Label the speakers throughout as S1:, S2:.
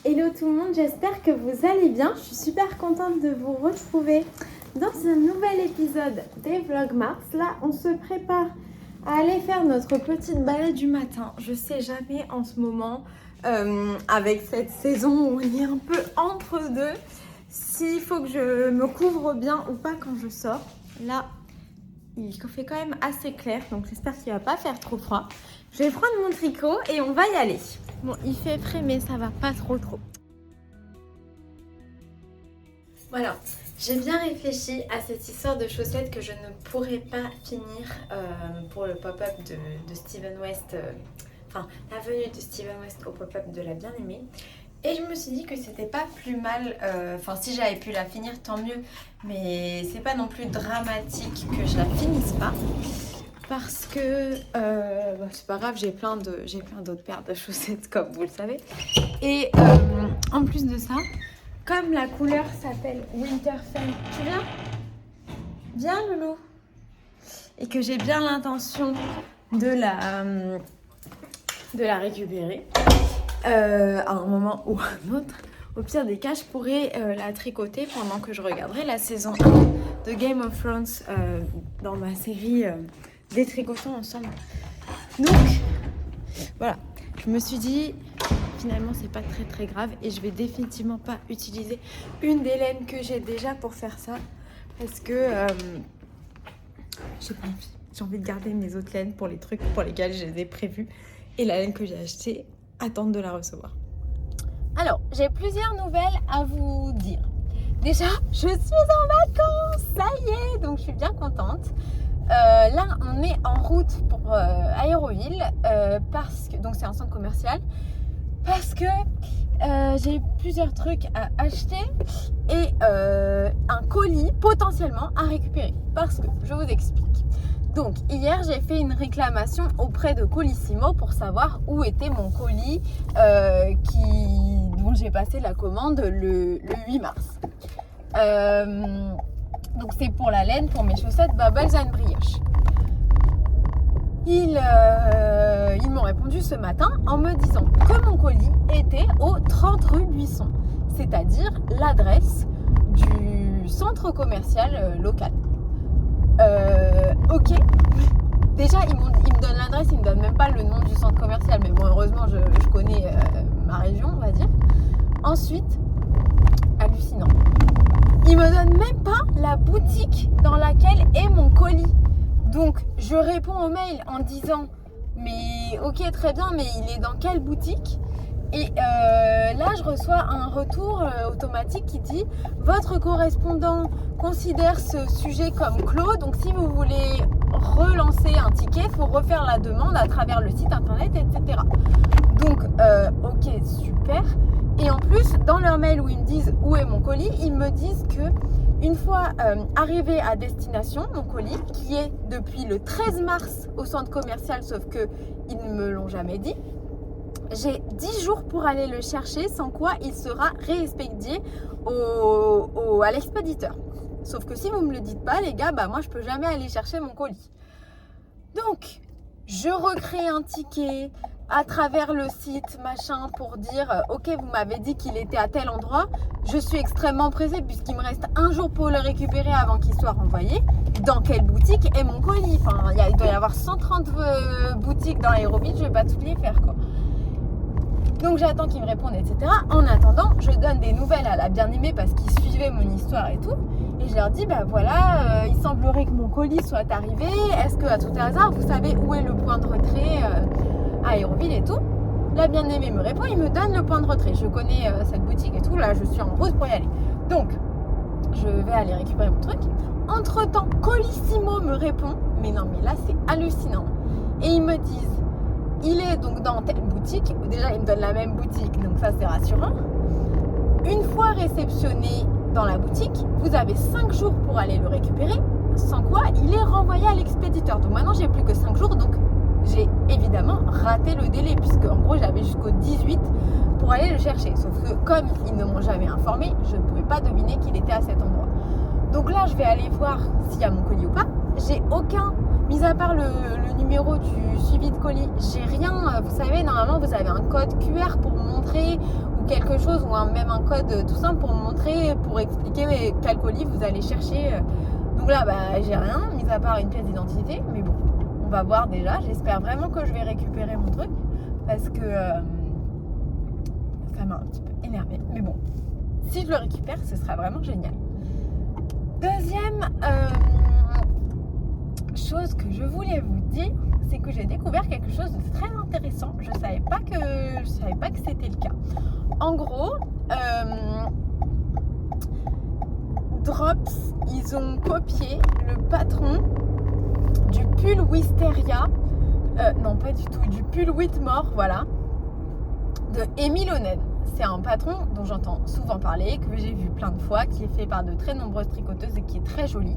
S1: Hello tout le monde, j'espère que vous allez bien. Je suis super contente de vous retrouver dans un nouvel épisode des Vlogmas. Là, on se prépare à aller faire notre petite balade du matin. Je sais jamais en ce moment, avec cette saison où on est un peu entre deux, s'il faut que je me couvre bien ou pas quand je sors. Là, il fait quand même assez clair, donc j'espère qu'il va pas faire trop froid. Je vais prendre mon tricot et on va y aller. Bon, il fait frais, mais ça va pas trop. Voilà, j'ai bien réfléchi à cette histoire de chaussettes que je ne pourrais pas finir pour le pop-up de Steven West, la venue de Steven West au pop-up de la bien-aimée. Et je me suis dit que c'était pas plus mal, si j'avais pu la finir tant mieux, mais c'est pas non plus dramatique que je la finisse pas. Parce que c'est pas grave, j'ai plein d'autres paires de chaussettes comme vous le savez. Et en plus de ça, comme la couleur s'appelle Winterfell, tu viens? Viens Loulou. Et que j'ai bien l'intention de la récupérer à un moment ou à un autre. Au pire des cas, je pourrais la tricoter pendant que je regarderai la saison 1 de Game of Thrones dans ma série des tricotons ensemble. Donc, voilà. Je me suis dit, finalement, c'est pas très grave et je vais définitivement pas utiliser une des laines que j'ai déjà pour faire ça parce que j'ai pas envie. J'ai envie de garder mes autres laines pour les trucs pour lesquels je les ai prévus et la laine que j'ai achetée, attendre de la recevoir. Alors, j'ai plusieurs nouvelles à vous dire. Déjà, je suis en vacances, ça y est, donc je suis bien contente. Là, on est en route pour Aéroville parce que donc c'est un centre commercial parce que j'ai plusieurs trucs à acheter et un colis potentiellement à récupérer. Parce que je vous explique. Donc hier, j'ai fait une réclamation auprès de Colissimo pour savoir où était mon colis dont j'ai passé la commande le 8 mars. Donc c'est pour la laine, pour mes chaussettes Bubbles and Brioche. Ils m'ont répondu ce matin en me disant que mon colis était au 30 rue Buisson, c'est-à-dire l'adresse du centre commercial local. Ok. Déjà, ils me donnent l'adresse, ils me donnent même pas le nom du centre commercial, mais bon, heureusement, je connais ma région, on va dire. Ensuite, hallucinant. Ils me donnent même pas la boutique dans laquelle est mon colis. Donc, je réponds au mail en disant mais ok, très bien, mais il est dans quelle boutique? Et là, je reçois un retour automatique qui dit votre correspondant considère ce sujet comme clos. Donc, si vous voulez relancer un ticket, il faut refaire la demande à travers le site internet, etc. Donc, ok, super. Et en plus, dans leur mail où ils me disent où est mon colis, ils me disent que une fois arrivé à destination, mon colis, qui est depuis le 13 mars au centre commercial, sauf que ils ne me l'ont jamais dit, j'ai 10 jours pour aller le chercher, sans quoi il sera réexpédié à l'expéditeur. Sauf que si vous ne me le dites pas, les gars, moi je peux jamais aller chercher mon colis. Donc, je recrée un ticket à travers le site, machin, pour dire ok, vous m'avez dit qu'il était à tel endroit. Je suis extrêmement pressée puisqu'il me reste un jour pour le récupérer avant qu'il soit renvoyé. Dans quelle boutique est mon colis? Il doit y avoir 130 boutiques dans Aéroville, je vais pas toutes les faire, quoi. Donc j'attends qu'ils me répondent, etc. En attendant, je donne des nouvelles à la bien-aimée parce qu'ils suivaient mon histoire et tout. Et je leur dis, il semblerait que mon colis soit arrivé. Est-ce que à tout hasard, vous savez où est le point de retrait à Aéroville et tout? La bien-aimée me répond, il me donne le point de retrait. Je connais cette boutique et tout, là je suis en route pour y aller. Donc, je vais aller récupérer mon truc. Entre-temps, Colissimo me répond, mais non mais là c'est hallucinant. Et ils me disent, il est donc dans telle boutique. Déjà, il me donne la même boutique, donc ça, c'est rassurant. Une fois réceptionné dans la boutique, vous avez 5 jours pour aller le récupérer, sans quoi il est renvoyé à l'expéditeur. Donc maintenant, j'ai plus que 5 jours, donc j'ai évidemment raté le délai, puisque en gros, j'avais jusqu'au 18 pour aller le chercher. Sauf que comme ils ne m'ont jamais informé, je ne pouvais pas deviner qu'il était à cet endroit. Donc là, je vais aller voir s'il y a mon colis ou pas. J'ai aucun Mis à part le numéro du suivi de colis, j'ai rien. Vous savez, normalement, vous avez un code QR pour montrer ou quelque chose, ou même un code tout simple pour montrer, pour expliquer quel colis vous allez chercher. Donc là, j'ai rien, mis à part une pièce d'identité. Mais bon, on va voir déjà. J'espère vraiment que je vais récupérer mon truc parce que ça m'a un petit peu énervée. Mais bon, si je le récupère, ce sera vraiment génial. Deuxième chose que je voulais vous dire, c'est que j'ai découvert quelque chose de très intéressant. Je savais pas que c'était le cas. En gros, Drops, ils ont copié le patron du pull Wisteria, non pas du tout, du pull Whitmore, voilà, de Emile Onen. C'est un patron dont j'entends souvent parler, que j'ai vu plein de fois, qui est fait par de très nombreuses tricoteuses et qui est très joli.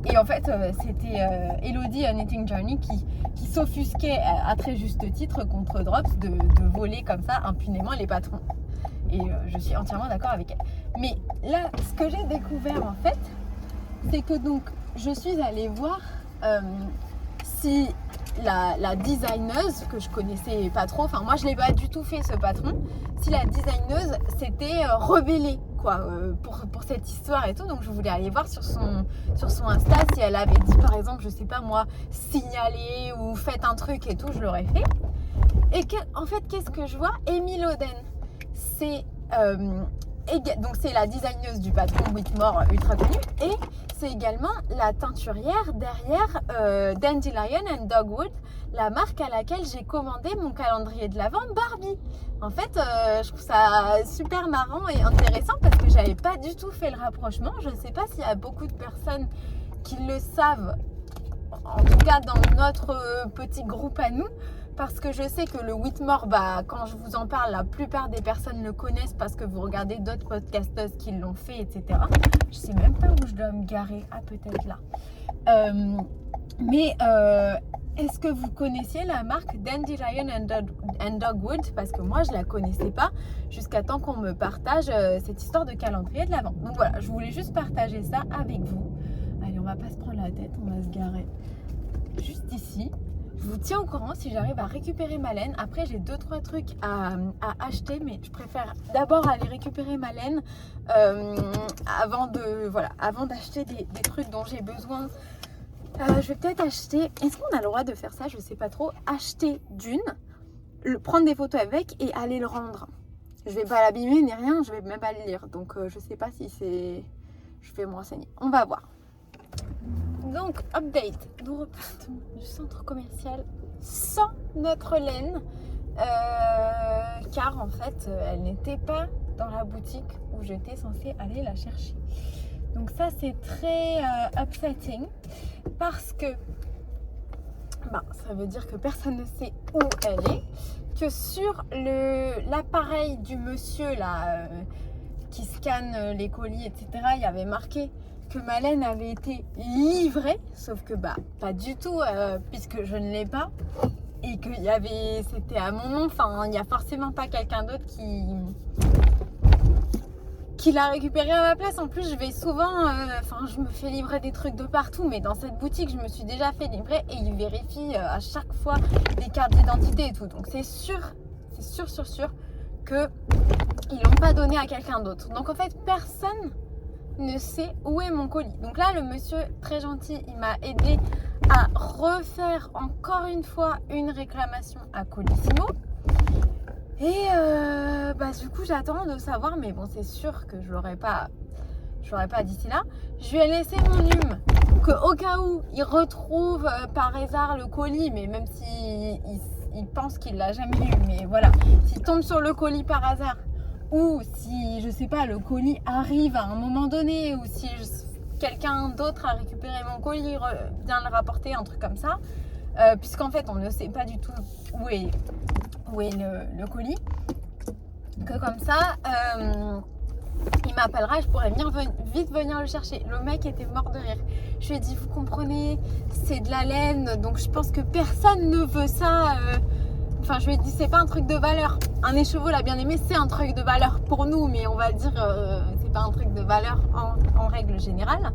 S1: Et en fait, c'était Elodie Knitting Journey qui s'offusquait à très juste titre contre Drops de voler comme ça impunément les patrons. Et je suis entièrement d'accord avec elle. Mais là, ce que j'ai découvert en fait, c'est que donc je suis allée voir si la designeuse, que je connaissais pas trop, enfin moi je l'ai pas du tout fait ce patron, si la designeuse s'était rebellée quoi, pour cette histoire et tout. Donc je voulais aller voir sur son Insta si elle avait dit par exemple, je sais pas moi, signaler ou faites un truc et tout, je l'aurais fait. Et en fait, qu'est-ce que je vois? Emile Oden, c'est donc c'est la designeuse du patron Whitmore ultra connu, et c'est également la teinturière derrière Dandelion and Dogwood, la marque à laquelle j'ai commandé mon calendrier de l'Avent Barbie. En fait, je trouve ça super marrant et intéressant parce que j'avais pas du tout fait le rapprochement. Je ne sais pas s'il y a beaucoup de personnes qui le savent, en tout cas dans notre petit groupe à nous. Parce que je sais que le Whitmore, quand je vous en parle, la plupart des personnes le connaissent parce que vous regardez d'autres podcasteuses qui l'ont fait, etc. Je sais même pas où je dois me garer. Ah, peut-être là. Est-ce que vous connaissiez la marque Dandelion and Dogwood? Parce que moi, je la connaissais pas jusqu'à temps qu'on me partage cette histoire de calendrier de l'Avent. Donc voilà, je voulais juste partager ça avec vous. Allez, on va pas se prendre la tête, on va se garer juste ici. Je vous tiens au courant si j'arrive à récupérer ma laine. Après, j'ai 2-3 trucs à acheter, mais je préfère d'abord aller récupérer ma laine avant d'acheter des trucs dont j'ai besoin. Je vais peut-être acheter... Est-ce qu'on a le droit de faire ça? Je sais pas trop. Acheter prendre des photos avec et aller le rendre. Je vais pas l'abîmer ni rien, je vais même pas le lire. Donc, je sais pas si c'est... Je vais me renseigner. On va voir. Donc, update, nous repartons du centre commercial sans notre laine, car en fait, elle n'était pas dans la boutique où j'étais censée aller la chercher. Donc ça, c'est très upsetting, parce que ça veut dire que personne ne sait où elle est, que sur l'appareil du monsieur là, qui scanne les colis, etc., il y avait marqué que ma laine avait été livrée, sauf que pas du tout, puisque je ne l'ai pas, et que c'était à mon nom. Enfin, il n'y a forcément pas quelqu'un d'autre qui l'a récupéré à ma place. En plus, je vais souvent, je me fais livrer des trucs de partout, mais dans cette boutique, je me suis déjà fait livrer et ils vérifient à chaque fois les cartes d'identité et tout. Donc c'est sûr que ils l'ont pas donné à quelqu'un d'autre. Donc en fait, personne ne sait où est mon colis. Donc là, le monsieur très gentil, il m'a aidé à refaire encore une fois une réclamation à Colissimo. Et du coup, j'attends de savoir, mais bon, c'est sûr que je l'aurai pas d'ici là. Je lui ai laissé mon hume, qu'au cas où il retrouve par hasard le colis, mais même si il pense qu'il l'a jamais eu, mais voilà, s'il tombe sur le colis par hasard, ou si, je sais pas, le colis arrive à un moment donné, ou si quelqu'un d'autre a récupéré mon colis, vient le rapporter, un truc comme ça, puisqu'en fait, on ne sait pas du tout où est le colis, que comme ça, il m'appellera et je pourrais vite venir le chercher. Le mec était mort de rire. Je lui ai dit, vous comprenez, c'est de la laine, donc je pense que personne ne veut ça. Je lui ai dit, c'est pas un truc de valeur. Un écheveau l'a bien aimé, c'est un truc de valeur pour nous, mais on va dire, c'est pas un truc de valeur en règle générale.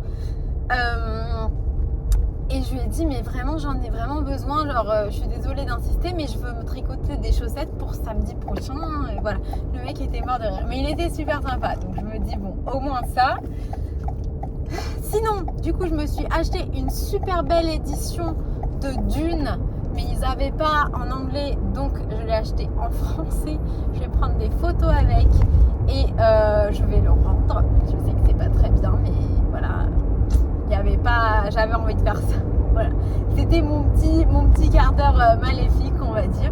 S1: Et je lui ai dit, mais vraiment, j'en ai vraiment besoin. Genre, je suis désolée d'insister, mais je veux me tricoter des chaussettes pour samedi prochain. Et voilà. Le mec était mort de rire. Mais il était super sympa. Donc, je me dis, bon, au moins ça. Sinon, du coup, je me suis acheté une super belle édition de Dune. Mais ils n'avaient pas en anglais. Donc, je l'ai acheté en français. Je vais prendre des photos avec. Et je vais le rendre. Je sais que c'est pas très bien, mais voilà. Il y avait pas, j'avais envie de faire ça. Voilà. C'était mon petit quart d'heure maléfique, on va dire.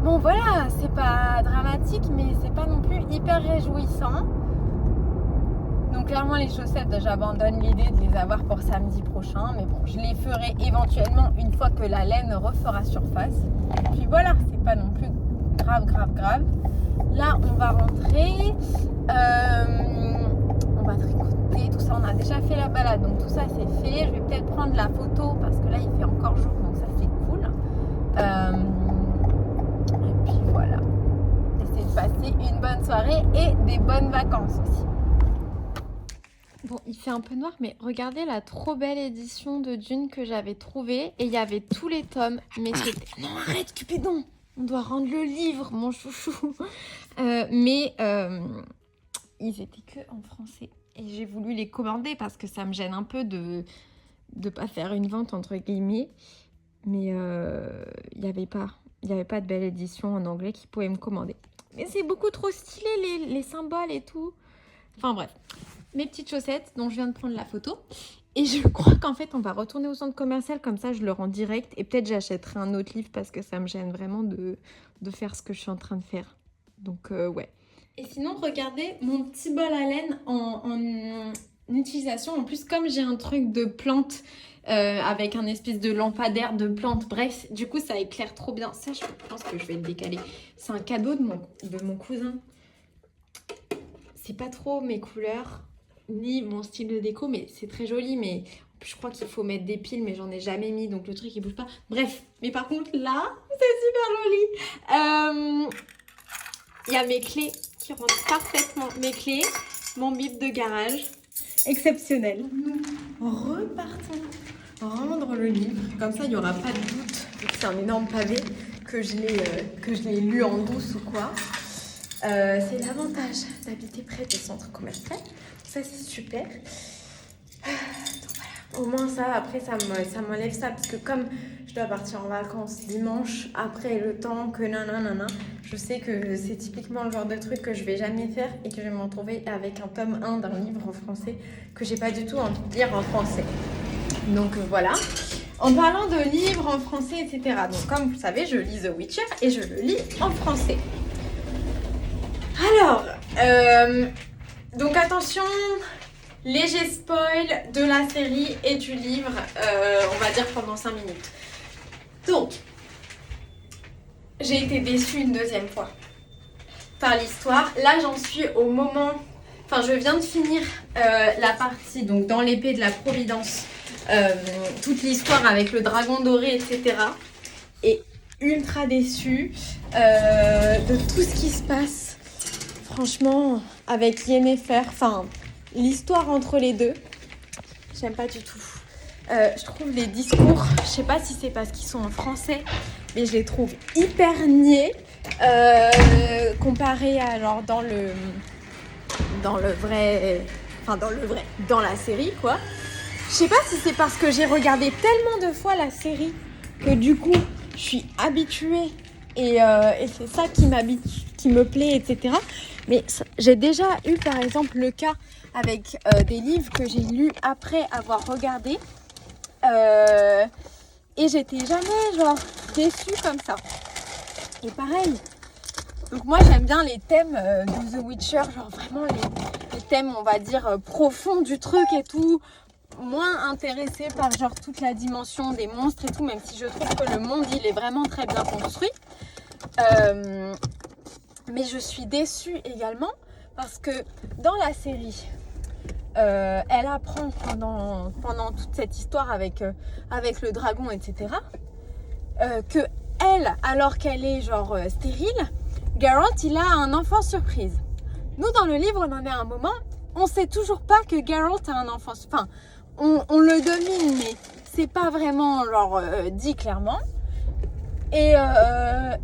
S1: Bon voilà, c'est pas dramatique, mais c'est pas non plus hyper réjouissant. Donc clairement les chaussettes, j'abandonne l'idée de les avoir pour samedi prochain. Mais bon, je les ferai éventuellement une fois que la laine refera surface. Et puis voilà, c'est pas non plus grave. Là, on va rentrer. On va tricoter, tout ça. On a déjà fait la balade, donc tout ça c'est fait. Je vais peut-être prendre la photo parce que là il fait encore jour, donc ça c'est cool. Et puis voilà. Essayer de passer une bonne soirée et des bonnes vacances aussi. Bon, il fait un peu noir, mais regardez la trop belle édition de Dune que j'avais trouvée. Et il y avait tous les tomes, mais c'était... Non, arrête, Cupidon! On doit rendre le livre, mon chouchou. Mais ils étaient que en français. Et j'ai voulu les commander parce que ça me gêne un peu de pas faire une vente, entre guillemets. Mais il n'y avait pas de belle édition en anglais qui pouvait me commander. Mais c'est beaucoup trop stylé, les symboles et tout. Enfin bref. Mes petites chaussettes dont je viens de prendre la photo. Et je crois qu'en fait, on va retourner au centre commercial. Comme ça, je le rends direct. Et peut-être j'achèterai un autre livre parce que ça me gêne vraiment de faire ce que je suis en train de faire. Donc, ouais. Et sinon, regardez mon petit bol à laine en utilisation. En plus, comme j'ai un truc de plante avec un espèce de lampadaire de plante. Bref, du coup, ça éclaire trop bien. Ça, je pense que je vais le décaler. C'est un cadeau de mon cousin. C'est pas trop mes couleurs ni mon style de déco, mais c'est très joli. Mais je crois qu'il faut mettre des piles, mais j'en ai jamais mis, donc le truc il bouge pas. Bref, mais par contre là, c'est super joli. Il y a mes clés qui rentrent parfaitement. Mes clés, mon bip de garage, exceptionnel. Nous repartons rendre le livre, comme ça il n'y aura pas de doute, vu que c'est un énorme pavé, que je l'ai lu en douce ou quoi. C'est l'avantage d'habiter près des centres commerciaux. Ça, c'est super. Donc voilà. Au moins, ça, après, ça m'enlève ça. Parce que comme je dois partir en vacances dimanche, après le temps que nanana, je sais que c'est typiquement le genre de truc que je vais jamais faire et que je vais me retrouver avec un tome 1 d'un livre en français que j'ai pas du tout envie de lire en français. Donc voilà. En parlant de livres en français, etc. Donc comme vous savez, je lis The Witcher et je le lis en français. Alors, donc attention, léger spoil de la série et du livre, on va dire pendant 5 minutes. Donc, j'ai été déçue une deuxième fois par l'histoire. Là, j'en suis au moment... Enfin, je viens de finir la partie, donc dans l'épée de la Providence, toute l'histoire avec le dragon doré, etc. Et ultra déçue de tout ce qui se passe. Franchement, avec Yennefer, enfin, l'histoire entre les deux, j'aime pas du tout. Je trouve les discours, je sais pas si c'est parce qu'ils sont en français, mais je les trouve hyper niais comparé à genre dans la série quoi. Je sais pas si c'est parce que j'ai regardé tellement de fois la série que du coup je suis habituée et c'est ça qui me plaît, etc. Mais j'ai déjà eu par exemple le cas avec des livres que j'ai lus après avoir regardé et j'étais jamais genre déçue comme ça. Et pareil, donc moi j'aime bien les thèmes de The Witcher, genre vraiment les thèmes on va dire profonds du truc et tout, moins intéressée par genre toute la dimension des monstres et tout, même si je trouve que le monde il est vraiment très bien construit. Mais je suis déçue également parce que dans la série, elle apprend pendant toute cette histoire avec le dragon, etc. Que elle, alors qu'elle est genre stérile, Geralt, il a un enfant surprise. Nous, dans le livre, on en est à un moment on sait toujours pas que Geralt a un enfant. Enfin, on le devine, mais c'est pas vraiment dit clairement. Et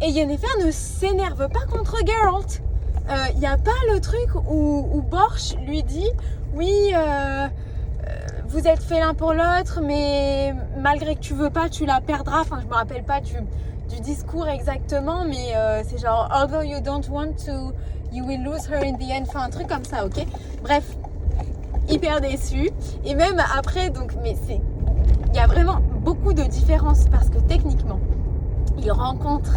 S1: Yennefer ne s'énerve pas contre Geralt. Il n'y a pas le truc où Borch lui dit oui, vous êtes faits l'un pour l'autre, mais malgré que tu veux pas, tu la perdras. Enfin, je me rappelle pas du discours exactement, mais c'est genre although you don't want to, you will lose her in the end. Enfin, un truc comme ça, ok. Bref, hyper déçu. Et même après, donc, mais il y a vraiment beaucoup de différences parce que techniquement, il rencontre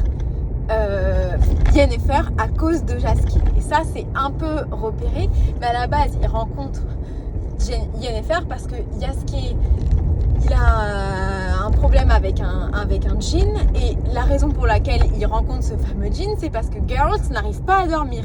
S1: Yennefer à cause de Jaskier. Et ça, c'est un peu repéré. Mais à la base, il rencontre Yennefer parce que Jaskier, il a un problème avec un djinn. Et la raison pour laquelle il rencontre ce fameux djinn, c'est parce que Geralt n'arrive pas à dormir.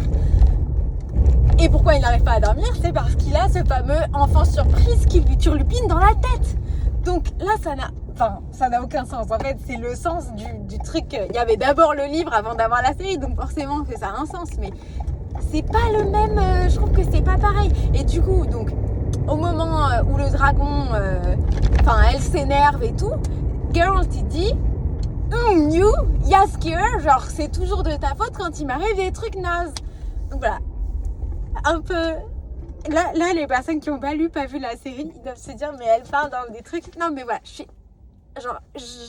S1: Et pourquoi il n'arrive pas à dormir? C'est parce qu'il a ce fameux enfant surprise qui lui turlupine dans la tête. Donc là, ça n'a aucun sens. En fait, c'est le sens du truc. Il y avait d'abord le livre avant d'avoir la série, donc forcément que ça a un sens. Mais c'est pas le même. Je trouve que c'est pas pareil. Et du coup, donc, au moment où le dragon, elle s'énerve et tout, Geralt il dit, you, Jaskier, genre c'est toujours de ta faute quand il m'arrive des trucs nazes. Donc voilà, un peu. Là, les personnes qui n'ont pas vu la série, ils doivent se dire, mais elle parle dans des trucs. Non, mais voilà,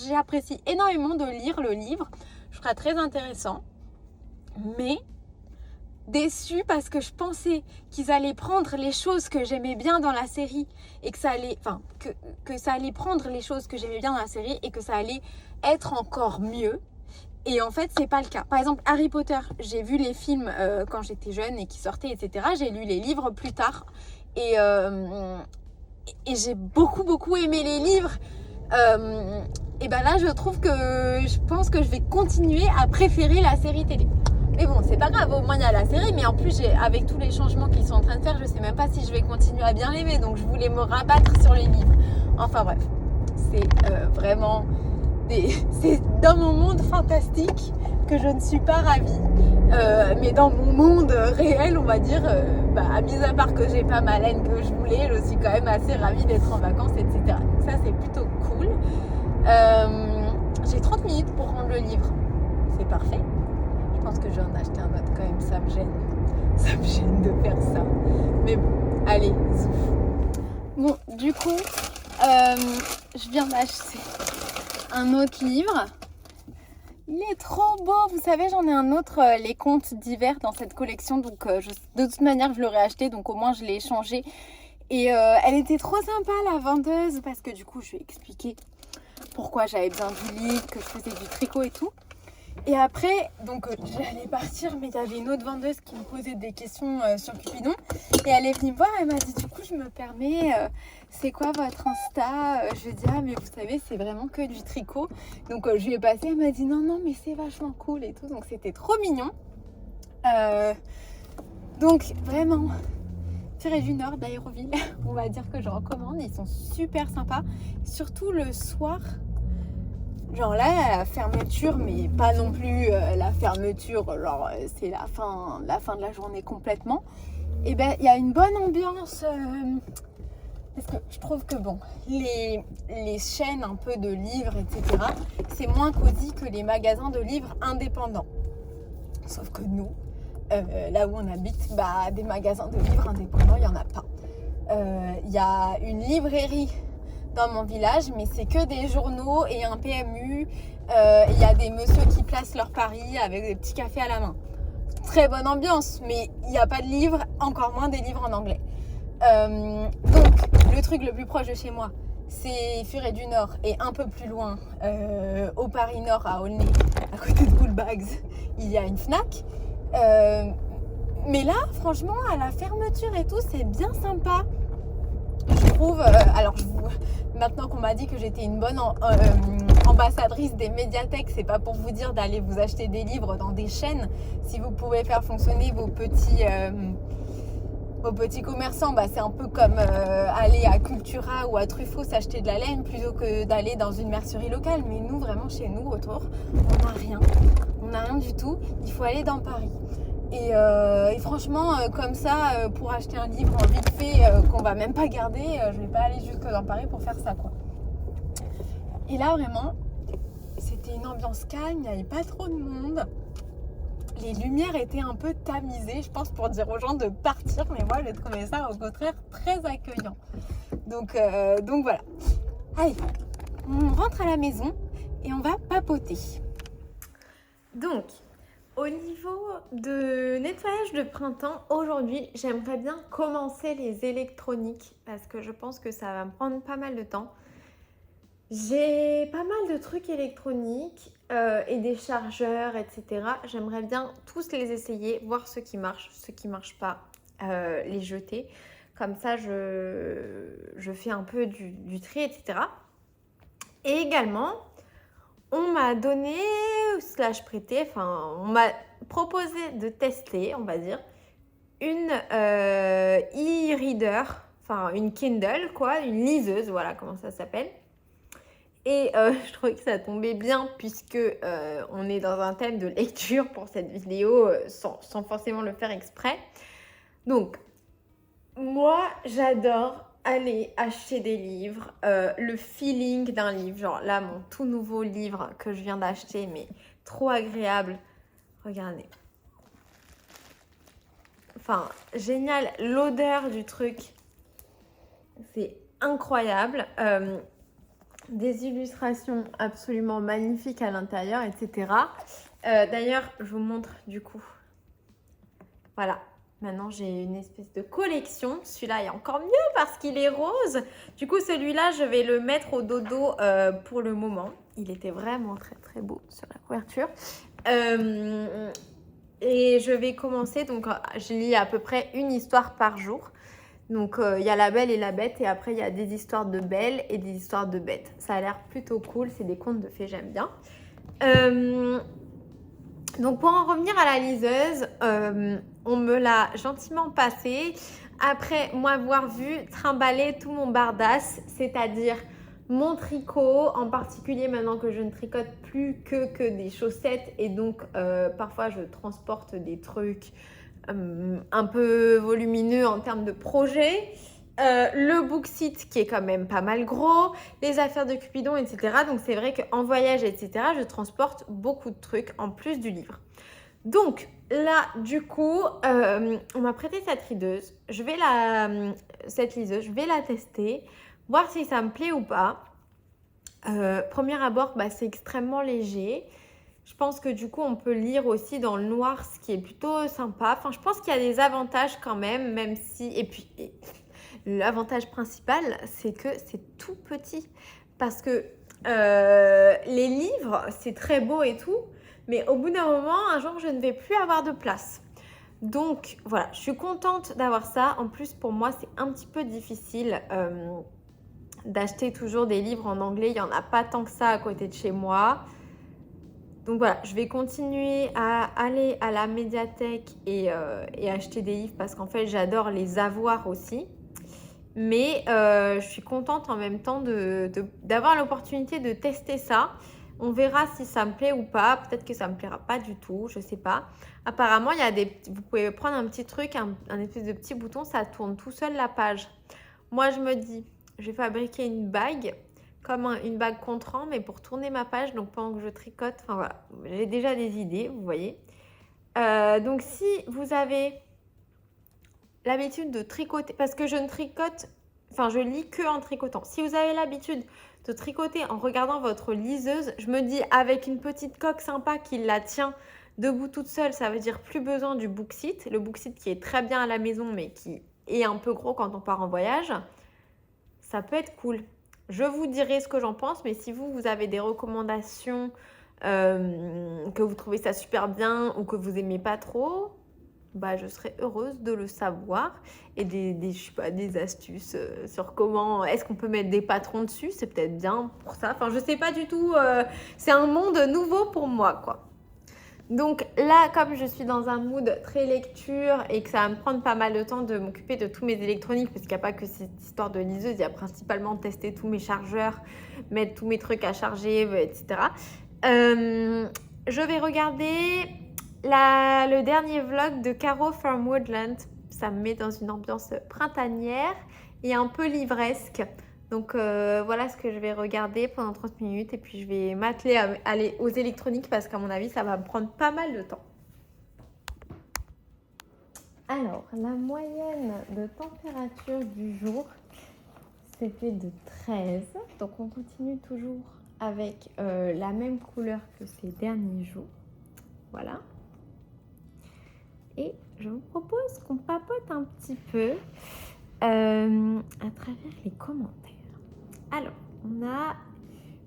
S1: j'apprécie énormément de lire le livre. Je trouve ça très intéressant. Mais déçue parce que je pensais qu'ils allaient prendre les choses que j'aimais bien dans la série et que ça allait. Enfin, que ça allait prendre les choses que j'aimais bien dans la série et que ça allait être encore mieux. Et en fait, c'est pas le cas. Par exemple, Harry Potter, j'ai vu les films quand j'étais jeune et qui sortaient, etc. J'ai lu les livres plus tard. Et j'ai beaucoup aimé les livres. Et ben là, je pense que je vais continuer à préférer la série télé. Mais bon, c'est pas grave, au moins il y a la série. Mais en plus, avec tous les changements qu'ils sont en train de faire, je sais même pas si je vais continuer à bien l'aimer. Donc, je voulais me rabattre sur les livres. Enfin bref, c'est vraiment... C'est dans mon monde fantastique que je ne suis pas ravie. Mais dans mon monde réel, on va dire, mis à part que j'ai pas ma laine que je voulais, je suis quand même assez ravie d'être en vacances, etc. Donc ça, c'est plutôt cool. J'ai 30 minutes pour rendre le livre. C'est parfait. Je pense que je vais en acheter un autre quand même, ça me gêne. Ça me gêne de faire ça. Mais bon, allez, souffle. Bon, du coup, je viens d'acheter un autre livre. Il est trop beau. Vous savez, j'en ai un autre, les contes d'hiver dans cette collection. Donc, de toute manière, je l'aurais acheté. Donc, au moins, je l'ai échangé. Et elle était trop sympa, la vendeuse. Parce que du coup, je vais expliquer pourquoi j'avais besoin du livre, que je faisais du tricot et tout. Et après, donc, j'allais partir. Mais il y avait une autre vendeuse qui me posait des questions sur Cupidon. Et elle est venue me voir. Elle m'a dit, du coup, je me permets... c'est quoi votre Insta? Je lui ai dit, mais vous savez, c'est vraiment que du tricot. Donc, je lui ai passé, elle m'a dit, non, mais c'est vachement cool et tout. Donc, c'était trop mignon. Donc, vraiment, Furet du Nord d'Aéroville, on va dire que je recommande. Ils sont super sympas. Surtout le soir. Genre là, la fermeture, mais pas non plus la fermeture, genre c'est la fin de la journée complètement. Et ben, il y a une bonne ambiance... Parce que je trouve que bon, les chaînes un peu de livres, etc., c'est moins cosy que les magasins de livres indépendants. Sauf que nous, là où on habite, des magasins de livres indépendants, il n'y en a pas. Il y a une librairie dans mon village, mais c'est que des journaux et un PMU. Il y a des messieurs qui placent leurs paris avec des petits cafés à la main. Très bonne ambiance, mais il n'y a pas de livres, encore moins des livres en anglais. Donc le truc le plus proche de chez moi, c'est Furet du Nord, et un peu plus loin, au Paris Nord à Aulnay, à côté de Bullbags, il y a une Fnac. Mais là, franchement, à la fermeture et tout, c'est bien sympa. Je trouve, maintenant qu'on m'a dit que j'étais une bonne ambassadrice des médiathèques, c'est pas pour vous dire d'aller vous acheter des livres dans des chaînes. Si vous pouvez faire fonctionner vos petits commerçants, c'est un peu comme aller à Cultura ou à Truffaut s'acheter de la laine plutôt que d'aller dans une mercerie locale. Mais nous, vraiment, chez nous, autour, on n'a rien. On n'a rien du tout. Il faut aller dans Paris. Et franchement, comme ça, pour acheter un livre vite fait qu'on va même pas garder, je vais pas aller jusque dans Paris pour faire ça, quoi. Et là, vraiment, c'était une ambiance calme, il n'y avait pas trop de monde. Les lumières étaient un peu tamisées, je pense, pour dire aux gens de partir, mais moi, j'ai trouvé ça, au contraire, très accueillant. Donc voilà. Allez, on rentre à la maison et on va papoter. Donc, au niveau de nettoyage de printemps, aujourd'hui, j'aimerais bien commencer les électroniques parce que je pense que ça va me prendre pas mal de temps. J'ai pas mal de trucs électroniques et des chargeurs, etc. J'aimerais bien tous les essayer, voir ceux qui marchent pas, les jeter. Comme ça, je fais un peu du tri, etc. Et également, on m'a donné, / prêté, enfin, on m'a proposé de tester, on va dire, une e-reader, enfin une Kindle, quoi, une liseuse, voilà comment ça s'appelle. Et je trouvais que ça tombait bien puisque on est dans un thème de lecture pour cette vidéo sans forcément le faire exprès. Donc, moi, j'adore aller acheter des livres, le feeling d'un livre. Genre là, mon tout nouveau livre que je viens d'acheter, mais trop agréable. Regardez. Enfin, génial. L'odeur du truc, c'est incroyable. Des illustrations absolument magnifiques à l'intérieur, etc. D'ailleurs, je vous montre du coup. Voilà. Maintenant, j'ai une espèce de collection. Celui-là est encore mieux parce qu'il est rose. Du coup, celui-là, je vais le mettre au dodo pour le moment. Il était vraiment très, très beau sur la couverture. Et je vais commencer. Donc, je lis à peu près une histoire par jour. Donc, il y a La Belle et la Bête. Et après, il y a des histoires de belles et des histoires de bêtes. Ça a l'air plutôt cool. C'est des contes de fées, j'aime bien. Donc, pour en revenir à la liseuse, on me l'a gentiment passée après m'avoir vu trimballer tout mon bardasse, c'est-à-dire mon tricot, en particulier maintenant que je ne tricote plus que des chaussettes et donc parfois je transporte des trucs un peu volumineux en termes de projet. Le Booksite qui est quand même pas mal gros, les affaires de Cupidon, etc. Donc c'est vrai qu'en voyage, etc., je transporte beaucoup de trucs en plus du livre. Donc là, du coup, on m'a prêté cette liseuse. Je vais la tester, voir si ça me plaît ou pas. Premier abord, c'est extrêmement léger. Je pense que du coup, on peut lire aussi dans le noir, ce qui est plutôt sympa. Enfin, je pense qu'il y a des avantages quand même si... Et puis, l'avantage principal, c'est que c'est tout petit. Parce que les livres, c'est très beau et tout. Mais au bout d'un moment, un jour, je ne vais plus avoir de place. Donc, voilà, je suis contente d'avoir ça. En plus, pour moi, c'est un petit peu difficile d'acheter toujours des livres en anglais. Il n'y en a pas tant que ça à côté de chez moi. Donc voilà, je vais continuer à aller à la médiathèque et acheter des livres parce qu'en fait, j'adore les avoir aussi. Mais je suis contente en même temps d'avoir l'opportunité de tester ça. On verra si ça me plaît ou pas. Peut-être que ça ne me plaira pas du tout, je ne sais pas. Apparemment, vous pouvez prendre un petit truc, un espèce de petit bouton, ça tourne tout seul la page. Moi, je me dis, je vais fabriquer une bague, comme une bague contrant, mais pour tourner ma page, donc pendant que je tricote. Enfin voilà, j'ai déjà des idées, vous voyez. Donc si vous avez l'habitude de tricoter, parce que je ne tricote, enfin je lis que en tricotant. Si vous avez l'habitude de tricoter en regardant votre liseuse, je me dis avec une petite coque sympa qui la tient debout toute seule, ça veut dire plus besoin du Booksite. Le Booksite qui est très bien à la maison, mais qui est un peu gros quand on part en voyage. Ça peut être cool. Je vous dirai ce que j'en pense, mais si vous avez des recommandations, que vous trouvez ça super bien ou que vous n'aimez pas trop, je serais heureuse de le savoir. Et je sais pas, des astuces sur comment, est-ce qu'on peut mettre des patrons dessus, c'est peut-être bien pour ça. Enfin, je sais pas du tout, c'est un monde nouveau pour moi, quoi. Donc là, comme je suis dans un mood très lecture et que ça va me prendre pas mal de temps de m'occuper de tous mes électroniques, parce qu'il n'y a pas que cette histoire de liseuse, il y a principalement tester tous mes chargeurs, mettre tous mes trucs à charger, etc. Je vais regarder Le dernier vlog de Caro from Woodland, ça me met dans une ambiance printanière et un peu livresque. Donc voilà ce que je vais regarder pendant 30 minutes et puis je vais m'atteler à aller aux électroniques parce qu'à mon avis ça va me prendre pas mal de temps. Alors la moyenne de température du jour c'était de 13. Donc on continue toujours avec la même couleur que ces derniers jours. Voilà. Et je vous propose qu'on papote un petit peu à travers les commentaires. Alors, on a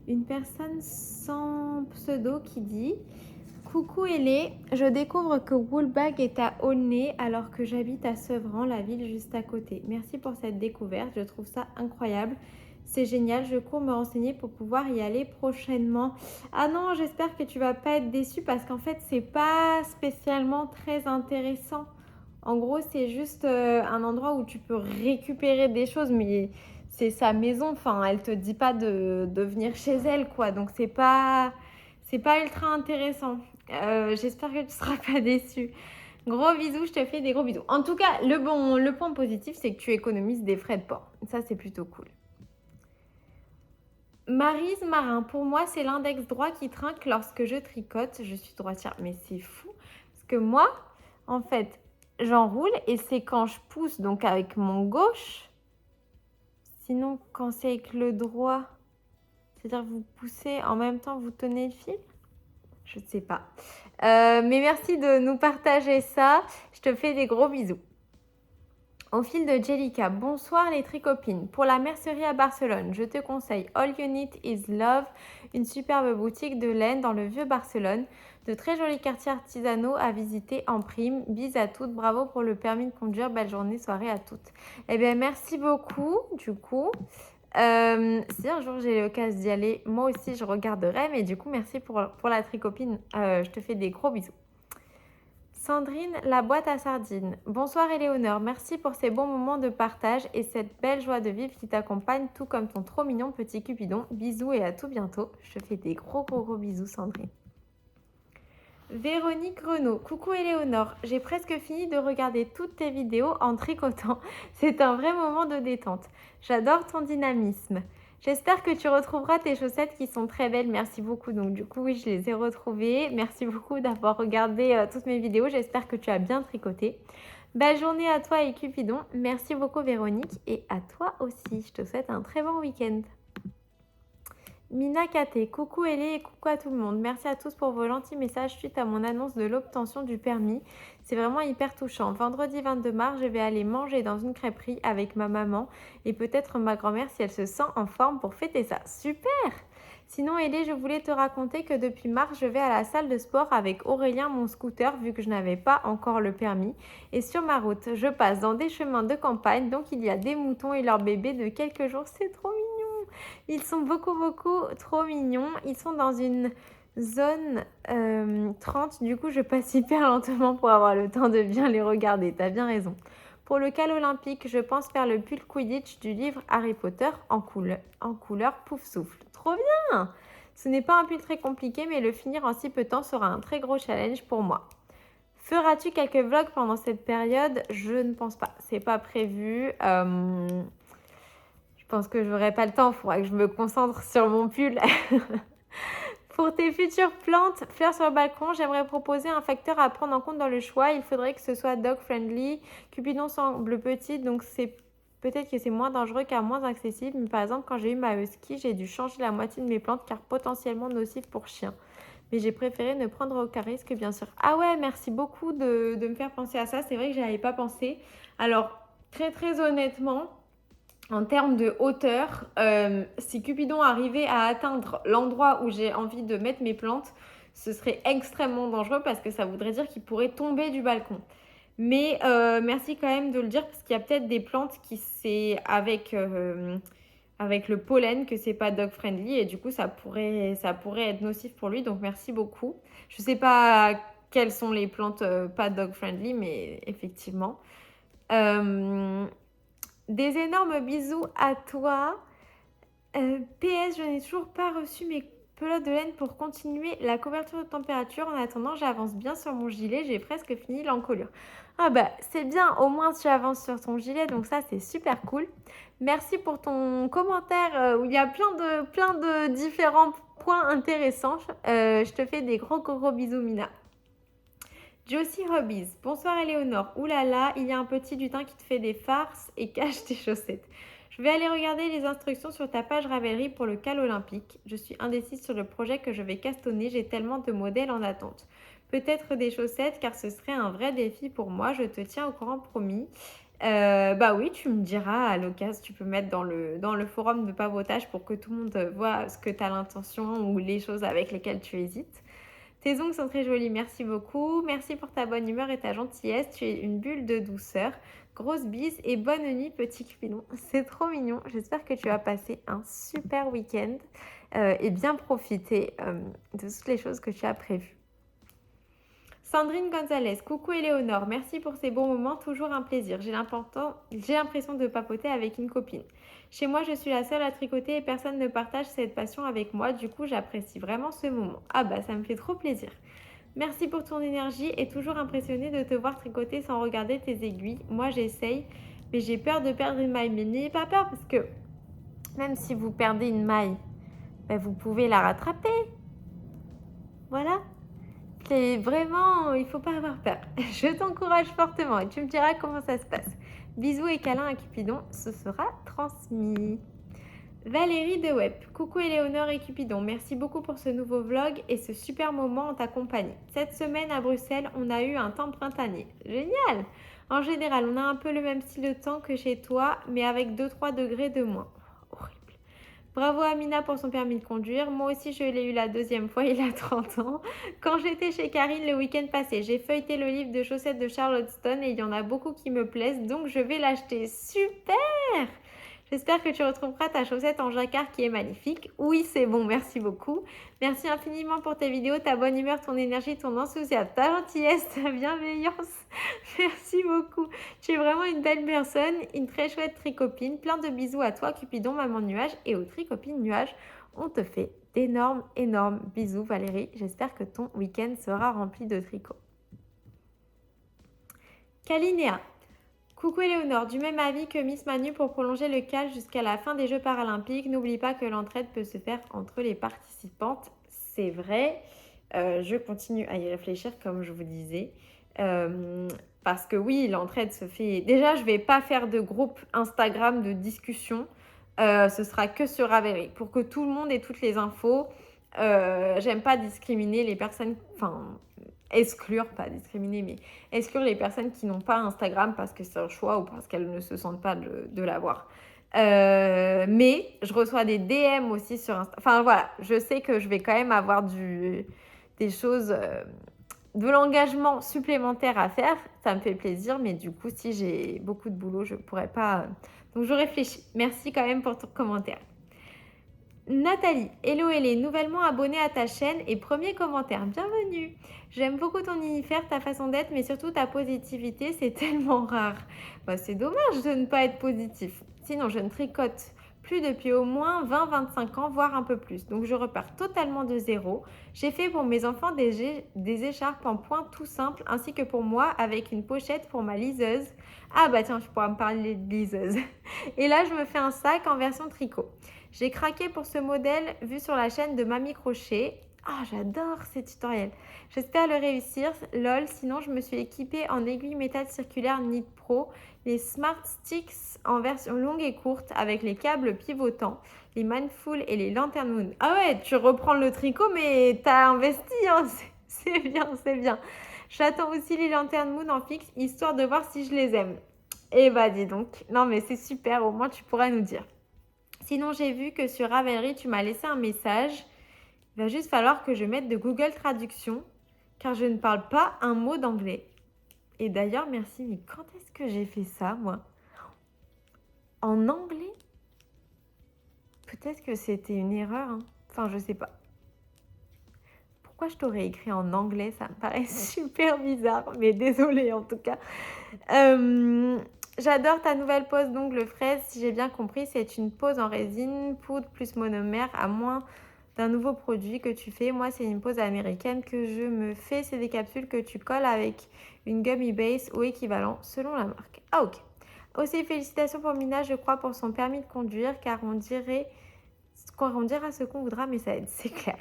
S1: une personne sans pseudo qui dit « Coucou Hélé, je découvre que Woolbag est à Aulnay alors que j'habite à Sevran, la ville juste à côté. Merci pour cette découverte, je trouve ça incroyable. C'est génial, je cours me renseigner pour pouvoir y aller prochainement. » Ah non, j'espère que tu vas pas être déçue parce qu'en fait, c'est pas spécialement très intéressant. En gros, c'est juste un endroit où tu peux récupérer des choses, mais c'est sa maison. Enfin, elle te dit pas de venir chez elle, quoi. Donc, c'est pas ultra intéressant. J'espère que tu seras pas déçue. Gros bisous, je te fais des gros bisous. En tout cas, le point positif, c'est que tu économises des frais de port. Ça, c'est plutôt cool. Maryse Marin, pour moi, c'est l'index droit qui trinque lorsque je tricote. Je suis droitière, mais c'est fou. Parce que moi, en fait, j'enroule et c'est quand je pousse, donc avec mon gauche. Sinon, quand c'est avec le droit, c'est-à-dire vous poussez en même temps, vous tenez le fil. Je ne sais pas. Mais merci de nous partager ça. Je te fais des gros bisous. Au fil de Jellica, bonsoir les tricopines. Pour la mercerie à Barcelone, je te conseille All You Need Is Love, une superbe boutique de laine dans le vieux Barcelone. De très jolis quartiers artisanaux à visiter en prime. Bis à toutes, bravo pour le permis de conduire. Belle journée, soirée à toutes. Eh bien, merci beaucoup, du coup. Si un jour j'ai l'occasion d'y aller, moi aussi je regarderai. Mais du coup, merci pour la tricopine. Je te fais des gros bisous. Sandrine, la boîte à sardines. Bonsoir Éléonore, merci pour ces bons moments de partage et cette belle joie de vivre qui t'accompagne, tout comme ton trop mignon petit Cupidon. Bisous et à tout bientôt. Je te fais des gros bisous Sandrine. Véronique Renaud, coucou Éléonore, j'ai presque fini de regarder toutes tes vidéos en tricotant. C'est un vrai moment de détente. J'adore ton dynamisme. J'espère que tu retrouveras tes chaussettes qui sont très belles. Merci beaucoup. Donc du coup, oui, je les ai retrouvées. Merci beaucoup d'avoir regardé toutes mes vidéos. J'espère que tu as bien tricoté. Belle journée à toi et Cupidon. Merci beaucoup Véronique et à toi aussi. Je te souhaite un très bon week-end. Mina Katé, coucou Hélé et coucou à tout le monde. Merci à tous pour vos gentils messages suite à mon annonce de l'obtention du permis. C'est vraiment hyper touchant. Vendredi 22 mars, je vais aller manger dans une crêperie avec ma maman et peut-être ma grand-mère si elle se sent en forme pour fêter ça. Super! Sinon Hélé, je voulais te raconter que depuis mars, je vais à la salle de sport avec Aurélien, mon scooter, vu que je n'avais pas encore le permis. Et sur ma route, je passe dans des chemins de campagne, donc il y a des moutons et leurs bébés de quelques jours. C'est trop mignon! Ils sont beaucoup trop mignons. Ils sont dans une zone 30. Du coup, je passe hyper lentement pour avoir le temps de bien les regarder. T'as bien raison. Pour le cal olympique, je pense faire le pull Quidditch du livre Harry Potter en couleur pouf souffle. Trop bien! Ce n'est pas un pull très compliqué, mais le finir en si peu de temps sera un très gros challenge pour moi. Feras-tu quelques vlogs pendant cette période? Je ne pense pas. C'est pas prévu. Je pense que je n'aurai pas le temps, il faudra que je me concentre sur mon pull. Pour tes futures plantes, fleurs sur le balcon, j'aimerais proposer un facteur à prendre en compte dans le choix. Il faudrait que ce soit dog-friendly. Cupidon semble petit, donc peut-être que c'est moins dangereux car moins accessible. Mais par exemple, quand j'ai eu ma husky, j'ai dû changer la moitié de mes plantes car potentiellement nocif pour chiens. Mais j'ai préféré ne prendre aucun risque, bien sûr. Ah ouais, merci beaucoup de me faire penser à ça. C'est vrai que je n'y avais pas pensé. Alors, très honnêtement, en termes de hauteur, si Cupidon arrivait à atteindre l'endroit où j'ai envie de mettre mes plantes, ce serait extrêmement dangereux parce que ça voudrait dire qu'il pourrait tomber du balcon. Mais merci quand même de le dire parce qu'il y a peut-être des plantes qui c'est avec le pollen que c'est pas dog friendly et du coup ça pourrait être nocif pour lui. Donc merci beaucoup. Je sais pas quelles sont les plantes pas dog friendly, mais effectivement. Des énormes bisous à toi. PS, je n'ai toujours pas reçu mes pelote de laine pour continuer la couverture de température. En attendant, j'avance bien sur mon gilet. J'ai presque fini l'encolure. Ah bah, c'est bien. Au moins, tu avances sur ton gilet. Donc ça, c'est super cool. Merci pour ton commentaire où il y a plein de différents points intéressants. Je te fais des gros bisous, Mina. Josie Hobbies. Bonsoir Éléonore. Ouh là là, il y a un petit lutin qui te fait des farces et cache tes chaussettes. Je vais aller regarder les instructions sur ta page Ravelry pour le cal olympique. Je suis indécise sur le projet que je vais castonner. J'ai tellement de modèles en attente. Peut-être des chaussettes car ce serait un vrai défi pour moi. Je te tiens au courant, promis. Bah oui, tu me diras à l'occasion, tu peux mettre dans le forum de pavotage pour que tout le monde voit ce que tu as l'intention ou les choses avec lesquelles tu hésites. Tes ongles sont très jolis, merci beaucoup. Merci pour ta bonne humeur et ta gentillesse. Tu es une bulle de douceur. Grosse bise et bonne nuit, petit Cupidon. C'est trop mignon. J'espère que tu as passé un super week-end et bien profité de toutes les choses que tu as prévues. Sandrine Gonzalez, coucou Éléonore, merci pour ces bons moments, toujours un plaisir. J'ai l'impression de papoter avec une copine. Chez moi, je suis la seule à tricoter et personne ne partage cette passion avec moi, du coup j'apprécie vraiment ce moment. Ah bah ça me fait trop plaisir. Merci pour ton énergie et toujours impressionnée de te voir tricoter sans regarder tes aiguilles. Moi j'essaye, mais j'ai peur de perdre une maille. Mais n'ayez pas peur parce que même si vous perdez une maille, bah, vous pouvez la rattraper. Voilà. C'est vraiment, il ne faut pas avoir peur. Je t'encourage fortement et tu me diras comment ça se passe. Bisous et câlins à Cupidon, ce sera transmis. Valérie de Web, coucou Éléonore et Cupidon, merci beaucoup pour ce nouveau vlog et ce super moment en ta compagnie. Cette semaine à Bruxelles, on a eu un temps printanier. Génial! En général, on a un peu le même style de temps que chez toi, mais avec 2-3 degrés de moins. Horrible. Bravo à Mina pour son permis de conduire. Moi aussi, je l'ai eu la deuxième fois, il a 30 ans. Quand j'étais chez Karine le week-end passé, j'ai feuilleté le livre de chaussettes de Charlotteston et il y en a beaucoup qui me plaisent, donc je vais l'acheter. Super! J'espère que tu retrouveras ta chaussette en jacquard qui est magnifique. Oui, c'est bon, merci beaucoup. Merci infiniment pour tes vidéos, ta bonne humeur, ton énergie, ton enthousiasme, ta gentillesse, ta bienveillance. Merci beaucoup. Tu es vraiment une belle personne, une très chouette tricopine. Plein de bisous à toi, Cupidon, maman nuage, et aux tricopines nuages. On te fait d'énormes bisous, Valérie. J'espère que ton week-end sera rempli de tricot. Kalinéa. Coucou Éléonore, du même avis que Miss Manu pour prolonger le cal jusqu'à la fin des Jeux paralympiques. N'oublie pas que l'entraide peut se faire entre les participantes. C'est vrai, je continue à y réfléchir comme je vous disais. Parce que oui, l'entraide se fait... Déjà, je ne vais pas faire de groupe Instagram de discussion. Ce sera que sur Ravelry pour que tout le monde ait toutes les infos. J'aime pas discriminer les personnes... Enfin... exclure, pas discriminer, mais exclure les personnes qui n'ont pas Instagram parce que c'est un choix ou parce qu'elles ne se sentent pas de l'avoir. Mais je reçois des DM aussi sur Instagram. Enfin voilà, je sais que je vais quand même avoir des choses, de l'engagement supplémentaire à faire. Ça me fait plaisir, mais du coup, si j'ai beaucoup de boulot, je ne pourrais pas. Donc je réfléchis. Merci quand même pour ton commentaire. Nathalie, hello Hélé, nouvellement abonnée à ta chaîne et premier commentaire, bienvenue. J'aime beaucoup ton univers, ta façon d'être, mais surtout ta positivité, c'est tellement rare. Bah, c'est dommage de ne pas être positif. Sinon, je ne tricote plus depuis au moins 20-25 ans, voire un peu plus. Donc, je repars totalement de zéro. J'ai fait pour mes enfants des écharpes en point tout simple, ainsi que pour moi, avec une pochette pour ma liseuse. Ah bah tiens, je pourrais me parler de liseuse. Et là, je me fais un sac en version tricot. J'ai craqué pour ce modèle vu sur la chaîne de Mamie Crochet. Ah, j'adore ces tutoriels. J'espère le réussir. Lol, sinon je me suis équipée en aiguille métal circulaire Knit Pro, les Smart Sticks en version longue et courte avec les câbles pivotants, les Mindful et les Lantern Moon. Ah ouais, tu reprends le tricot mais t'as investi, hein. C'est bien, c'est bien. J'attends aussi les Lantern Moon en fixe histoire de voir si je les aime. Eh bah dis donc. Non mais c'est super, au moins tu pourras nous dire. Sinon, j'ai vu que sur Ravelry, tu m'as laissé un message. Il va juste falloir que je mette de Google Traduction, car je ne parle pas un mot d'anglais. Et d'ailleurs, merci, mais quand est-ce que j'ai fait ça, moi? En anglais? Peut-être que c'était une erreur, hein. Enfin, je sais pas. Pourquoi je t'aurais écrit en anglais? Ça me paraît super bizarre, mais désolée en tout cas. J'adore ta nouvelle pose d'ongles fraise. Si j'ai bien compris, c'est une pose en résine, poudre plus monomère à moins d'un nouveau produit que tu fais. Moi, c'est une pause américaine que je me fais. C'est des capsules que tu colles avec une gummy base ou équivalent selon la marque. Ah, ok. Aussi, félicitations pour Mina, je crois, pour son permis de conduire, car on dira ce qu'on voudra, mais ça aide, c'est clair.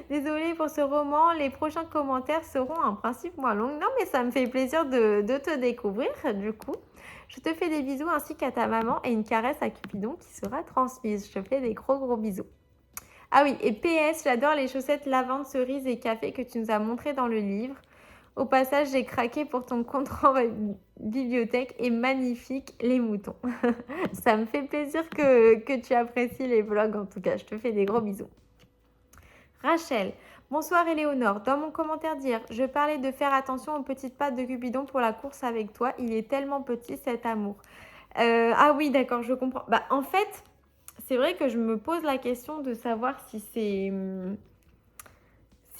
S1: Désolée pour ce roman, les prochains commentaires seront en principe moins longs. Non, mais ça me fait plaisir de te découvrir, du coup. Je te fais des bisous ainsi qu'à ta maman et une caresse à Cupidon qui sera transmise. Je te fais des gros bisous. Ah oui, et PS, j'adore les chaussettes lavande, cerise et café que tu nous as montrées dans le livre. Au passage, j'ai craqué pour ton compte rendu bibliothèque et magnifique les moutons. Ça me fait plaisir que tu apprécies les vlogs en tout cas. Je te fais des gros bisous. Rachel, bonsoir Éléonore. Dans mon commentaire d'hier, je parlais de faire attention aux petites pattes de Cupidon pour la course avec toi. Il est tellement petit cet amour. Ah oui, d'accord, je comprends. Bah, en fait, c'est vrai que je me pose la question de savoir si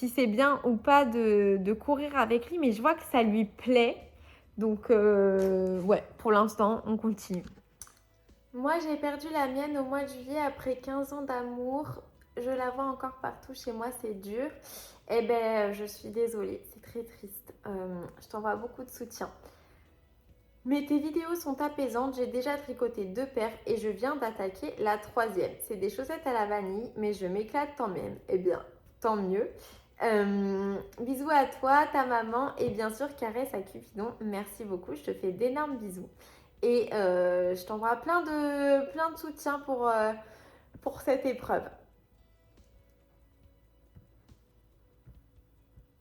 S1: c'est bien ou pas de courir avec lui, mais je vois que ça lui plaît. Donc, ouais, pour l'instant, on continue. Moi, j'ai perdu la mienne au mois de juillet après 15 ans d'amour. Je la vois encore partout chez moi, c'est dur. Eh ben, je suis désolée, c'est très triste. Je t'envoie beaucoup de soutien. Mais tes vidéos sont apaisantes, j'ai déjà tricoté 2 paires et je viens d'attaquer la 3e. C'est des chaussettes à la vanille, mais je m'éclate quand même. Eh bien, tant mieux. Bisous à toi, ta maman et bien sûr caresse à Cupidon. Merci beaucoup, je te fais d'énormes bisous. Et je t'envoie plein de soutien pour cette épreuve.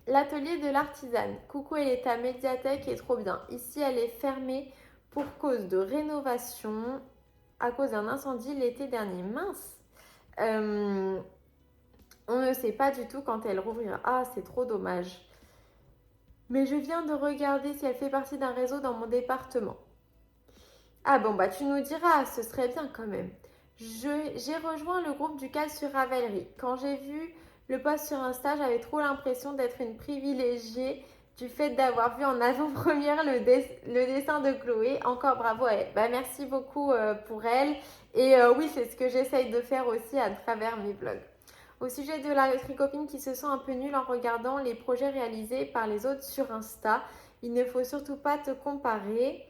S1: L'atelier de l'artisane. Coucou, elle est à médiathèque et trop bien. Ici, elle est fermée pour cause de rénovation à cause d'un incendie l'été dernier. Mince. On ne sait pas du tout quand elle rouvrira. Ah, c'est trop dommage. Mais je viens de regarder si elle fait partie d'un réseau dans mon département. Ah bon, bah tu nous diras, ce serait bien quand même. J'ai rejoint le groupe du Cal sur Ravelry. Quand j'ai vu le post sur Insta, j'avais trop l'impression d'être une privilégiée du fait d'avoir vu en avant-première le dessin de Chloé. Encore bravo à elle. Bah, merci beaucoup pour elle. Et oui, c'est ce que j'essaye de faire aussi à travers mes vlogs. Au sujet de la tricopine qui se sent un peu nulle en regardant les projets réalisés par les autres sur Insta, il ne faut surtout pas te comparer.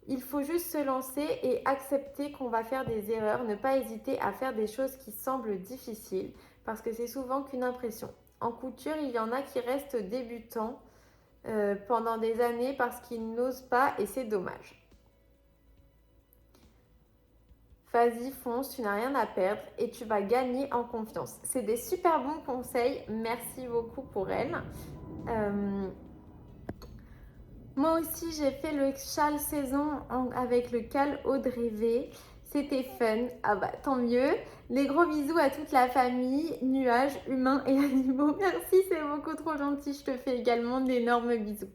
S1: Il faut juste se lancer et accepter qu'on va faire des erreurs, ne pas hésiter à faire des choses qui semblent difficiles parce que c'est souvent qu'une impression. En couture, il y en a qui restent débutants pendant des années parce qu'ils n'osent pas et c'est dommage. Vas-y, fonce, tu n'as rien à perdre et tu vas gagner en confiance. C'est des super bons conseils, merci beaucoup pour elle. Moi aussi, j'ai fait le châle saison avec le Cal Audrey V. C'était fun. Ah bah, tant mieux. Les gros bisous à toute la famille, nuages, humains et animaux. Merci, c'est beaucoup trop gentil. Je te fais également d'énormes bisous.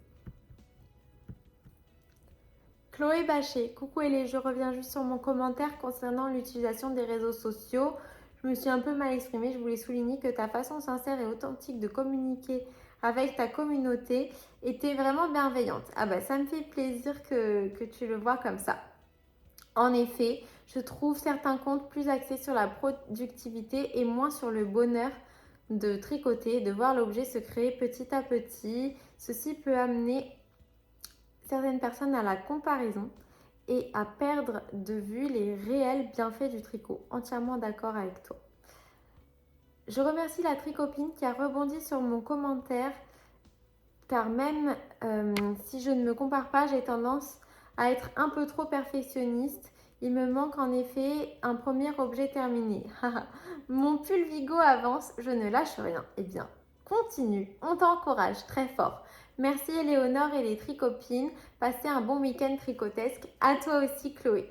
S1: Chloé Bachet, coucou Ellie, je reviens juste sur mon commentaire concernant l'utilisation des réseaux sociaux. Je me suis un peu mal exprimée. Je voulais souligner que ta façon sincère et authentique de communiquer avec ta communauté était vraiment bienveillante. Ah bah ça me fait plaisir que tu le vois comme ça. En effet, je trouve certains comptes plus axés sur la productivité et moins sur le bonheur de tricoter, de voir l'objet se créer petit à petit. Ceci peut amener certaines personnes à la comparaison et à perdre de vue les réels bienfaits du tricot. Entièrement d'accord avec toi. Je remercie la tricopine qui a rebondi sur mon commentaire car même si je ne me compare pas, j'ai tendance à être un peu trop perfectionniste. Il me manque en effet un premier objet terminé. Mon pull Vigo avance, je ne lâche rien. Eh bien, continue, on t'encourage très fort. Merci Éléonore et les tricopines. Passez un bon week-end tricotesque. À toi aussi Chloé.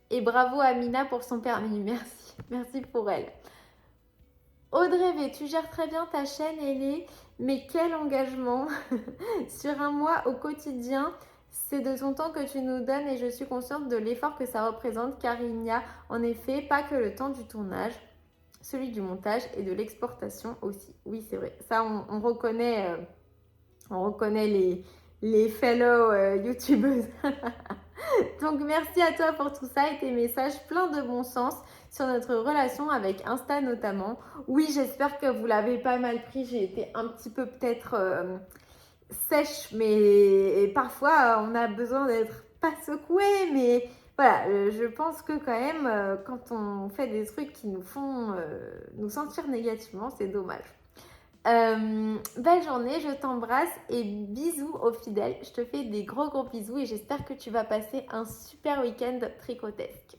S1: Et bravo à Mina pour son permis. Merci. Merci pour elle. Audrey V, tu gères très bien ta chaîne, Elé, mais quel engagement sur un mois au quotidien. C'est de ton temps que tu nous donnes et je suis consciente de l'effort que ça représente car il n'y a en effet pas que le temps du tournage, celui du montage et de l'exportation aussi. Oui, c'est vrai. Ça, on reconnaît les fellow youtubeuses. Donc merci à toi pour tout ça et tes messages pleins de bon sens sur notre relation avec Insta notamment. Oui, j'espère que vous l'avez pas mal pris. J'ai été un petit peu peut-être sèche, mais parfois on a besoin d'être pas secoué, mais voilà, je pense que quand même, quand on fait des trucs qui nous font nous sentir négativement, c'est dommage. Belle journée, je t'embrasse et bisous aux fidèles. Je te fais des gros bisous et j'espère que tu vas passer un super week-end tricotesque.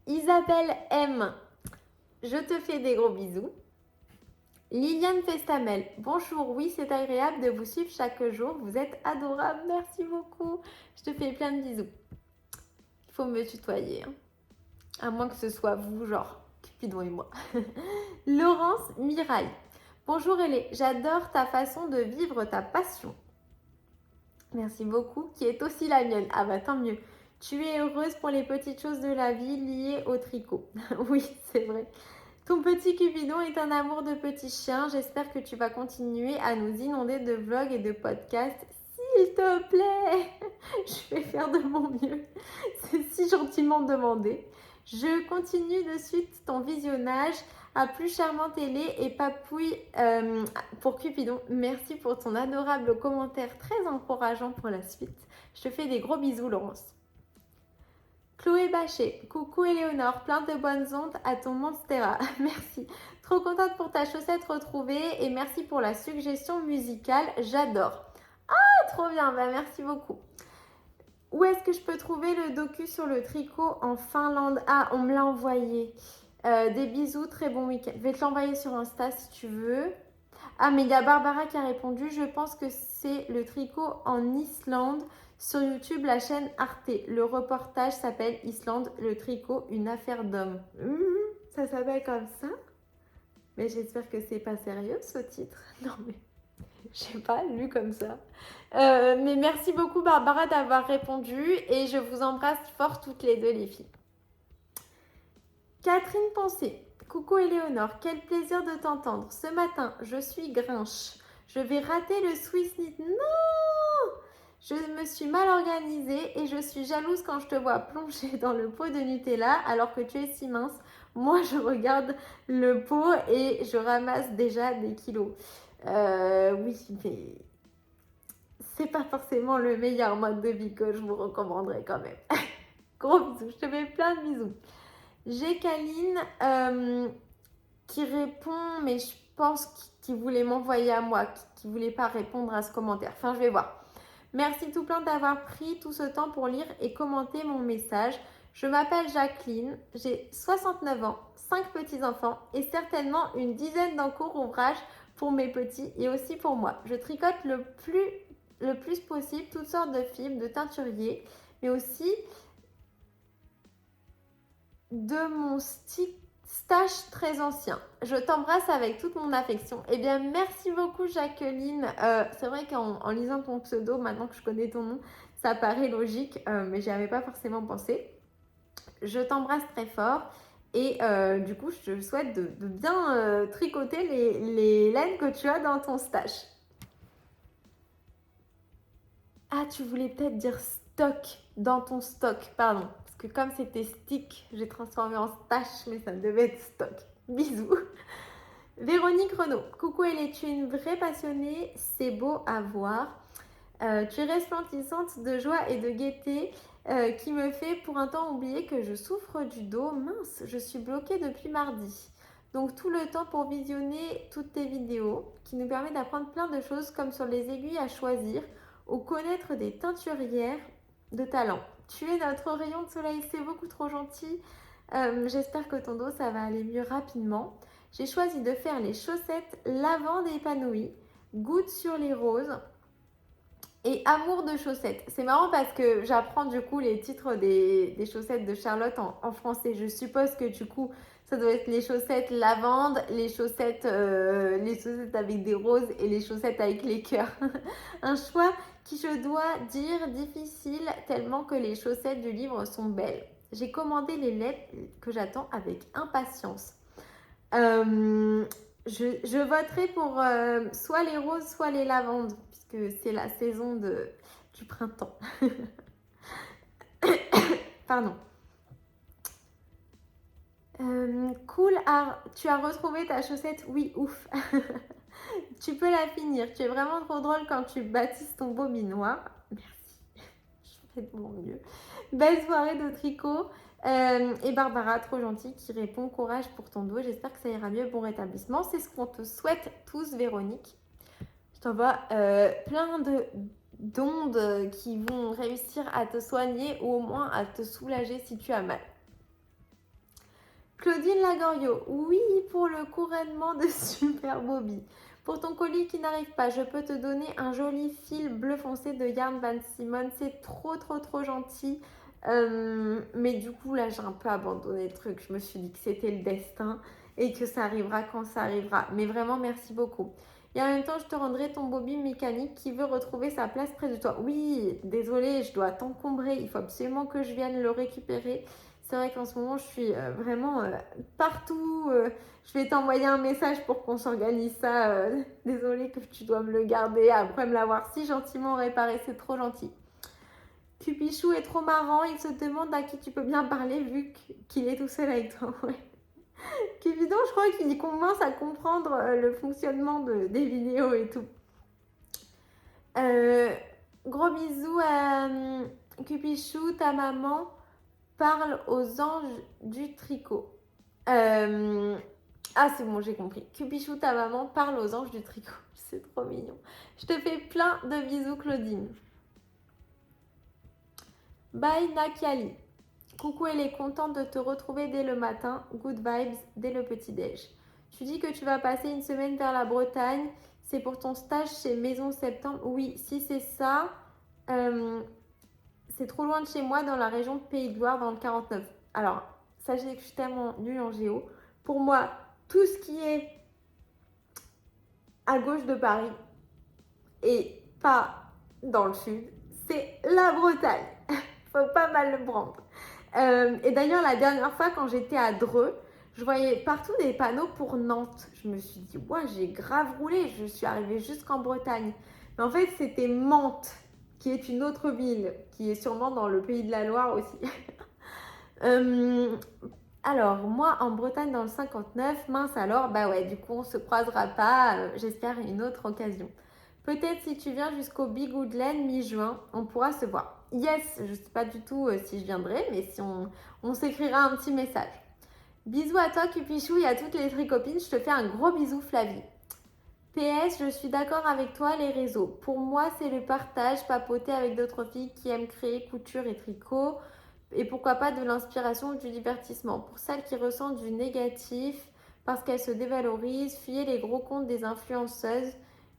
S1: Isabelle M, je te fais des gros bisous. Liliane Festamel, bonjour, oui c'est agréable de vous suivre chaque jour, vous êtes adorable, merci beaucoup. Je te fais plein de bisous. Il faut me tutoyer, hein. À moins que ce soit vous, genre Cupidon et moi. Laurence Mirail, bonjour Hélé, j'adore ta façon de vivre ta passion. Merci beaucoup, qui est aussi la mienne. Ah bah tant mieux. Tu es heureuse pour les petites choses de la vie liées au tricot. Oui, c'est vrai. Ton petit Cupidon est un amour de petit chien. J'espère que tu vas continuer à nous inonder de vlogs et de podcasts. S'il te plaît, je vais faire de mon mieux. C'est si gentiment demandé. Je continue de suite ton visionnage. À plus charmante Hélé et papouille pour Cupidon. Merci pour ton adorable commentaire très encourageant pour la suite. Je te fais des gros bisous Laurence. Chloé Bachet, coucou Éléonore, plein de bonnes ondes à ton Monstera. Merci. Trop contente pour ta chaussette retrouvée et merci pour la suggestion musicale, j'adore. Ah, trop bien, bah merci beaucoup. Où est-ce que je peux trouver le docu sur le tricot en Finlande? Ah, on me l'a envoyé. Des bisous, très bon week-end. Je vais te l'envoyer sur Insta si tu veux. Ah, mais il y a Barbara qui a répondu. Je pense que c'est le tricot en Islande. Sur YouTube, la chaîne Arte. Le reportage s'appelle Islande, le tricot, une affaire d'homme. Ça s'appelle comme ça? Mais j'espère que c'est pas sérieux ce titre. Non mais, je sais pas, lu comme ça. Mais merci beaucoup Barbara d'avoir répondu et je vous embrasse fort toutes les deux les filles. Catherine Pensée. Coucou Éléonore, quel plaisir de t'entendre. Ce matin, je suis Grinch. Je vais rater le Swiss Knit. Non! Je me suis mal organisée et je suis jalouse quand je te vois plonger dans le pot de Nutella alors que tu es si mince. Moi, je regarde le pot et je ramasse déjà des kilos. Oui, mais c'est pas forcément le meilleur mode de vie que je vous recommanderais quand même. Gros bisous, je te fais plein de bisous. J'ai Kaline qui répond, mais je pense qu'il voulait m'envoyer à moi, qui voulait pas répondre à ce commentaire. Enfin, je vais voir. Merci tout plein d'avoir pris tout ce temps pour lire et commenter mon message. Je m'appelle Jacqueline, j'ai 69 ans, 5 petits-enfants et certainement une dizaine d'encours ouvrages pour mes petits et aussi pour moi. Je tricote le plus possible toutes sortes de fibres, de teinturiers, mais aussi de mon stash très ancien. Je t'embrasse avec toute mon affection. Eh bien, merci beaucoup Jacqueline. C'est vrai qu'en lisant ton pseudo, maintenant que je connais ton nom, ça paraît logique, mais j'y avais pas forcément pensé. Je t'embrasse très fort et du coup, je te souhaite de bien tricoter les laines que tu as dans ton stash. Ah, tu voulais peut-être dire stock, dans ton stock, pardon. Parce que comme c'était stick, j'ai transformé en stash, mais ça devait être stock. Bisous. Véronique Renaud, coucou Hélène, tu es une vraie passionnée, c'est beau à voir. Tu es resplendissante de joie et de gaieté qui me fait pour un temps oublier que je souffre du dos. Mince, je suis bloquée depuis mardi. Donc tout le temps pour visionner toutes tes vidéos qui nous permet d'apprendre plein de choses comme sur les aiguilles à choisir ou connaître des teinturières de talent. Tu es notre rayon de soleil, c'est beaucoup trop gentil. J'espère que ton dos, ça va aller mieux rapidement. J'ai choisi de faire les chaussettes lavande épanouie, goutte sur les roses et amour de chaussettes. C'est marrant parce que j'apprends du coup les titres des chaussettes de Charlotte en français. Je suppose que du coup, ça doit être les chaussettes lavande, les chaussettes avec des roses et les chaussettes avec les cœurs. Un choix qui, je dois dire, difficile tellement que les chaussettes du livre sont belles. J'ai commandé les lettres que j'attends avec impatience. Je voterai pour soit les roses, soit les lavandes, puisque c'est la saison du printemps. Pardon. Cool, tu as retrouvé ta chaussette? Oui, ouf. Tu peux la finir. Tu es vraiment trop drôle quand tu baptises ton bobinoir. Merci. Je fais de mon mieux. Belle soirée de tricot. Et Barbara, trop gentille, qui répond courage pour ton dos. J'espère que ça ira mieux. Bon rétablissement. C'est ce qu'on te souhaite tous, Véronique. Je t'envoie plein d'ondes qui vont réussir à te soigner ou au moins à te soulager si tu as mal. Claudine Lagorio, oui pour le couronnement de Super Bobby. Pour ton colis qui n'arrive pas, je peux te donner un joli fil bleu foncé de Yarn Van Simon. C'est trop gentil. Mais du coup, là, j'ai un peu abandonné le truc. Je me suis dit que c'était le destin et que ça arrivera quand ça arrivera. Mais vraiment, merci beaucoup. Et en même temps, je te rendrai ton Bobby mécanique qui veut retrouver sa place près de toi. Oui, désolée, je dois t'encombrer. Il faut absolument que je vienne le récupérer. C'est vrai qu'en ce moment, je suis vraiment partout. Je vais t'envoyer un message pour qu'on s'organise ça. Désolée que tu dois me le garder après me l'avoir si gentiment réparé. C'est trop gentil. Cupichou est trop marrant. Il se demande à qui tu peux bien parler vu qu'il est tout seul avec toi. Ouais. Cupidon, je crois qu'il commence à comprendre le fonctionnement des vidéos et tout. Gros bisous à Cupichou, ta maman parle aux anges du tricot. Ah, c'est bon, j'ai compris. Cupichou, ta maman parle aux anges du tricot. C'est trop mignon. Je te fais plein de bisous, Claudine. Bye, Nakiali. Coucou, elle est contente de te retrouver dès le matin. Good vibes dès le petit-déj. Tu dis que tu vas passer une semaine vers la Bretagne. C'est pour ton stage chez Maison Septembre. Oui, si c'est ça, c'est trop loin de chez moi dans la région de Pays de Loire, dans le 49. Alors, sachez que je suis tellement nulle en géo. Pour moi, tout ce qui est à gauche de Paris et pas dans le sud, c'est la Bretagne. Faut pas mal le prendre. Et d'ailleurs, la dernière fois, quand j'étais à Dreux, je voyais partout des panneaux pour Nantes. Je me suis dit, ouais, j'ai grave roulé. Je suis arrivée jusqu'en Bretagne. Mais en fait, c'était Mantes, qui est une autre ville, qui est sûrement dans le Pays de la Loire aussi. Alors, moi, en Bretagne, dans le 59, mince alors, bah ouais, du coup, on se croisera pas. J'espère une autre occasion. Peut-être si tu viens jusqu'au Big Woodland mi-juin, on pourra se voir. Yes, je ne sais pas du tout si je viendrai, mais si on s'écrira un petit message. Bisous à toi, Cupichou, et à toutes les tricopines. Je te fais un gros bisou, Flavie. PS, je suis d'accord avec toi, les réseaux. Pour moi, c'est le partage, papoter avec d'autres filles qui aiment créer couture et tricot. Et pourquoi pas de l'inspiration ou du divertissement. Pour celles qui ressentent du négatif parce qu'elles se dévalorisent, fuyez les gros comptes des influenceuses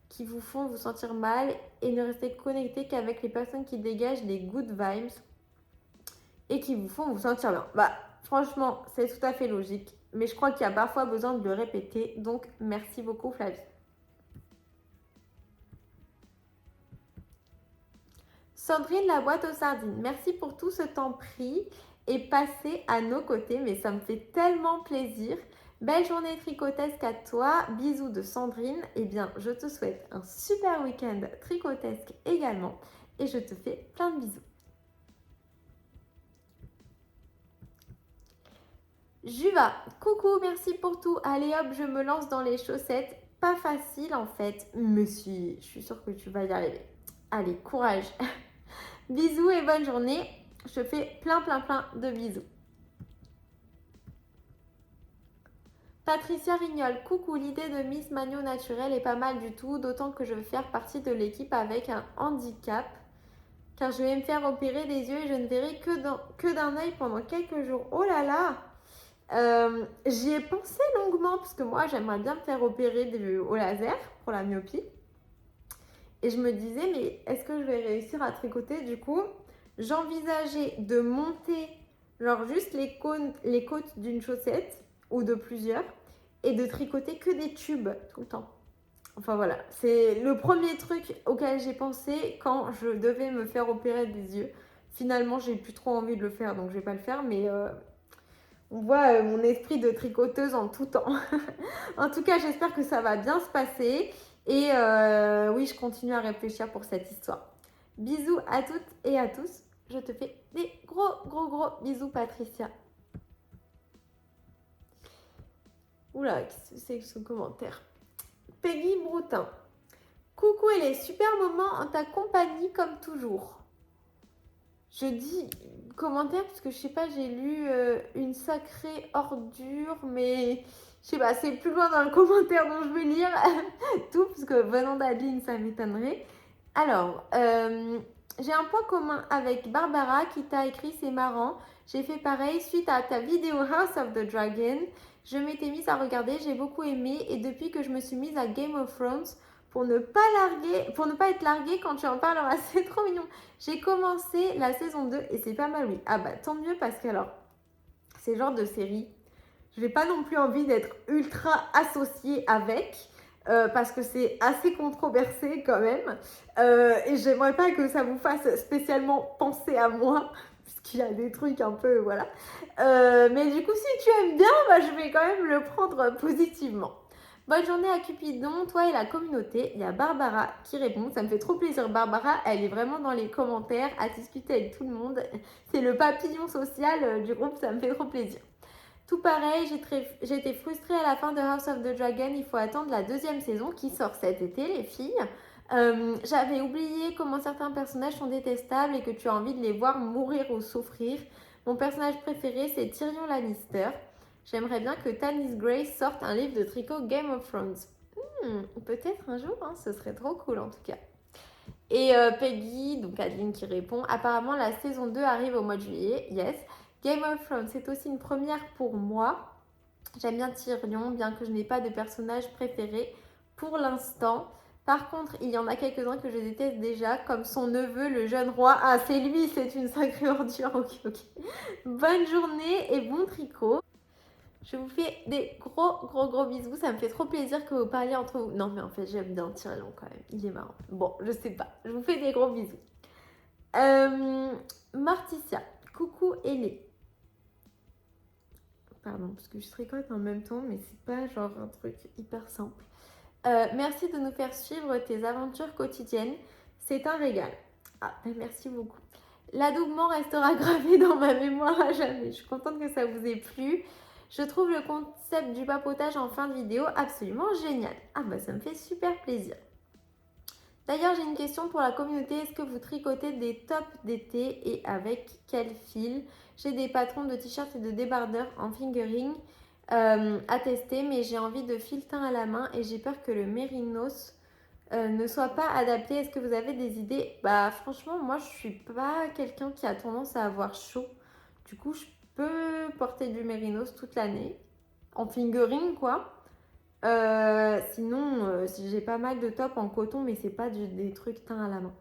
S1: qui vous font vous sentir mal et ne restez connecté qu'avec les personnes qui dégagent des good vibes et qui vous font vous sentir bien. Bah, franchement, c'est tout à fait logique, mais je crois qu'il y a parfois besoin de le répéter, donc merci beaucoup, Flavie. Sandrine, la boîte aux sardines, merci pour tout ce temps pris et passé à nos côtés, mais ça me fait tellement plaisir. Belle journée tricotesque à toi, bisous de Sandrine. Eh bien, je te souhaite un super week-end tricotesque également et je te fais plein de bisous. Juva, coucou, merci pour tout. Allez hop, je me lance dans les chaussettes. Pas facile en fait, mais si, je suis sûre que tu vas y arriver. Allez, courage. Bisous et bonne journée. Je te fais plein de bisous. Patricia Rignol, coucou, l'idée de Miss Magno Naturel est pas mal du tout, d'autant que je vais faire partie de l'équipe avec un handicap, car je vais me faire opérer des yeux et je ne verrai que d'un œil pendant quelques jours. Oh là là, j'y ai pensé longuement, parce que moi j'aimerais bien me faire opérer au laser pour la myopie. Et je me disais, mais est-ce que je vais réussir à tricoter? Du coup, j'envisageais de monter genre juste les côtes d'une chaussette ou de plusieurs et de tricoter que des tubes tout le temps. Enfin voilà, c'est le premier truc auquel j'ai pensé quand je devais me faire opérer des yeux. Finalement, j'ai plus trop envie de le faire, donc je vais pas le faire, mais on voit mon esprit de tricoteuse en tout temps. En tout cas, j'espère que ça va bien se passer. Et oui, je continue à réfléchir pour cette histoire. Bisous à toutes et à tous. Je te fais des gros bisous, Patricia. Oula, qu'est-ce que c'est que ce commentaire? Peggy Broutin. Coucou et les super moments en ta compagnie comme toujours. Je dis commentaire parce que je sais pas, j'ai lu une sacrée ordure, mais je sais pas, c'est plus loin dans le commentaire dont je vais lire tout, parce que venant d'Adeline, ça m'étonnerait. Alors, j'ai un point commun avec Barbara qui t'a écrit, c'est marrant. J'ai fait pareil suite à ta vidéo House of the Dragon. Je m'étais mise à regarder, j'ai beaucoup aimé et depuis que je me suis mise à Game of Thrones, pour ne pas être larguée quand tu en parleras, c'est trop mignon. J'ai commencé la saison 2 et c'est pas mal, oui. Ah bah tant mieux parce que alors, c'est le genre de série, je n'ai pas non plus envie d'être ultra associée avec, parce que c'est assez controversé quand même. Et j'aimerais pas que ça vous fasse spécialement penser à moi, puisqu'il y a des trucs un peu, voilà. Mais du coup, si tu aimes bien, bah, je vais quand même le prendre positivement. Bonne journée à Cupidon, toi et la communauté. Il y a Barbara qui répond. Ça me fait trop plaisir. Barbara, elle est vraiment dans les commentaires à discuter avec tout le monde. C'est le papillon social du groupe, ça me fait trop plaisir. Tout pareil, j'ai été frustrée à la fin de House of the Dragon. Il faut attendre la deuxième saison qui sort cet été, les filles. J'avais oublié comment certains personnages sont détestables et que tu as envie de les voir mourir ou souffrir. Mon personnage préféré, c'est Tyrion Lannister. J'aimerais bien que Tanis Grey sorte un livre de tricot Game of Thrones. Peut-être un jour, hein, ce serait trop cool en tout cas. Et Peggy, donc Adeline qui répond, apparemment la saison 2 arrive au mois de juillet, yes. Game of Thrones, c'est aussi une première pour moi. J'aime bien Tyrion, bien que je n'ai pas de personnage préféré pour l'instant. Par contre, il y en a quelques-uns que je déteste déjà, comme son neveu, le jeune roi. Ah, c'est lui, c'est une sacrée ordure, ok. Bonne journée et bon tricot. Je vous fais des gros bisous. Ça me fait trop plaisir que vous parliez entre vous. Non, mais en fait, j'aime bien Tyrion quand même. Il est marrant. Bon, je sais pas. Je vous fais des gros bisous. Marticia. Coucou Ellie. Pardon, parce que je tricote en même temps, mais c'est pas genre un truc hyper simple. Merci de nous faire suivre tes aventures quotidiennes. C'est un régal. Ah, merci beaucoup. L'adoubement restera gravé dans ma mémoire à jamais. Je suis contente que ça vous ait plu. Je trouve le concept du papotage en fin de vidéo absolument génial. Ah bah ça me fait super plaisir. D'ailleurs, j'ai une question pour la communauté. Est-ce que vous tricotez des tops d'été et avec quel fil? J'ai des patrons de t-shirts et de débardeurs en fingering à tester, mais j'ai envie de fil teint à la main et j'ai peur que le mérinos ne soit pas adapté. Est-ce que vous avez des idées? Bah franchement, moi je suis pas quelqu'un qui a tendance à avoir chaud. Du coup, je peux porter du mérinos toute l'année. En fingering, quoi. Sinon, j'ai pas mal de tops en coton, mais c'est pas des trucs teints à la main.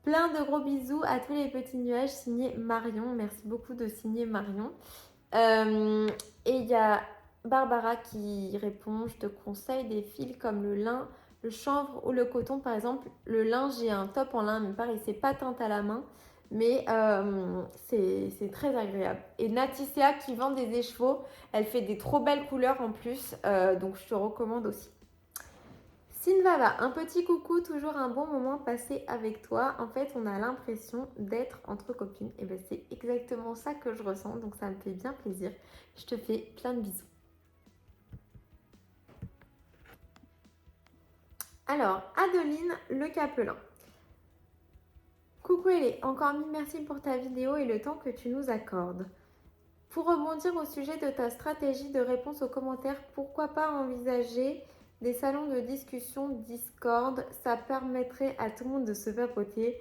S1: Plein de gros bisous à tous les petits nuages, signé Marion. Merci beaucoup de signer Marion. Et il y a Barbara qui répond, je te conseille des fils comme le lin, le chanvre ou le coton. Par exemple, le lin, j'ai un top en lin, mais pareil, c'est pas teint à la main, mais c'est très agréable. Et Natissea qui vend des écheveaux, elle fait des trop belles couleurs en plus, donc je te recommande aussi. Sinvava, un petit coucou, toujours un bon moment passé avec toi. En fait, on a l'impression d'être entre copines. Et bien, c'est exactement ça que je ressens, donc ça me fait bien plaisir. Je te fais plein de bisous. Alors, Adeline Le Capelin. Coucou Ellie, encore mille merci pour ta vidéo et le temps que tu nous accordes. Pour rebondir au sujet de ta stratégie de réponse aux commentaires, pourquoi pas envisager des salons de discussion Discord? Ça permettrait à tout le monde de se papoter.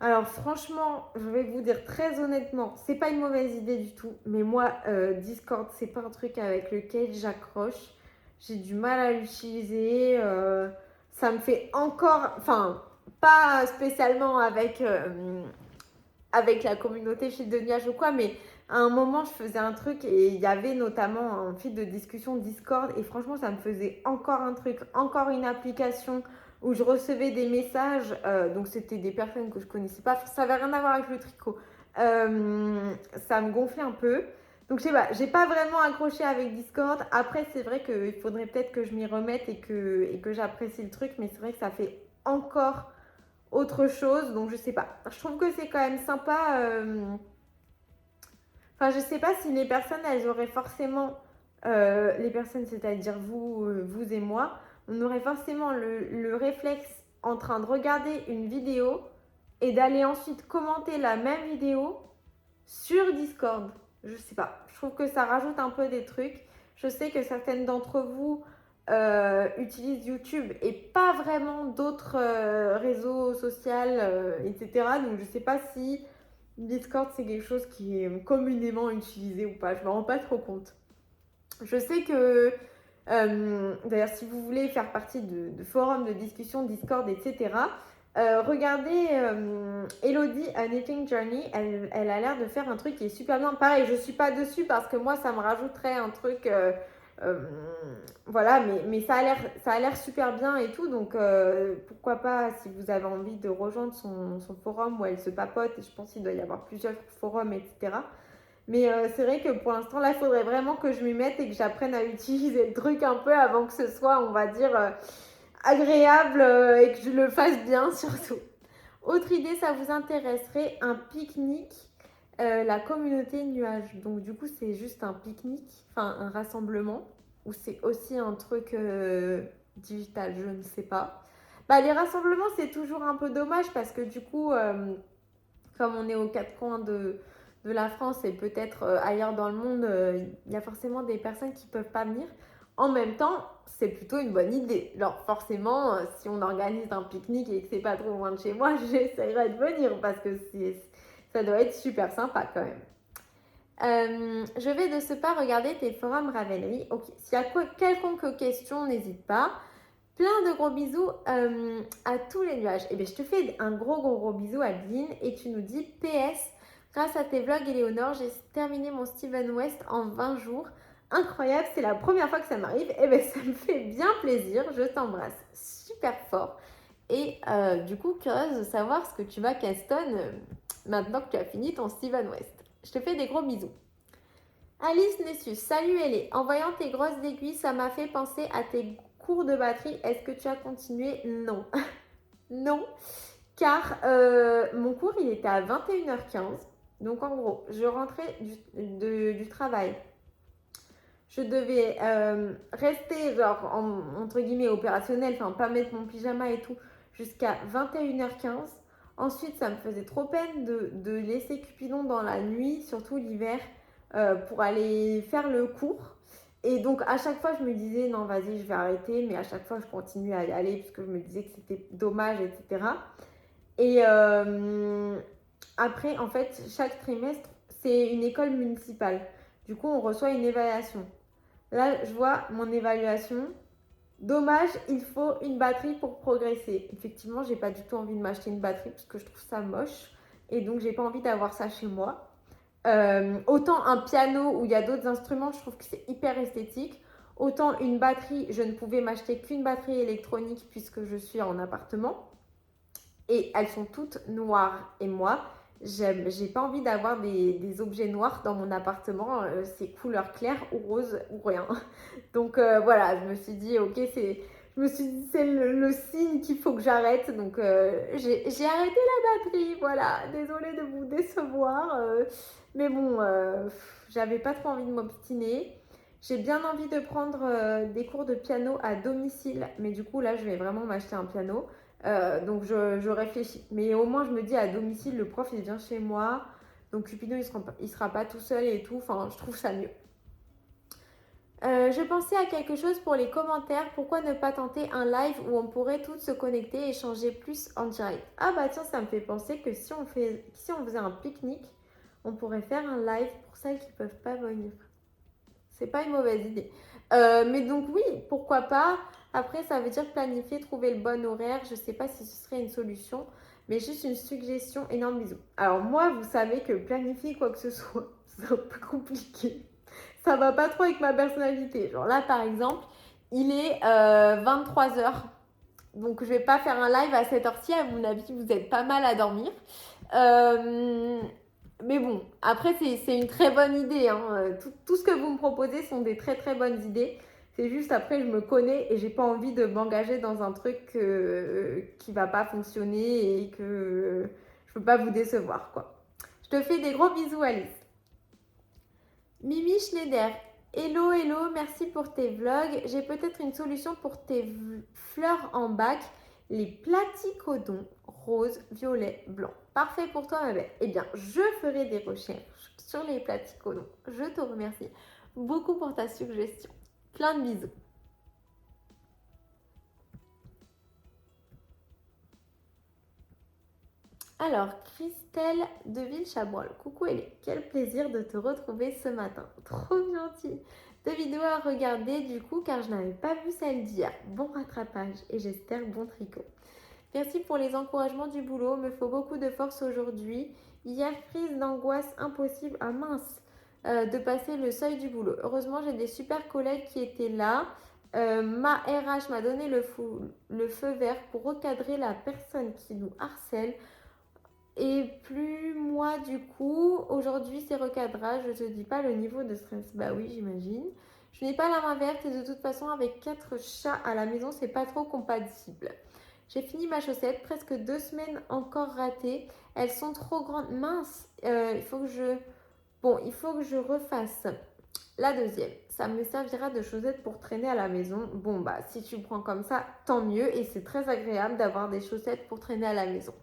S1: Alors franchement, je vais vous dire très honnêtement, c'est pas une mauvaise idée du tout. Mais moi, Discord, c'est pas un truc avec lequel j'accroche. J'ai du mal à l'utiliser. Ça me fait encore... Enfin, pas spécialement avec la communauté chez Deniage ou quoi, mais à un moment, je faisais un truc et il y avait notamment un fil de discussion Discord et franchement, ça me faisait encore un truc, encore une application où je recevais des messages, donc c'était des personnes que je connaissais pas, ça n'avait rien à voir avec le tricot. Ça me gonflait un peu. Donc je sais pas, j'ai pas vraiment accroché avec Discord. Après, c'est vrai qu'il faudrait peut-être que je m'y remette et que j'apprécie le truc, mais c'est vrai que ça fait encore autre chose. Donc je sais pas. Je trouve que c'est quand même sympa. Enfin, je sais pas si les personnes, elles auraient forcément, les personnes, c'est-à-dire vous et moi, on aurait forcément le réflexe en train de regarder une vidéo et d'aller ensuite commenter la même vidéo sur Discord. Je sais pas. Je trouve que ça rajoute un peu des trucs. Je sais que certaines d'entre vous utilisent YouTube et pas vraiment d'autres réseaux sociaux, etc. Donc je sais pas si Discord, c'est quelque chose qui est communément utilisé ou pas. Je me rends pas trop compte. Je sais que, d'ailleurs, si vous voulez faire partie de forums de discussion, Discord, etc., regardez Elodie A Knitting Journey. Elle a l'air de faire un truc qui est super bien. Pareil, je suis pas dessus parce que moi, ça me rajouterait un truc. Voilà, mais ça a l'air super bien et tout. Donc, pourquoi pas, si vous avez envie de rejoindre son forum où elle se papote, et je pense qu'il doit y avoir plusieurs forums, etc. Mais c'est vrai que pour l'instant, là, il faudrait vraiment que je m'y mette et que j'apprenne à utiliser le truc un peu avant que ce soit, on va dire, agréable et que je le fasse bien surtout. Autre idée, ça vous intéresserait un pique-nique, la communauté nuage. Donc du coup, c'est juste un pique-nique, enfin un rassemblement, ou c'est aussi un truc digital, je ne sais pas. Bah, les rassemblements, c'est toujours un peu dommage parce que du coup, comme on est aux quatre coins de la France et peut-être ailleurs dans le monde, il y a forcément des personnes qui ne peuvent pas venir. En même temps, c'est plutôt une bonne idée. Alors forcément, si on organise un pique-nique et que c'est pas trop loin de chez moi, j'essaierai de venir parce que ça doit être super sympa quand même. Je vais de ce pas regarder tes forums Ravelry. Ok, s'il y a quelconque question, n'hésite pas. Plein de gros bisous à tous les nuages. Et bien, je te fais un gros bisou, Adeline. Et tu nous dis PS, grâce à tes vlogs, Éléonore, j'ai terminé mon Steven West en 20 jours. Incroyable, c'est la première fois que ça m'arrive. Et bien, ça me fait bien plaisir. Je t'embrasse super fort. Et du coup, curieuse de savoir ce que tu vas castonne maintenant que tu as fini ton Steven West. Je te fais des gros bisous. Alice Nessus, salut Elé. En voyant tes grosses aiguilles, ça m'a fait penser à tes cours de batterie. Est-ce que tu as continué? Non. Non. Car mon cours, il était à 21h15. Donc en gros, je rentrais du travail. Je devais rester genre entre guillemets opérationnel, enfin pas mettre mon pyjama et tout, jusqu'à 21h15. Ensuite, ça me faisait trop peine de laisser Cupidon dans la nuit, surtout l'hiver, pour aller faire le cours. Et donc à chaque fois, je me disais non, vas-y, je vais arrêter, mais à chaque fois, je continuais à y aller parce que je me disais que c'était dommage, etc. Et après, en fait, chaque trimestre, c'est une école municipale. Du coup, on reçoit une évaluation. Là, je vois mon évaluation. Dommage, il faut une batterie pour progresser. Effectivement, j'ai pas du tout envie de m'acheter une batterie parce que je trouve ça moche. Et donc, j'ai pas envie d'avoir ça chez moi. Autant un piano où il y a d'autres instruments, je trouve que c'est hyper esthétique. Autant une batterie, je ne pouvais m'acheter qu'une batterie électronique puisque je suis en appartement. Et elles sont toutes noires. Et moi, j'ai pas envie d'avoir des objets noirs dans mon appartement. C'est couleur claire ou rose ou rien. Donc voilà, je me suis dit, ok, c'est le signe qu'il faut que j'arrête. Donc j'ai arrêté la batterie. Voilà, désolée de vous décevoir. Mais bon, j'avais pas trop envie de m'obstiner. J'ai bien envie de prendre des cours de piano à domicile. Mais du coup, là, je vais vraiment m'acheter un piano. Donc je réfléchis. Mais au moins, je me dis à domicile, le prof, il vient chez moi. Donc Cupidon, il sera pas tout seul et tout. Enfin, je trouve ça mieux. Je pensais à quelque chose pour les commentaires. Pourquoi ne pas tenter un live où on pourrait toutes se connecter et échanger plus en direct? Ah bah tiens, ça me fait penser que si on faisait un pique-nique, on pourrait faire un live pour celles qui ne peuvent pas venir. C'est pas une mauvaise idée. Mais donc oui, pourquoi pas. Après, ça veut dire planifier, trouver le bon horaire. Je sais pas si ce serait une solution, mais juste une suggestion. Énorme bisous. Alors moi, vous savez que planifier quoi que ce soit, c'est un peu compliqué. Ça va pas trop avec ma personnalité. Genre là, par exemple, il est 23h. Donc, je vais pas faire un live à cette heure-ci. À mon avis, vous êtes pas mal à dormir. Mais bon, après, c'est une très bonne idée. Hein. Tout ce que vous me proposez sont des très très bonnes idées. C'est juste après, je me connais et j'ai pas envie de m'engager dans un truc qui va pas fonctionner et que je peux pas vous décevoir, quoi. Je te fais des gros bisous, Alice. Mimi Schneider. Hello, hello, merci pour tes vlogs. J'ai peut-être une solution pour tes fleurs en bac, les platycodons rose, violet, blanc. Parfait pour toi, ma belle. Eh bien, je ferai des recherches sur les platycodons. Je te remercie beaucoup pour ta suggestion. Plein de bisous. Alors, Christelle de Villechabrol. Coucou Ellie, quel plaisir de te retrouver ce matin. Trop gentil. 2 vidéos à regarder du coup car je n'avais pas vu celle d'hier. Bon rattrapage et j'espère bon tricot. Merci pour les encouragements du boulot. Me faut beaucoup de force aujourd'hui. Hier, crise d'angoisse impossible. Ah mince, de passer le seuil du boulot. Heureusement, j'ai des super collègues qui étaient là. Ma RH m'a donné le feu vert pour recadrer la personne qui nous harcèle. Et plus moi du coup, aujourd'hui c'est recadrage, je te dis pas le niveau de stress. Bah oui, j'imagine. Je n'ai pas la main verte et de toute façon avec 4 chats à la maison, c'est pas trop compatible. J'ai fini ma chaussette, presque 2 semaines encore ratées. Elles sont trop grandes. Mince, il faut que je refasse la deuxième. Ça me servira de chaussettes pour traîner à la maison. Bon bah si tu prends comme ça, tant mieux. Et c'est très agréable d'avoir des chaussettes pour traîner à la maison.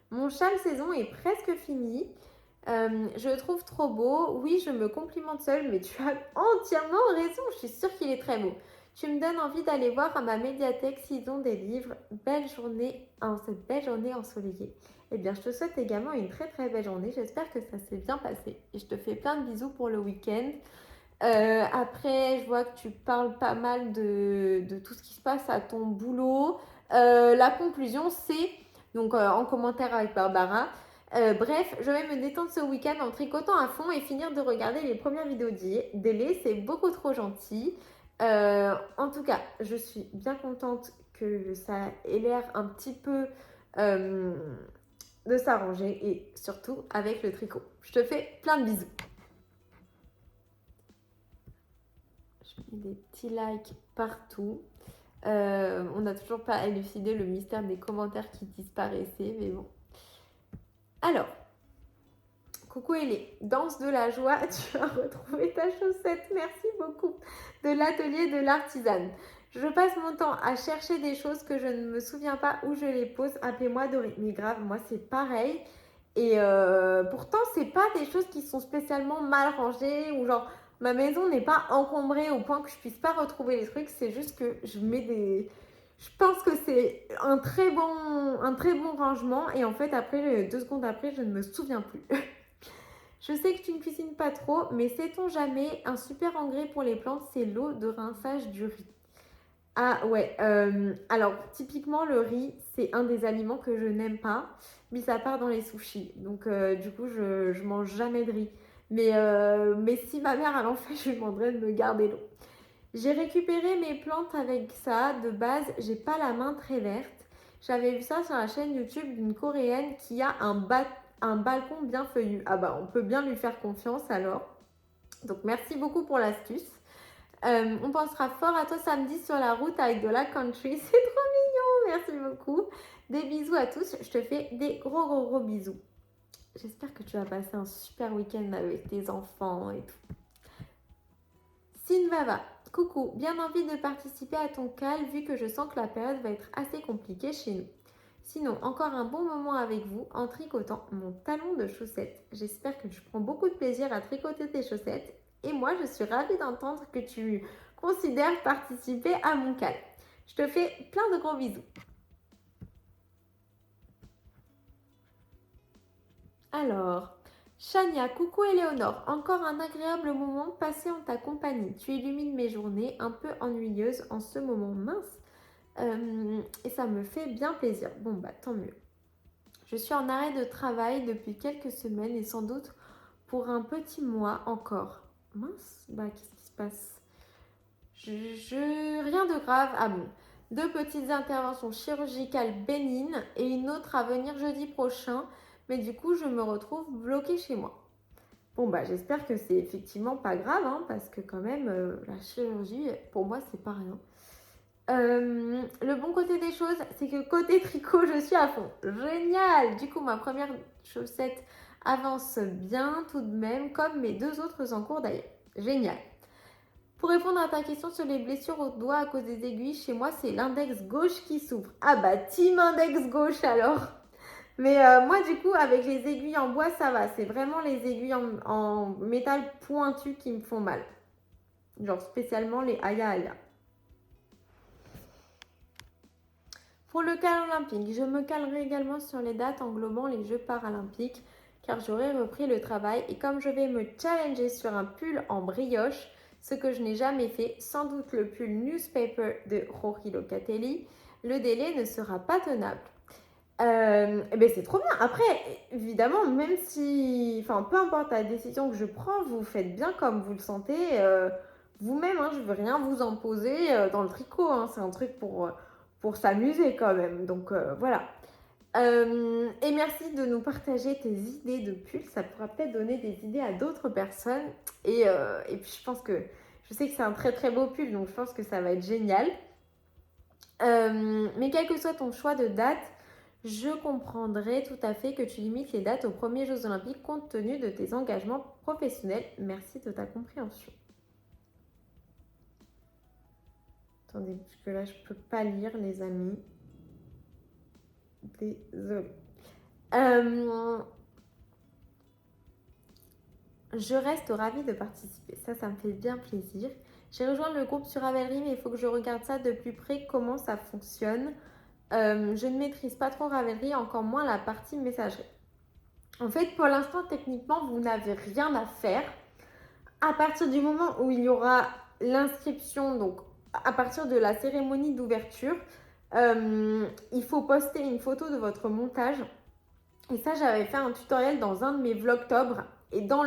S1: Mon châle saison est presque fini. Je le trouve trop beau. Oui, je me complimente seule, mais tu as entièrement raison. Je suis sûre qu'il est très beau. Tu me donnes envie d'aller voir à ma médiathèque s'ils ont des livres. Belle journée en cette belle journée ensoleillée. Eh bien, je te souhaite également une très très belle journée. J'espère que ça s'est bien passé. Et je te fais plein de bisous pour le week-end. Après, je vois que tu parles pas mal de tout ce qui se passe à ton boulot. La conclusion, c'est, donc en commentaire avec Barbara, bref, je vais me détendre ce week-end en tricotant à fond et finir de regarder les premières vidéos d'Elé. C'est beaucoup trop gentil. En tout cas, je suis bien contente que ça ait l'air un petit peu de s'arranger et surtout avec le tricot. Je te fais plein de bisous. Je mets des petits likes partout. On n'a toujours pas élucidé le mystère des commentaires qui disparaissaient, mais bon. Alors, coucou Ellie, danse de la joie, tu as retrouvé ta chaussette, merci beaucoup, de l'atelier de l'artisane. Je passe mon temps à chercher des choses que je ne me souviens pas où je les pose, appelez-moi Doré. Mais grave, moi c'est pareil. Et pourtant, c'est pas des choses qui sont spécialement mal rangées ou genre ma maison n'est pas encombrée au point que je puisse pas retrouver les trucs. C'est juste que je mets des. Je pense que c'est un très bon rangement et en fait après 2 secondes après, je ne me souviens plus. Je sais que tu ne cuisines pas trop, mais sait-on jamais, un super engrais pour les plantes, c'est l'eau de rinçage du riz. Ah ouais, alors typiquement le riz, c'est un des aliments que je n'aime pas, mis à part dans les sushis. Donc du coup, je mange jamais de riz. Mais si ma mère elle en fait, je lui demanderais de me garder l'eau. J'ai récupéré mes plantes avec ça. De base, j'ai pas la main très verte. J'avais vu ça sur la chaîne YouTube d'une Coréenne qui a un balcon bien feuillu. Ah bah, on peut bien lui faire confiance alors. Donc merci beaucoup pour l'astuce. On pensera fort à toi samedi sur la route avec de la country. C'est trop mignon, merci beaucoup. Des bisous à tous. Je te fais des gros bisous. J'espère que tu vas passer un super week-end avec tes enfants et tout. Sinvava, coucou, bien envie de participer à ton call vu que je sens que la période va être assez compliquée chez nous. Sinon, encore un bon moment avec vous en tricotant mon talon de chaussette. J'espère que tu prends beaucoup de plaisir à tricoter tes chaussettes. Et moi, je suis ravie d'entendre que tu considères participer à mon call. Je te fais plein de gros bisous. Alors, Chania, coucou Éléonore, encore un agréable moment passé en ta compagnie. Tu illumines mes journées un peu ennuyeuses en ce moment mince et ça me fait bien plaisir. Bon bah tant mieux. Je suis en arrêt de travail depuis quelques semaines et sans doute pour un petit mois encore. Mince, bah qu'est-ce qui se passe? Rien de grave. Ah bon, 2 petites interventions chirurgicales bénignes et une autre à venir jeudi prochain. Mais du coup, je me retrouve bloquée chez moi. Bon, bah, j'espère que c'est effectivement pas grave, hein, parce que quand même, la chirurgie, pour moi, c'est pas rien. Le bon côté des choses, c'est que côté tricot, je suis à fond. Génial! Du coup, ma première chaussette avance bien tout de même, comme mes 2 autres en cours d'ailleurs. Génial! Pour répondre à ta question sur les blessures au doigt à cause des aiguilles, chez moi, c'est l'index gauche qui souffre. Ah bah, team index gauche alors! Mais moi, du coup, avec les aiguilles en bois, ça va. C'est vraiment les aiguilles en métal pointu qui me font mal. Genre spécialement les Aya Aya. Pour le cal olympique, je me calerai également sur les dates englobant les Jeux paralympiques car j'aurai repris le travail et comme je vais me challenger sur un pull en brioche, ce que je n'ai jamais fait, sans doute le pull newspaper de Rory Locatelli, le délai ne sera pas tenable. Eh ben c'est trop bien. Après, évidemment, même si, enfin, peu importe la décision que je prends, vous faites bien comme vous le sentez vous-même. Hein, je veux rien vous imposer dans le tricot. Hein, c'est un truc pour s'amuser quand même. Donc voilà. Et merci de nous partager tes idées de pull. Ça pourra peut-être donner des idées à d'autres personnes. Et puis je sais que c'est un très très beau pull, donc je pense que ça va être génial. Mais quel que soit ton choix de date, je comprendrai tout à fait que tu limites les dates aux premiers Jeux Olympiques compte tenu de tes engagements professionnels. Merci de ta compréhension. Attendez, parce que là, je ne peux pas lire, les amis. Désolée. Je reste ravie de participer. Ça me fait bien plaisir. J'ai rejoint le groupe sur Ravelry, mais il faut que je regarde ça de plus près, comment ça fonctionne. Je ne maîtrise pas trop Ravelry, encore moins la partie messagerie. En fait, pour l'instant, techniquement, vous n'avez rien à faire. À partir du moment où il y aura l'inscription, donc à partir de la cérémonie d'ouverture, il faut poster une photo de votre montage. Et ça, j'avais fait un tutoriel dans un de mes vlogtobres. Et dans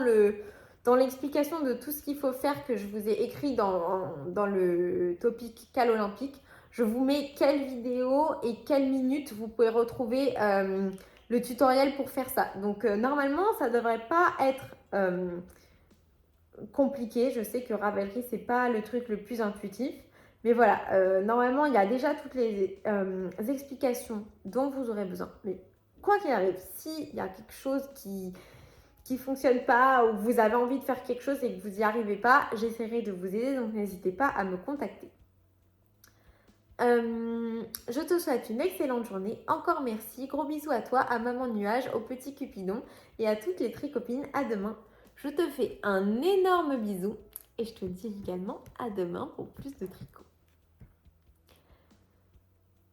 S1: l'explication de tout ce qu'il faut faire que je vous ai écrit dans le topic cal olympique, je vous mets quelle vidéo et quelle minute vous pouvez retrouver le tutoriel pour faire ça. Donc normalement, ça ne devrait pas être compliqué. Je sais que Ravelry, c'est pas le truc le plus intuitif. Mais voilà, normalement, il y a déjà toutes les explications dont vous aurez besoin. Mais quoi qu'il arrive, s'il y a quelque chose qui fonctionne pas ou que vous avez envie de faire quelque chose et que vous n'y arrivez pas, j'essaierai de vous aider, donc n'hésitez pas à me contacter. Je te souhaite une excellente journée. Encore merci. Gros bisous à toi, à Maman Nuage, au petit Cupidon et à toutes les tricopines. À demain. Je te fais un énorme bisou et je te dis également à demain pour plus de tricot.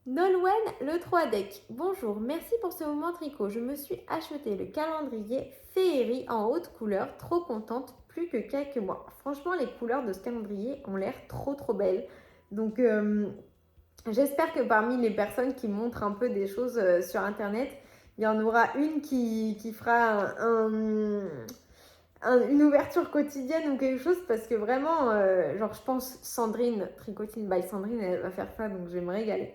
S1: Nolwenn le 3 deck. Bonjour, merci pour ce moment tricot. Je me suis acheté le calendrier Féerie en haute couleur. Trop contente, plus que quelques mois. Franchement, les couleurs de ce calendrier ont l'air trop belles. Donc, j'espère que parmi les personnes qui montrent un peu des choses sur Internet, il y en aura une qui fera une ouverture quotidienne ou quelque chose parce que vraiment, genre je pense Sandrine, Tricotine by Sandrine, elle va faire ça, donc je vais me régaler.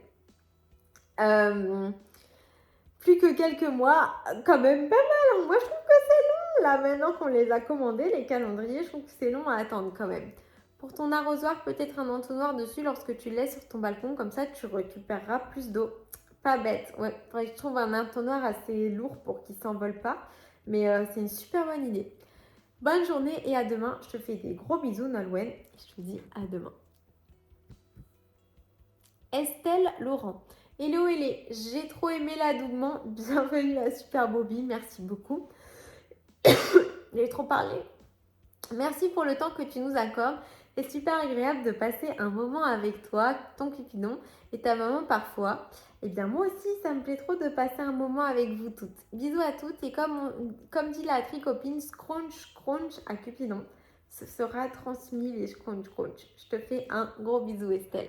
S1: Plus que quelques mois, quand même pas mal. Moi, je trouve que c'est long, là, maintenant qu'on les a commandés, les calendriers. Je trouve que c'est long à attendre quand même. Pour ton arrosoir, peut-être un entonnoir dessus lorsque tu le laisses sur ton balcon. Comme ça, tu récupéreras plus d'eau. Pas bête. Ouais, faudrait que je trouve un entonnoir assez lourd pour qu'il ne s'envole pas. Mais c'est une super bonne idée. Bonne journée et à demain. Je te fais des gros bisous, Nolwenn. Et je te dis à demain. Estelle Laurent. Hello, j'ai trop aimé l'adoubement. Bienvenue à Super Bobby, merci beaucoup. J'ai trop parlé. Merci pour le temps que tu nous accordes. C'est super agréable de passer un moment avec toi, ton Cupidon et ta maman parfois. Et bien moi aussi, ça me plaît trop de passer un moment avec vous toutes. Bisous à toutes et comme dit la tricopine, scrunch à Cupidon. Ce sera transmis les scrunch. Je te fais un gros bisou Estelle.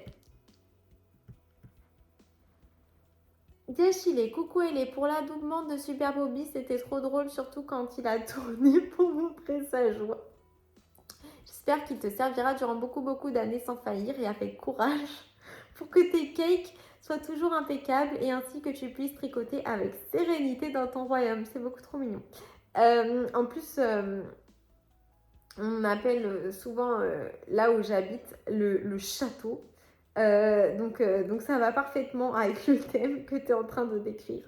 S1: Déchilé, coucou Elé, pour l'adoubement de Super Bobby, c'était trop drôle, surtout quand il a tourné pour montrer sa joie. J'espère qu'il te servira durant beaucoup d'années sans faillir et avec courage pour que tes cakes soient toujours impeccables et ainsi que tu puisses tricoter avec sérénité dans ton royaume. C'est beaucoup trop mignon. En plus, On appelle souvent là où j'habite le château. Donc ça va parfaitement avec le thème que tu es en train de décrire.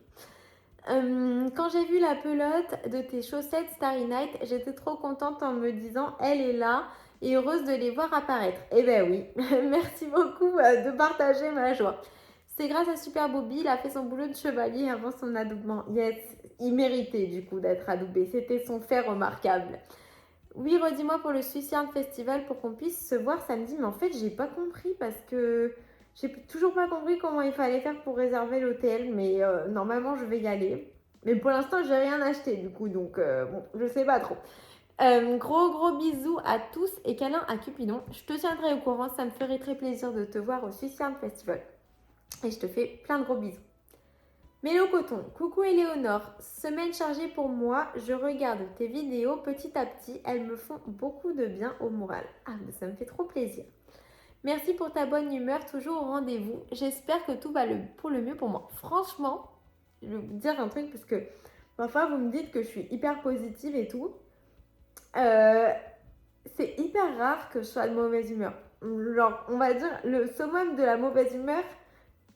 S1: Quand j'ai vu la pelote de tes chaussettes Starry Night, j'étais trop contente en me disant elle est là et heureuse de les voir apparaître. Eh ben oui, merci beaucoup de partager ma joie. C'est grâce à Super Bobby, il a fait son boulot de chevalier avant son adoubement. Yes, il méritait du coup d'être adoubé, c'était son fait remarquable. Oui, redis-moi pour le Suicide Festival pour qu'on puisse se voir samedi, mais en fait j'ai pas compris parce que j'ai toujours pas compris comment il fallait faire pour réserver l'hôtel, mais normalement je vais y aller. Mais pour l'instant j'ai rien acheté du coup, donc bon, je sais pas trop. Gros bisous à tous et câlin à Cupidon. Je te tiendrai au courant, ça me ferait très plaisir de te voir au Suicide Festival. Et je te fais plein de gros bisous. Mélo Coton, coucou Éléonore, semaine chargée pour moi, je regarde tes vidéos petit à petit, elles me font beaucoup de bien au moral. Ah, mais ça me fait trop plaisir. Merci pour ta bonne humeur, toujours au rendez-vous. J'espère que tout va pour le mieux pour moi. Franchement, je vais vous dire un truc parce que parfois vous me dites que je suis hyper positive et tout. C'est hyper rare que je sois de mauvaise humeur. Genre, on va dire, le summum de la mauvaise humeur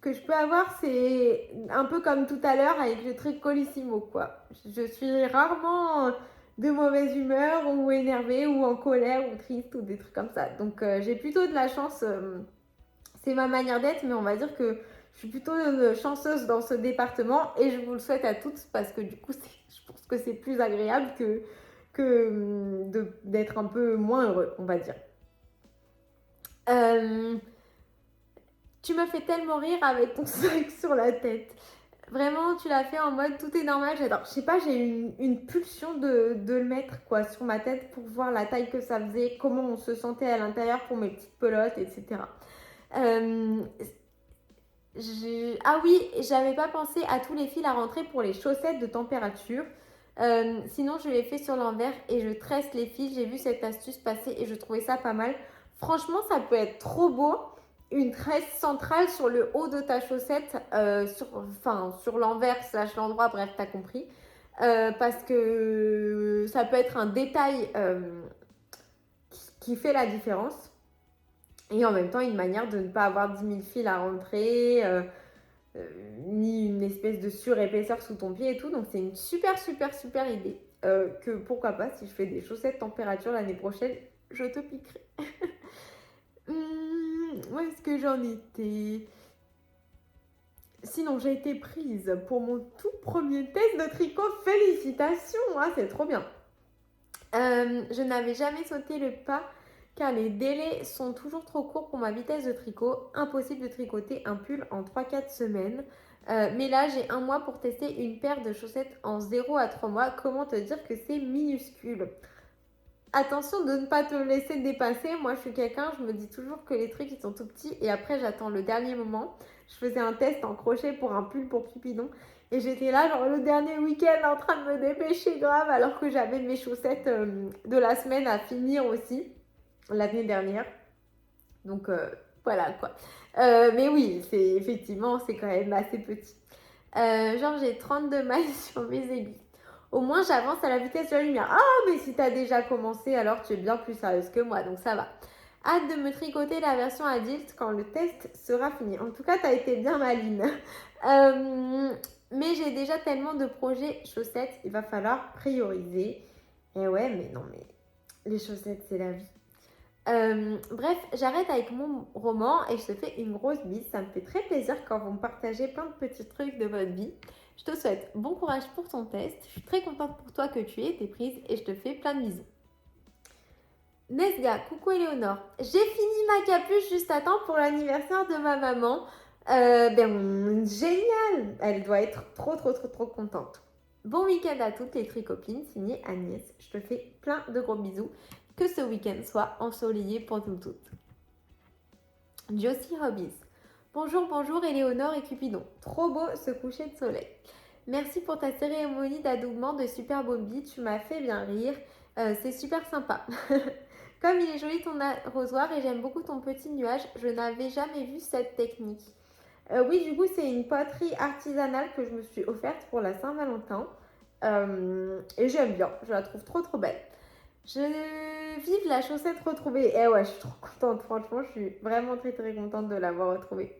S1: que je peux avoir, c'est un peu comme tout à l'heure avec le truc Colissimo, quoi. Je suis rarement de mauvaise humeur ou énervée ou en colère ou triste ou des trucs comme ça. Donc j'ai plutôt de la chance, c'est ma manière d'être, mais on va dire que je suis plutôt chanceuse dans ce département et je vous le souhaite à toutes parce que du coup, je pense que c'est plus agréable que d'être un peu moins heureux, on va dire. Tu m'as fait tellement rire avec ton sac sur la tête. Vraiment, tu l'as fait en mode tout est normal, j'adore. Je sais pas, j'ai eu une pulsion de le mettre quoi sur ma tête pour voir la taille que ça faisait, comment on se sentait à l'intérieur pour mes petites pelotes, etc. Ah oui, j'avais pas pensé à tous les fils à rentrer pour les chaussettes de température. Sinon, je les fais sur l'envers et je tresse les fils. J'ai vu cette astuce passer et je trouvais ça pas mal. Franchement, ça peut être trop beau. Une tresse centrale sur le haut de ta chaussette, sur l'envers / l'endroit, bref, t'as compris. Parce que ça peut être un détail qui fait la différence. Et en même temps, une manière de ne pas avoir 10 000 fils à rentrer, ni une espèce de surépaisseur sous ton pied et tout. Donc, c'est une super idée. Que pourquoi pas, si je fais des chaussettes température l'année prochaine, je te piquerai. Où est-ce que j'en étais? Sinon, j'ai été prise pour mon tout premier test de tricot. Félicitations, c'est trop bien. Je n'avais jamais sauté le pas car les délais sont toujours trop courts pour ma vitesse de tricot. Impossible de tricoter un pull en 3-4 semaines. Mais là, j'ai 1 mois pour tester une paire de chaussettes en 0 à 3 mois. Comment te dire que c'est minuscule? Attention de ne pas te laisser dépasser. Moi, je suis quelqu'un, je me dis toujours que les trucs, ils sont tout petits. Et après, j'attends le dernier moment. Je faisais un test en crochet pour un pull pour Cupidon. Et j'étais là, genre le dernier week-end, en train de me dépêcher grave, alors que j'avais mes chaussettes de la semaine à finir aussi, l'année dernière. Donc, voilà, quoi. Mais oui, effectivement, c'est quand même assez petit. Genre, j'ai 32 mailles sur mes aiguilles. Au moins, j'avance à la vitesse de la lumière. Ah, mais si t'as déjà commencé, alors tu es bien plus sérieuse que moi, donc ça va. Hâte de me tricoter la version adulte quand le test sera fini. En tout cas, t'as été bien maline. Mais j'ai déjà tellement de projets chaussettes, il va falloir prioriser. Et ouais, mais non, mais les chaussettes, c'est la vie. Bref, j'arrête avec mon roman et je te fais une grosse bise. Ça me fait très plaisir quand vous me partagez plein de petits trucs de votre vie. Je te souhaite bon courage pour ton test. Je suis très contente pour toi que tu aies été prise et je te fais plein de bisous. Nesga, coucou Éléonore. J'ai fini ma capuche juste à temps pour l'anniversaire de ma maman. Génial! Elle doit être trop contente. Bon week-end à toutes les tricopines, signé Agnès. Je te fais plein de gros bisous. Que ce week-end soit ensoleillé pour nous toutes. Josie Hobbies. Bonjour Éléonore et Cupidon. Trop beau ce coucher de soleil. Merci pour ta cérémonie d'adoubement de Super Bobby. Tu m'as fait bien rire. C'est super sympa. Comme il est joli ton arrosoir et j'aime beaucoup ton petit nuage, je n'avais jamais vu cette technique. Oui, du coup, c'est une poterie artisanale que je me suis offerte pour la Saint-Valentin. Et j'aime bien, je la trouve trop belle. Je vive la chaussette retrouvée. Eh ouais, je suis trop contente. Franchement, je suis vraiment très très contente de l'avoir retrouvée.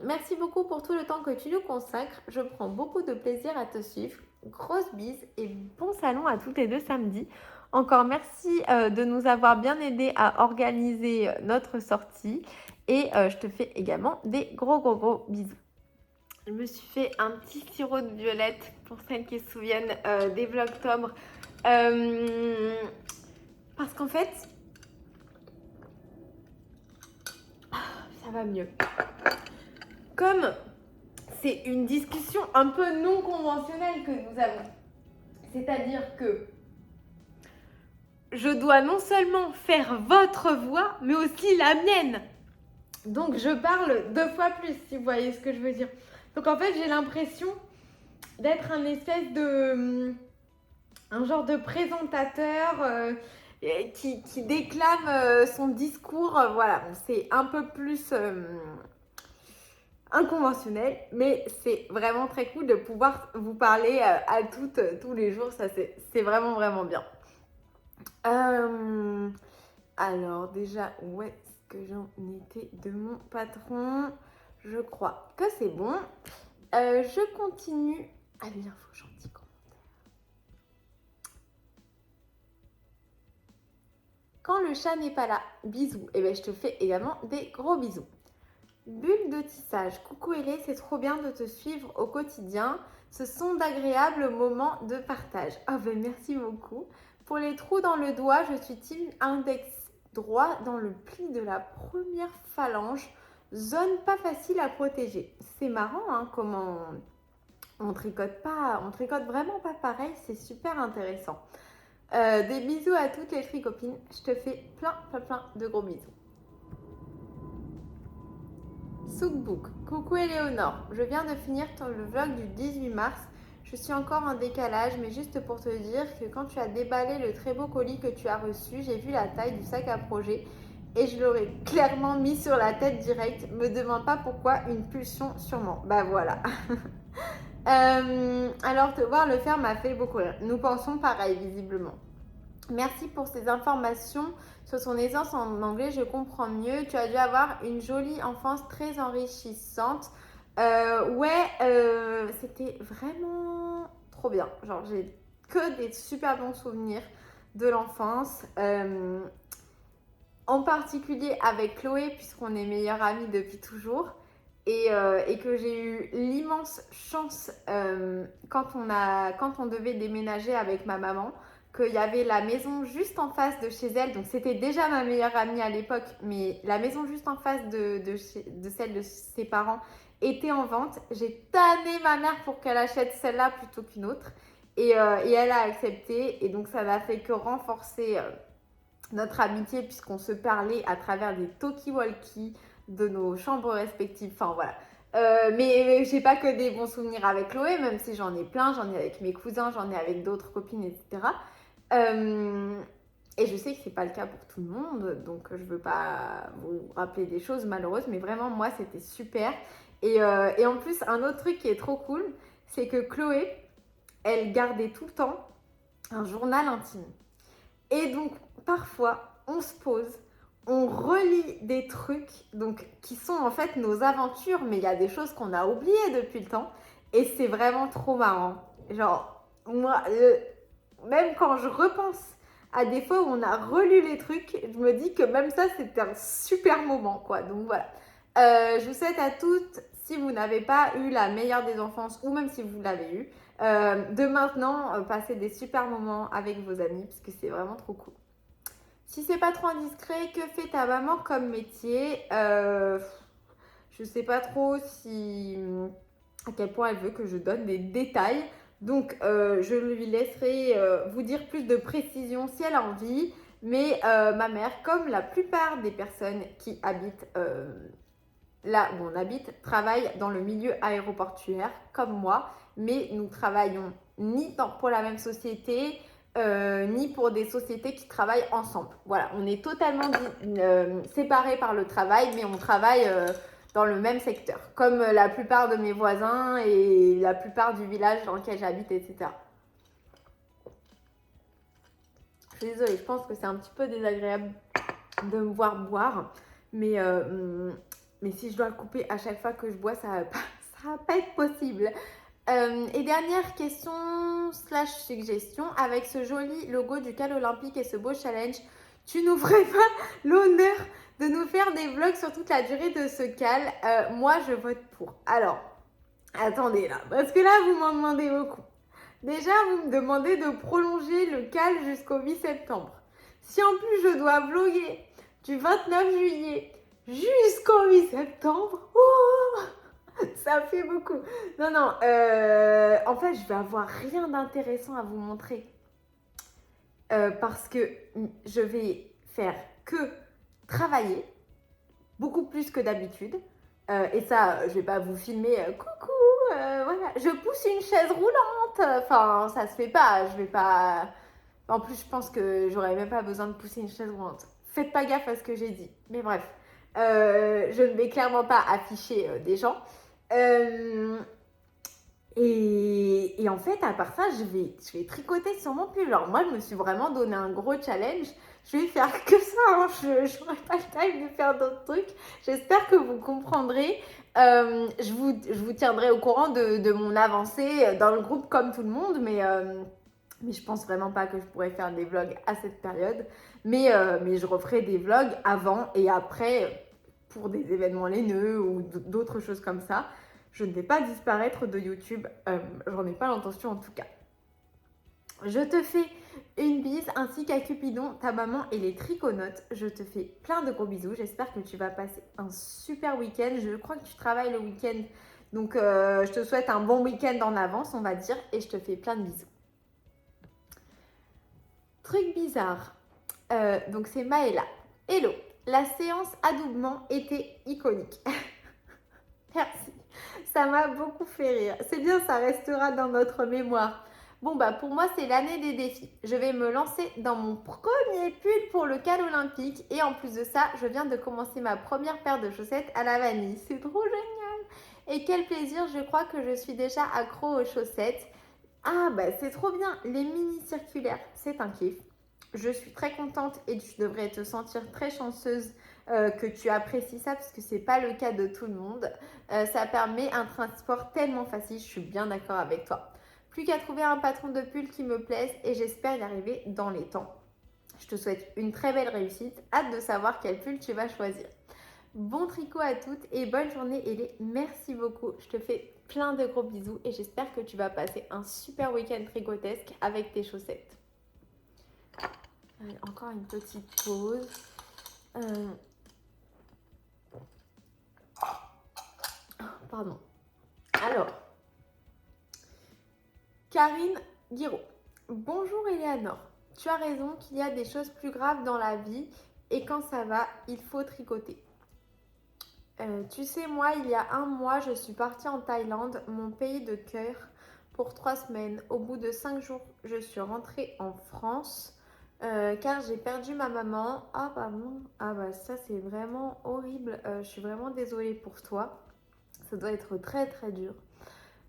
S1: Merci beaucoup pour tout le temps que tu nous consacres. Je prends beaucoup de plaisir à te suivre. Grosse bise et bon salon à toutes les deux samedi. Encore merci de nous avoir bien aidés à organiser notre sortie. Et je te fais également des gros bisous. Je me suis fait un petit sirop de violette pour celles qui se souviennent des vlogtober. Parce qu'en fait, ça va mieux. Comme c'est une discussion un peu non conventionnelle que nous avons, c'est-à-dire que je dois non seulement faire votre voix, mais aussi la mienne. Donc je parle 2 fois plus, si vous voyez ce que je veux dire. Donc en fait, j'ai l'impression d'être un espèce de... un genre de présentateur qui déclame son discours. Voilà, c'est un peu plus inconventionnel, mais c'est vraiment très cool de pouvoir vous parler à toutes, tous les jours. Ça, c'est vraiment bien. Alors déjà, où est-ce que j'en étais de mon patron? Je crois que c'est bon. Je continue à lire vos gentils commentaires. Quand le chat n'est pas là, bisous. Et bien je te fais également des gros bisous. Bulle de tissage. Coucou Hélé, c'est trop bien de te suivre au quotidien. Ce sont d'agréables moments de partage. Ah ben merci beaucoup. Pour les trous dans le doigt, je suis team index droit dans le pli de la première phalange. Zone pas facile à protéger. C'est marrant hein, comment on tricote pas, on tricote vraiment pas pareil. C'est super intéressant. Des bisous à toutes les tricopines. Je te fais plein de gros bisous. Sookbook. Coucou Éléonore, je viens de finir le vlog du 18 mars. Je suis encore en décalage, mais juste pour te dire que quand tu as déballé le très beau colis que tu as reçu, j'ai vu la taille du sac à projet et je l'aurais clairement mis sur la tête direct. Me demande pas pourquoi, une pulsion sûrement. Bah voilà. Alors te voir le faire m'a fait beaucoup rire. Nous pensons pareil visiblement. Merci pour ces informations sur son aisance en anglais, je comprends mieux. Tu as dû avoir une jolie enfance très enrichissante. C'était vraiment trop bien. Genre, j'ai que des super bons souvenirs de l'enfance. En particulier avec Chloé, puisqu'on est meilleures amies depuis toujours. Et que j'ai eu l'immense chance quand on devait déménager avec ma maman, qu'il y avait la maison juste en face de chez elle. Donc c'était déjà ma meilleure amie à l'époque, mais la maison juste en face de celle de ses parents était en vente. J'ai tanné ma mère pour qu'elle achète celle-là plutôt qu'une autre. Et elle a accepté. Et donc ça n'a fait que renforcer notre amitié puisqu'on se parlait à travers des talkie-walkie de nos chambres respectives. Enfin voilà. Mais j'ai pas que des bons souvenirs avec Chloé, même si j'en ai plein. J'en ai avec mes cousins, j'en ai avec d'autres copines, etc. Et je sais que c'est pas le cas pour tout le monde, donc je veux pas vous rappeler des choses malheureuses, mais vraiment moi c'était super. Et en plus un autre truc qui est trop cool, c'est que Chloé, elle gardait tout le temps un journal intime. Et donc parfois on se pose, on relit des trucs donc, qui sont en fait nos aventures, mais il y a des choses qu'on a oubliées depuis le temps. Et c'est vraiment trop marrant. Genre, moi, même quand je repense à des fois où on a relu les trucs, je me dis que même ça, c'était un super moment, quoi. Donc voilà. Je vous souhaite à toutes, si vous n'avez pas eu la meilleure des enfances, ou même si vous l'avez eu, de maintenant passer des super moments avec vos amis, parce que c'est vraiment trop cool. Si c'est pas trop indiscret, que fait ta maman comme métier? Je sais pas trop à quel point elle veut que je donne des détails. Donc, je lui laisserai vous dire plus de précision si elle a envie. Mais ma mère, comme la plupart des personnes qui habitent là où on habite, travaille dans le milieu aéroportuaire, comme moi. Mais nous travaillons ni pour la même société, ni pour des sociétés qui travaillent ensemble. Voilà, on est totalement séparés par le travail, mais on travaille dans le même secteur, comme la plupart de mes voisins et la plupart du village dans lequel j'habite, etc. Je suis désolée, je pense que c'est un petit peu désagréable de me voir boire. Mais si je dois le couper à chaque fois que je bois, ça va pas être possible. Et dernière question slash suggestion, avec ce joli logo du Cal Olympique et ce beau challenge, tu nous ferais pas l'honneur de nous faire des vlogs sur toute la durée de ce Cal? Moi, je vote pour. Alors, attendez là, parce que là, vous m'en demandez beaucoup. Déjà, vous me demandez de prolonger le Cal jusqu'au 8 septembre. Si en plus je dois vlogger du 29 juillet jusqu'au 8 septembre, oh, ça fait beaucoup. Non, en fait, je vais avoir rien d'intéressant à vous montrer. Parce que je vais faire que travailler, beaucoup plus que d'habitude. Et ça, je vais pas vous filmer, coucou, voilà, je pousse une chaise roulante. Enfin, ça se fait pas, je vais pas... En plus, je pense que j'aurais même pas besoin de pousser une chaise roulante. Faites pas gaffe à ce que j'ai dit. Mais bref, je ne vais clairement pas afficher des gens. Et en fait, à part ça, je vais tricoter sur mon pull. Alors moi, je me suis vraiment donné un gros challenge. Je vais faire que ça, hein. Je n'aurai pas le time de faire d'autres trucs. J'espère que vous comprendrez. Je vous tiendrai au courant de mon avancée dans le groupe comme tout le monde. Mais je pense vraiment pas que je pourrais faire des vlogs à cette période. Mais je referai des vlogs avant et après pour des événements laineux ou d'autres choses comme ça. Je ne vais pas disparaître de YouTube, j'en ai pas l'intention en tout cas. Je te fais une bise ainsi qu'à Cupidon, ta maman et les triconautes. Je te fais plein de gros bisous, j'espère que tu vas passer un super week-end. Je crois que tu travailles le week-end, donc je te souhaite un bon week-end en avance, on va dire, et je te fais plein de bisous. Truc bizarre, donc c'est Maëla. Hello, la séance adoubement était iconique. Merci. Ça m'a beaucoup fait rire. C'est bien, ça restera dans notre mémoire. Bon, bah pour moi, c'est l'année des défis. Je vais me lancer dans mon premier pull pour le Cal Olympique. Et en plus de ça, je viens de commencer ma première paire de chaussettes à la vanille. C'est trop génial. Et quel plaisir, je crois que je suis déjà accro aux chaussettes. Ah, bah c'est trop bien. Les mini circulaires, c'est un kiff. Je suis très contente et tu devrais te sentir très chanceuse que tu apprécies ça parce que c'est pas le cas de tout le monde. Ça permet un transport tellement facile, je suis bien d'accord avec toi. Plus qu'à trouver un patron de pull qui me plaise et j'espère y arriver dans les temps. Je te souhaite une très belle réussite, hâte de savoir quel pull tu vas choisir. Bon tricot à toutes et bonne journée Elé, merci beaucoup. Je te fais plein de gros bisous et j'espère que tu vas passer un super week-end tricotesque avec tes chaussettes. Allez, encore une petite pause. Pardon. Alors, Karine Guiraud. Bonjour Eleanor. Tu as raison qu'il y a des choses plus graves dans la vie et quand ça va, il faut tricoter. Tu sais, moi, il y a un mois, je suis partie en Thaïlande, mon pays de cœur, pour 3 semaines. Au bout de 5 jours, je suis rentrée en France car j'ai perdu ma maman. Ah bah bon, ah bah ça c'est vraiment horrible. Je suis vraiment désolée pour toi. Ça doit être très très dur.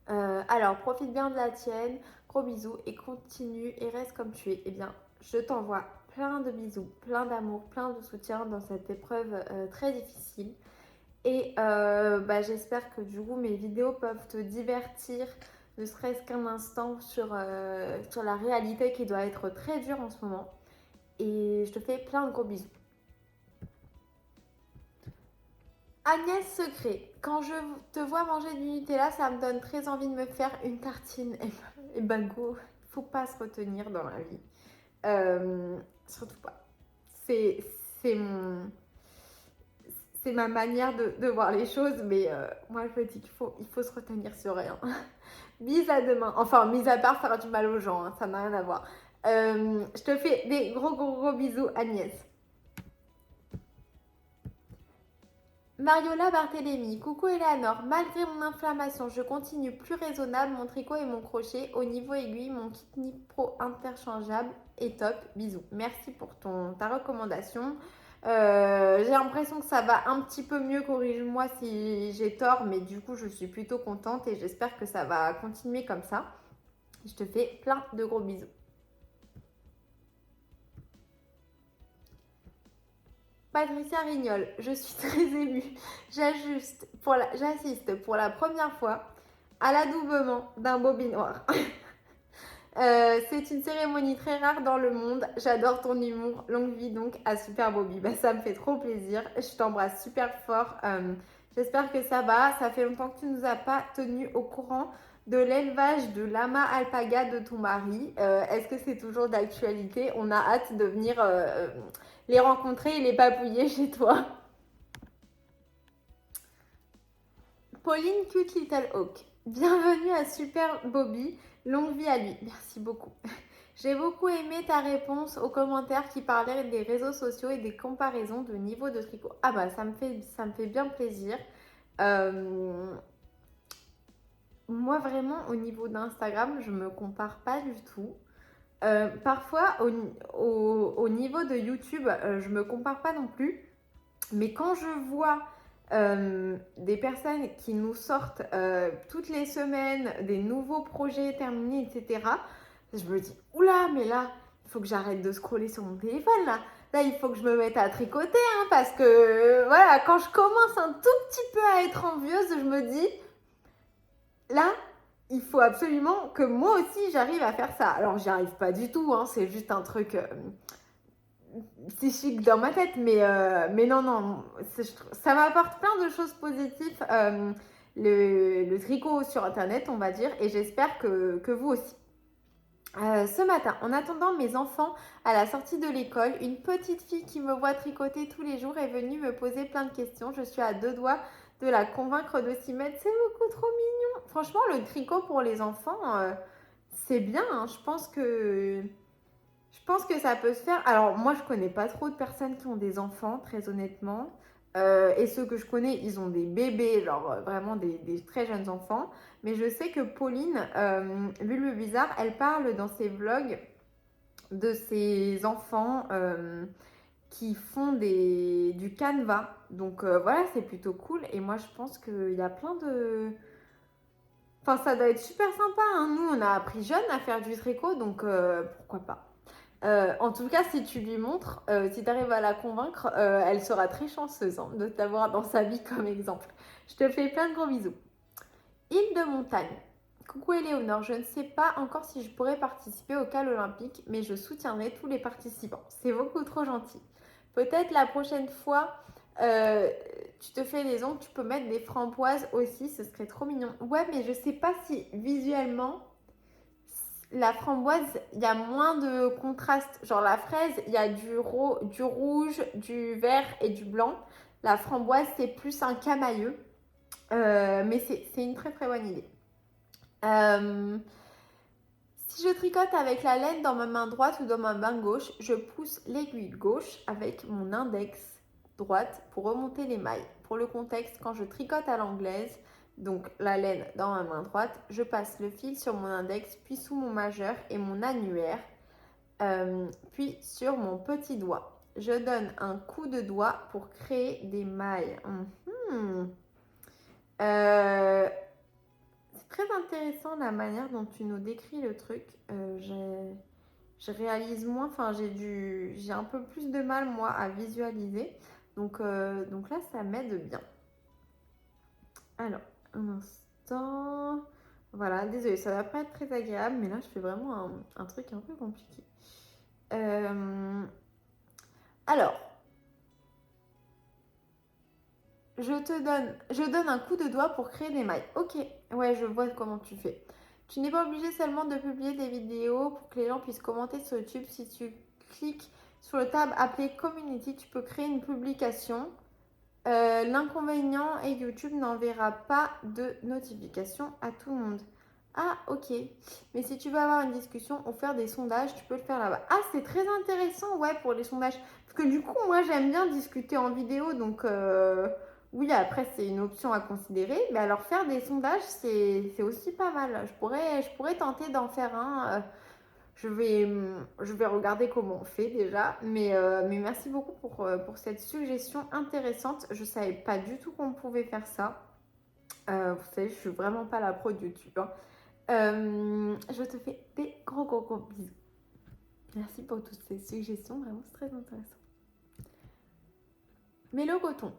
S1: Alors, profite bien de la tienne. Gros bisous et continue et reste comme tu es. Eh bien, je t'envoie plein de bisous, plein d'amour, plein de soutien dans cette épreuve très difficile. Et j'espère que du coup, mes vidéos peuvent te divertir, ne serait-ce qu'un instant sur la réalité qui doit être très dure en ce moment. Et je te fais plein de gros bisous. Agnès Secret, quand je te vois manger du Nutella, ça me donne très envie de me faire une tartine. Et ben go, faut pas se retenir dans la vie. Surtout pas. C'est ma manière de voir les choses, mais moi je me dis qu'il faut se retenir sur rien. Bis à demain. Enfin, mis à part faire du mal aux gens, hein, ça n'a rien à voir. Je te fais des gros bisous, Agnès. Mariola Barthélémy, coucou Eleanor, malgré mon inflammation, je continue plus raisonnable, mon tricot et mon crochet. Au niveau aiguille, mon kit Knit Pro interchangeable est top. Bisous. Merci pour ta recommandation. J'ai l'impression que ça va un petit peu mieux, corrige-moi si j'ai tort, mais du coup je suis plutôt contente et j'espère que ça va continuer comme ça. Je te fais plein de gros bisous. Patricia Rignol, je suis très émue. J'assiste pour la première fois à l'adoubement d'un bobby noir. C'est une cérémonie très rare dans le monde. J'adore ton humour. Longue vie donc à Super Bobby. Bah, ça me fait trop plaisir. Je t'embrasse super fort. J'espère que ça va. Ça fait longtemps que tu nous as pas tenu au courant de l'élevage de lama alpaga de ton mari. Est-ce que c'est toujours d'actualité? On a hâte de venir les rencontrer et les papouiller chez toi. Pauline Cute Little Hawk. Bienvenue à Super Bobby. Longue vie à lui. Merci beaucoup. J'ai beaucoup aimé ta réponse aux commentaires qui parlaient des réseaux sociaux et des comparaisons de niveau de tricot. Ah bah ça me fait bien plaisir. Moi vraiment au niveau d'Instagram, je me compare pas du tout. Parfois au niveau de YouTube, je me compare pas non plus. Mais quand je vois des personnes qui nous sortent toutes les semaines des nouveaux projets terminés, etc., je me dis, oula, mais là, il faut que j'arrête de scroller sur mon téléphone, là. Là, il faut que je me mette à tricoter, hein, parce que, voilà, quand je commence un tout petit peu à être envieuse, je me dis, là, il faut absolument que moi aussi, j'arrive à faire ça. Alors, j'y arrive pas du tout, hein, c'est juste un truc psychique dans ma tête, mais non, ça m'apporte plein de choses positives, le tricot sur Internet, on va dire, et j'espère que vous aussi. Ce matin, en attendant mes enfants à la sortie de l'école, une petite fille qui me voit tricoter tous les jours est venue me poser plein de questions. Je suis à deux doigts de la convaincre de s'y mettre. C'est beaucoup trop mignon. Franchement, le tricot pour les enfants, c'est bien, hein. Je pense que ça peut se faire. Alors, moi, je connais pas trop de personnes qui ont des enfants, très honnêtement. Et ceux que je connais, ils ont des bébés, genre vraiment des très jeunes enfants. Mais je sais que Pauline, Bulbe Bizarre, elle parle dans ses vlogs de ses enfants qui font du canevas. Donc voilà, c'est plutôt cool. Et moi, je pense qu'il y a plein de... Enfin, ça doit être super sympa, hein. Nous, on a appris jeune à faire du tricot, donc pourquoi pas. En tout cas, si tu lui montres, si tu arrives à la convaincre, elle sera très chanceuse, hein, de t'avoir dans sa vie comme exemple. Je te fais plein de gros bisous. Île de montagne. Coucou Éléonore, je ne sais pas encore si je pourrais participer au CAL olympique, mais je soutiendrai tous les participants. C'est beaucoup trop gentil. Peut-être la prochaine fois, tu te fais les ongles, tu peux mettre des framboises aussi, ce serait trop mignon. Ouais, mais je sais pas si visuellement, la framboise, il y a moins de contraste. Genre la fraise, il y a du rouge, du vert et du blanc. La framboise, c'est plus un camailleux. Mais c'est une très très bonne idée. Si je tricote avec la laine dans ma main droite ou dans ma main gauche, je pousse l'aiguille gauche avec mon index droite pour remonter les mailles. Pour le contexte, quand je tricote à l'anglaise, donc la laine dans ma main droite, je passe le fil sur mon index, puis sous mon majeur et mon annulaire, puis sur mon petit doigt. Je donne un coup de doigt pour créer des mailles. C'est très intéressant la manière dont tu nous décris le truc. Je réalise moins, enfin j'ai un peu plus de mal moi à visualiser. Donc là, ça m'aide bien. Alors, un instant. Voilà, désolée, ça va pas être très agréable, mais là, je fais vraiment un truc un peu compliqué. Alors, je donne un coup de doigt pour créer des mailles. Ok, ouais, je vois comment tu fais. Tu n'es pas obligé seulement de publier des vidéos pour que les gens puissent commenter sur YouTube. Si tu cliques sur le tab appelé Community, tu peux créer une publication. L'inconvénient est que YouTube n'enverra pas de notification à tout le monde. Ah, ok. Mais si tu veux avoir une discussion ou faire des sondages, tu peux le faire là-bas. Ah, c'est très intéressant, ouais, pour les sondages. Parce que du coup, moi, j'aime bien discuter en vidéo. Donc, oui, après, c'est une option à considérer. Mais alors, faire des sondages, c'est aussi pas mal. Je pourrais tenter d'en faire un. Je vais regarder comment on fait déjà. Mais merci beaucoup pour cette suggestion intéressante. Je ne savais pas du tout qu'on pouvait faire ça. Vous savez, je suis vraiment pas la pro de YouTube, hein. Je te fais des gros gros gros bisous. Merci pour toutes ces suggestions. Vraiment, c'est très intéressant. Mélo Coton.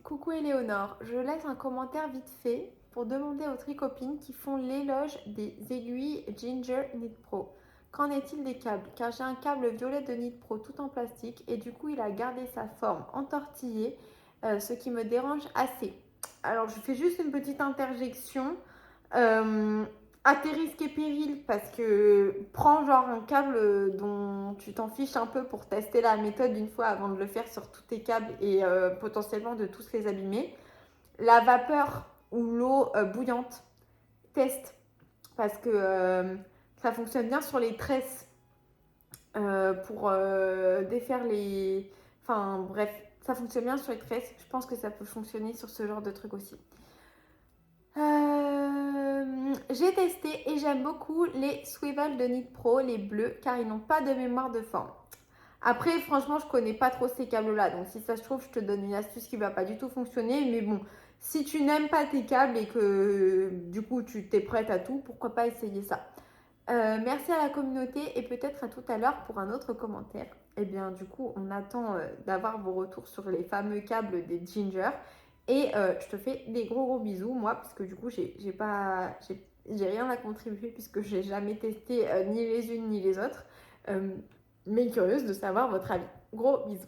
S1: Coucou Éléonore, je laisse un commentaire vite fait pour demander aux tricopines qui font l'éloge des aiguilles Ginger Knit Pro. Qu'en est-il des câbles? Car j'ai un câble violet de Knit Pro tout en plastique et du coup il a gardé sa forme entortillée, ce qui me dérange assez. Alors je fais juste une petite interjection. À tes risques et périls, parce que prends genre un câble dont tu t'en fiches un peu pour tester la méthode une fois avant de le faire sur tous tes câbles et potentiellement de tous les abîmer. La vapeur ou l'eau bouillante, teste, parce que ça fonctionne bien sur les tresses pour défaire les... Enfin bref, ça fonctionne bien sur les tresses. Je pense que ça peut fonctionner sur ce genre de truc aussi. J'ai testé et j'aime beaucoup les Swivel de Knit Pro, les bleus, car ils n'ont pas de mémoire de forme. Après, franchement, je connais pas trop ces câbles-là, donc si ça se trouve, je te donne une astuce qui va pas du tout fonctionner. Mais bon, si tu n'aimes pas tes câbles et que du coup tu t'es prête à tout, pourquoi pas essayer ça. Merci à la communauté et peut-être à tout à l'heure pour un autre commentaire. Et bien du coup, on attend d'avoir vos retours sur les fameux câbles des Ginger. Et je te fais des gros bisous, moi, parce que du coup, j'ai rien à contribuer puisque j'ai jamais testé ni les unes ni les autres. Mais curieuse de savoir votre avis. Gros bisous.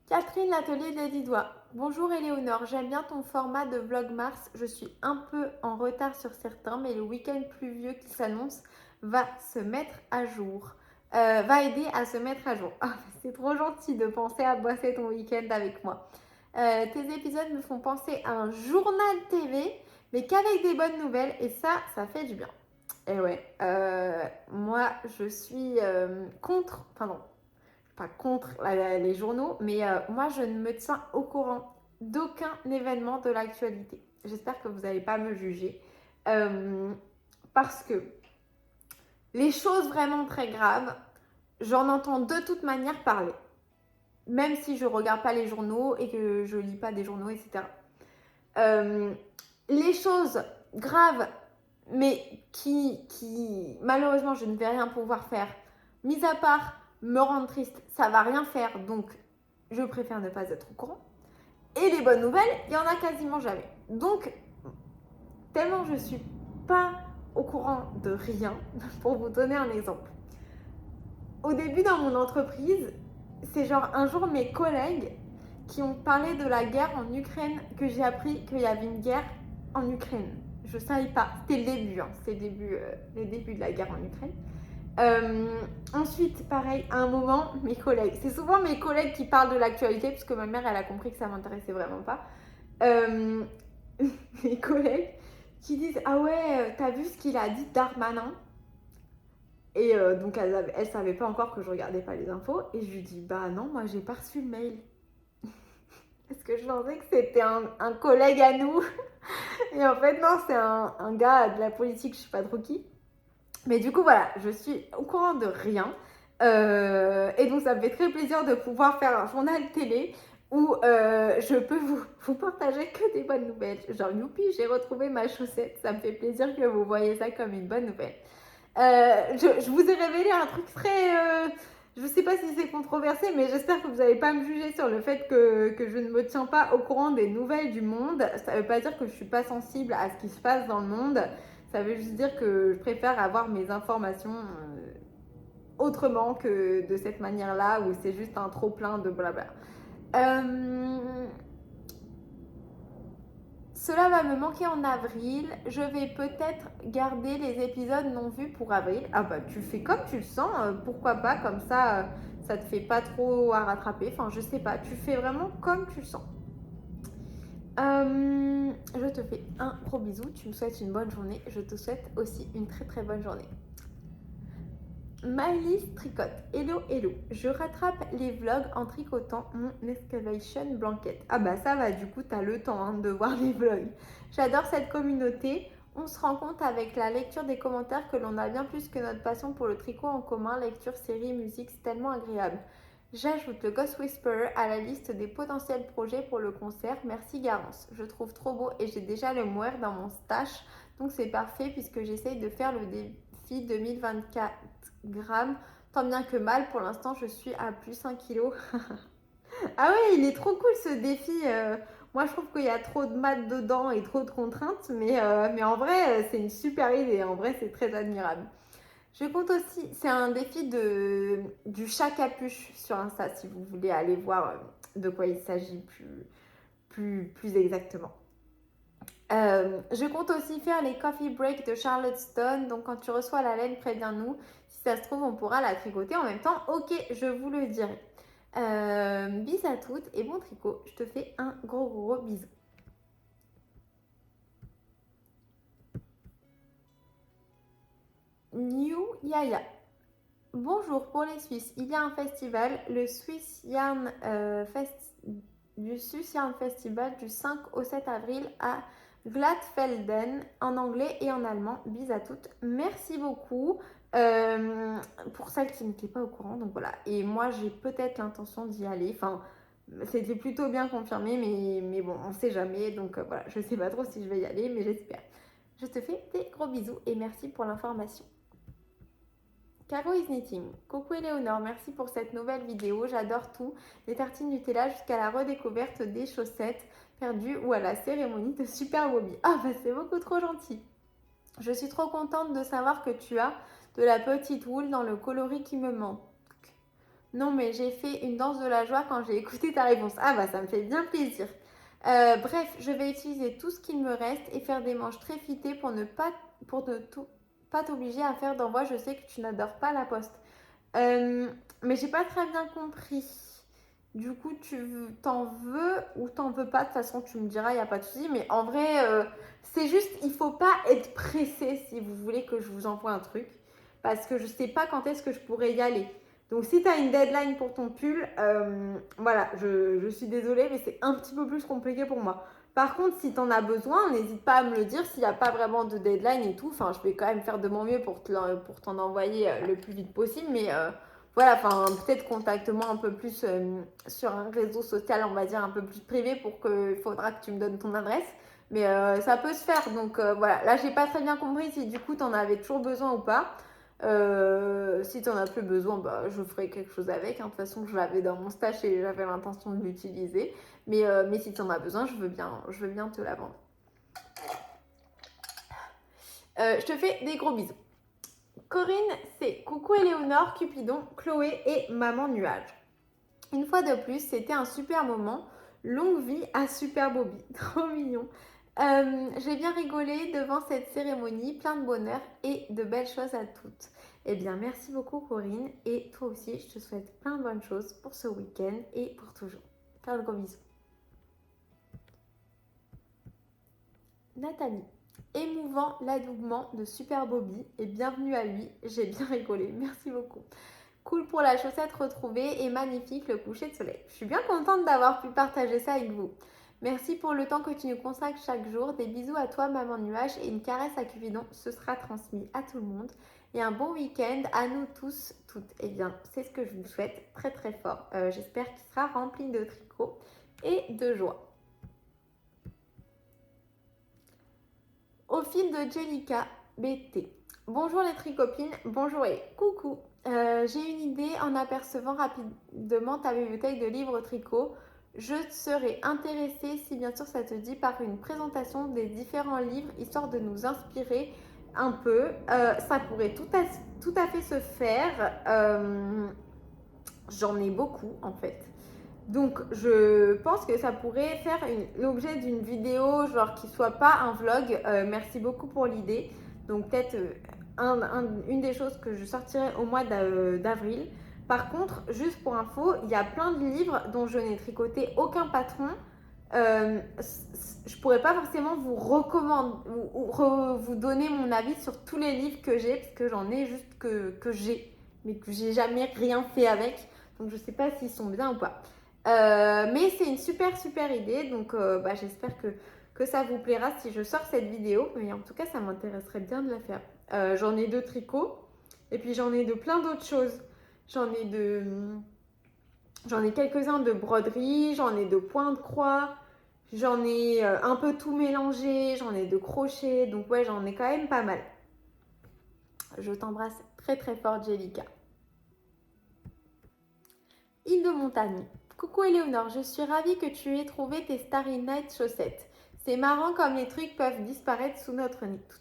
S1: Catherine, l'atelier des 10 doigts. Bonjour Éléonore, j'aime bien ton format de vlog Mars. Je suis un peu en retard sur certains, mais le week-end pluvieux qui s'annonce va se mettre à jour. Va aider à se mettre à jour. Ah, c'est trop gentil de penser à bosser ton week-end avec moi. Tes épisodes me font penser à un journal TV, mais qu'avec des bonnes nouvelles, et ça fait du bien. Et ouais, moi je suis contre, enfin non, pas contre les journaux, mais moi je ne me tiens au courant d'aucun événement de l'actualité. J'espère que vous n'allez pas me juger. Parce que les choses vraiment très graves, j'en entends de toute manière parler. Même si je ne regarde pas les journaux et que je ne lis pas des journaux, etc. Les choses graves, mais qui malheureusement je ne vais rien pouvoir faire, mis à part me rendre triste, ça va rien faire, donc je préfère ne pas être au courant. Et les bonnes nouvelles, il y en a quasiment jamais. Donc, tellement je suis pas au courant de rien, pour vous donner un exemple. Au début dans mon entreprise, c'est genre un jour mes collègues qui ont parlé de la guerre en Ukraine, que j'ai appris qu'il y avait une guerre en Ukraine. Je savais pas, c'était le début, hein. C'était le début de la guerre en Ukraine. Ensuite, pareil, à un moment, mes collègues, c'est souvent mes collègues qui parlent de l'actualité, puisque ma mère, elle a compris que ça m'intéressait vraiment pas. Mes collègues qui disent « Ah ouais, t'as vu ce qu'il a dit Darmanin ?» Et donc, elle savait pas encore que je regardais pas les infos. Et je lui dis « Bah non, moi, j'ai pas reçu le mail. » Parce que je pensais que c'était un collègue à nous. Et en fait, non, c'est un gars de la politique, je sais pas trop qui. Mais du coup, voilà, je suis au courant de rien. Et donc, ça me fait très plaisir de pouvoir faire un journal télé où je peux vous partager que des bonnes nouvelles. Genre, youpi, j'ai retrouvé ma chaussette. Ça me fait plaisir que vous voyez ça comme une bonne nouvelle. Je vous ai révélé un truc très... je sais pas si c'est controversé, mais j'espère que vous n'allez pas me juger sur le fait que je ne me tiens pas au courant des nouvelles du monde. Ça ne veut pas dire que je ne suis pas sensible à ce qui se passe dans le monde. Ça veut juste dire que je préfère avoir mes informations autrement que de cette manière-là, où c'est juste un trop-plein de blabla. Cela va me manquer en avril. Je vais peut-être garder les épisodes non vus pour avril. Ah bah tu fais comme tu le sens, pourquoi pas, comme ça, ça te fait pas trop à rattraper. Enfin je sais pas, tu fais vraiment comme tu le sens. Je te fais un gros bisou, tu me souhaites une bonne journée. Je te souhaite aussi une très très bonne journée. Maëlys tricote. Hello, hello. Je rattrape les vlogs en tricotant mon excavation blanket. Ah bah ça va, du coup, t'as le temps hein, de voir les vlogs. J'adore cette communauté. On se rend compte avec la lecture des commentaires que l'on a bien plus que notre passion pour le tricot en commun. Lecture, série, musique, c'est tellement agréable. J'ajoute le Ghost Whisperer à la liste des potentiels projets pour le concert. Merci Garance. Je trouve trop beau et j'ai déjà le mohair dans mon stash. Donc c'est parfait puisque j'essaye de faire le défi 2024 grammes. Tant bien que mal, pour l'instant je suis à plus 1 kg. Ah ouais, il est trop cool ce défi. Moi, je trouve qu'il y a trop de maths dedans et trop de contraintes, mais en vrai, c'est une super idée. En vrai, c'est très admirable. Je compte aussi, c'est un défi du chat capuche sur Insta, si vous voulez aller voir de quoi il s'agit plus exactement. Je compte aussi faire les coffee breaks de Charlotteston. Donc, quand tu reçois la laine, préviens-nous. Si ça se trouve, on pourra la tricoter en même temps. Ok, je vous le dirai. Bis à toutes et bon tricot. Je te fais un gros bisou. New Yaya. Bonjour, pour les Suisses, il y a un festival, le Swiss Yarn du Swiss Yarn Festival du 5 au 7 avril à Gladfelden en anglais et en allemand. Bis à toutes. Merci beaucoup pour celles qui n'étaient pas au courant. Donc voilà. Et moi, j'ai peut-être l'intention d'y aller. Enfin, c'était plutôt bien confirmé, mais bon, on ne sait jamais. Donc voilà, je ne sais pas trop si je vais y aller, mais j'espère. Je te fais des gros bisous et merci pour l'information. Caro is knitting. Coucou Éléonore, merci pour cette nouvelle vidéo. J'adore tout, des tartines Nutella jusqu'à la redécouverte des chaussettes perdues ou à la cérémonie de Super Bobby. Ah bah c'est beaucoup trop gentil. Je suis trop contente de savoir que tu as de la petite wool dans le coloris qui me manque. Non mais j'ai fait une danse de la joie quand j'ai écouté ta réponse. Ah bah ça me fait bien plaisir. Bref, je vais utiliser tout ce qu'il me reste et faire des manches très fitées pour ne pas t'obliger à faire d'envoi. Je sais que tu n'adores pas la poste. Mais j'ai pas très bien compris. Du coup, tu t'en veux ou t'en veux pas. De toute façon, tu me diras, il n'y a pas de souci. Mais en vrai, c'est juste, il faut pas être pressé si vous voulez que je vous envoie un truc. Parce que je sais pas quand est-ce que je pourrais y aller. Donc, si tu as une deadline pour ton pull, voilà, je suis désolée, mais c'est un petit peu plus compliqué pour moi. Par contre, si tu en as besoin, n'hésite pas à me le dire s'il n'y a pas vraiment de deadline et tout. Enfin, je vais quand même faire de mon mieux pour t'en envoyer le plus vite possible. Mais voilà, enfin, peut-être contacte-moi un peu plus sur un réseau social, on va dire, un peu plus privé pour il faudra que tu me donnes ton adresse. Mais ça peut se faire. Donc voilà, là, j'ai pas très bien compris si du coup, tu en avais toujours besoin ou pas. Si tu n'en as plus besoin, bah, je ferai quelque chose avec. Hein. De toute façon, je l'avais dans mon stash et j'avais l'intention de l'utiliser. Mais si tu en as besoin, je veux bien te la vendre. Je te fais des gros bisous. Corinne, c'est coucou Éléonore, Cupidon, Chloé et Maman Nuage. Une fois de plus, c'était un super moment. Longue vie à Super Bobby. Trop mignon. J'ai bien rigolé devant cette cérémonie, plein de bonheur et de belles choses à toutes. Eh bien, merci beaucoup Corinne et toi aussi, je te souhaite plein de bonnes choses pour ce week-end et pour toujours. Plein de gros bisous. Nathalie. Émouvant l'adoubement de Super Bobby et bienvenue à lui. J'ai bien rigolé. Merci beaucoup. Cool pour la chaussette retrouvée et magnifique le coucher de soleil. Je suis bien contente d'avoir pu partager ça avec vous. Merci pour le temps que tu nous consacres chaque jour. Des bisous à toi, maman nuage, et une caresse à Cupidon. Ce sera transmis à tout le monde. Et un bon week-end à nous tous, toutes. Eh bien, c'est ce que je vous souhaite très très fort. J'espère qu'il sera rempli de tricot et de joie. Au fil de Jellica BT. Bonjour les tricopines, bonjour et coucou. J'ai une idée en apercevant rapidement ta bibliothèque de livres tricot. Je serais intéressée, si bien sûr ça te dit, par une présentation des différents livres, histoire de nous inspirer un peu. Ça pourrait tout à fait se faire. J'en ai beaucoup en fait. Donc, je pense que ça pourrait faire l'objet d'une vidéo, genre qui soit pas un vlog. Merci beaucoup pour l'idée. Donc, peut-être une des choses que je sortirai au mois d'avril. Par contre, juste pour info, il y a plein de livres dont je n'ai tricoté aucun patron. Je pourrais pas forcément vous recommander ou vous donner mon avis sur tous les livres que j'ai, parce que j'en ai juste que j'ai, mais que j'ai jamais rien fait avec. Donc, je sais pas s'ils sont bien ou pas. Mais c'est une super idée, donc j'espère que ça vous plaira si je sors cette vidéo. Mais en tout cas, ça m'intéresserait bien de la faire. J'en ai de tricot et puis j'en ai de plein d'autres choses. J'en ai quelques-uns de broderie, j'en ai de points de croix, j'en ai un peu tout mélangé, j'en ai de crochet. Donc ouais, j'en ai quand même pas mal. Je t'embrasse très très fort, Jellica. Île de montagne. Coucou Éléonore, je suis ravie que tu aies trouvé tes Starry Night chaussettes. C'est marrant comme les trucs peuvent disparaître sous notre nez. Tout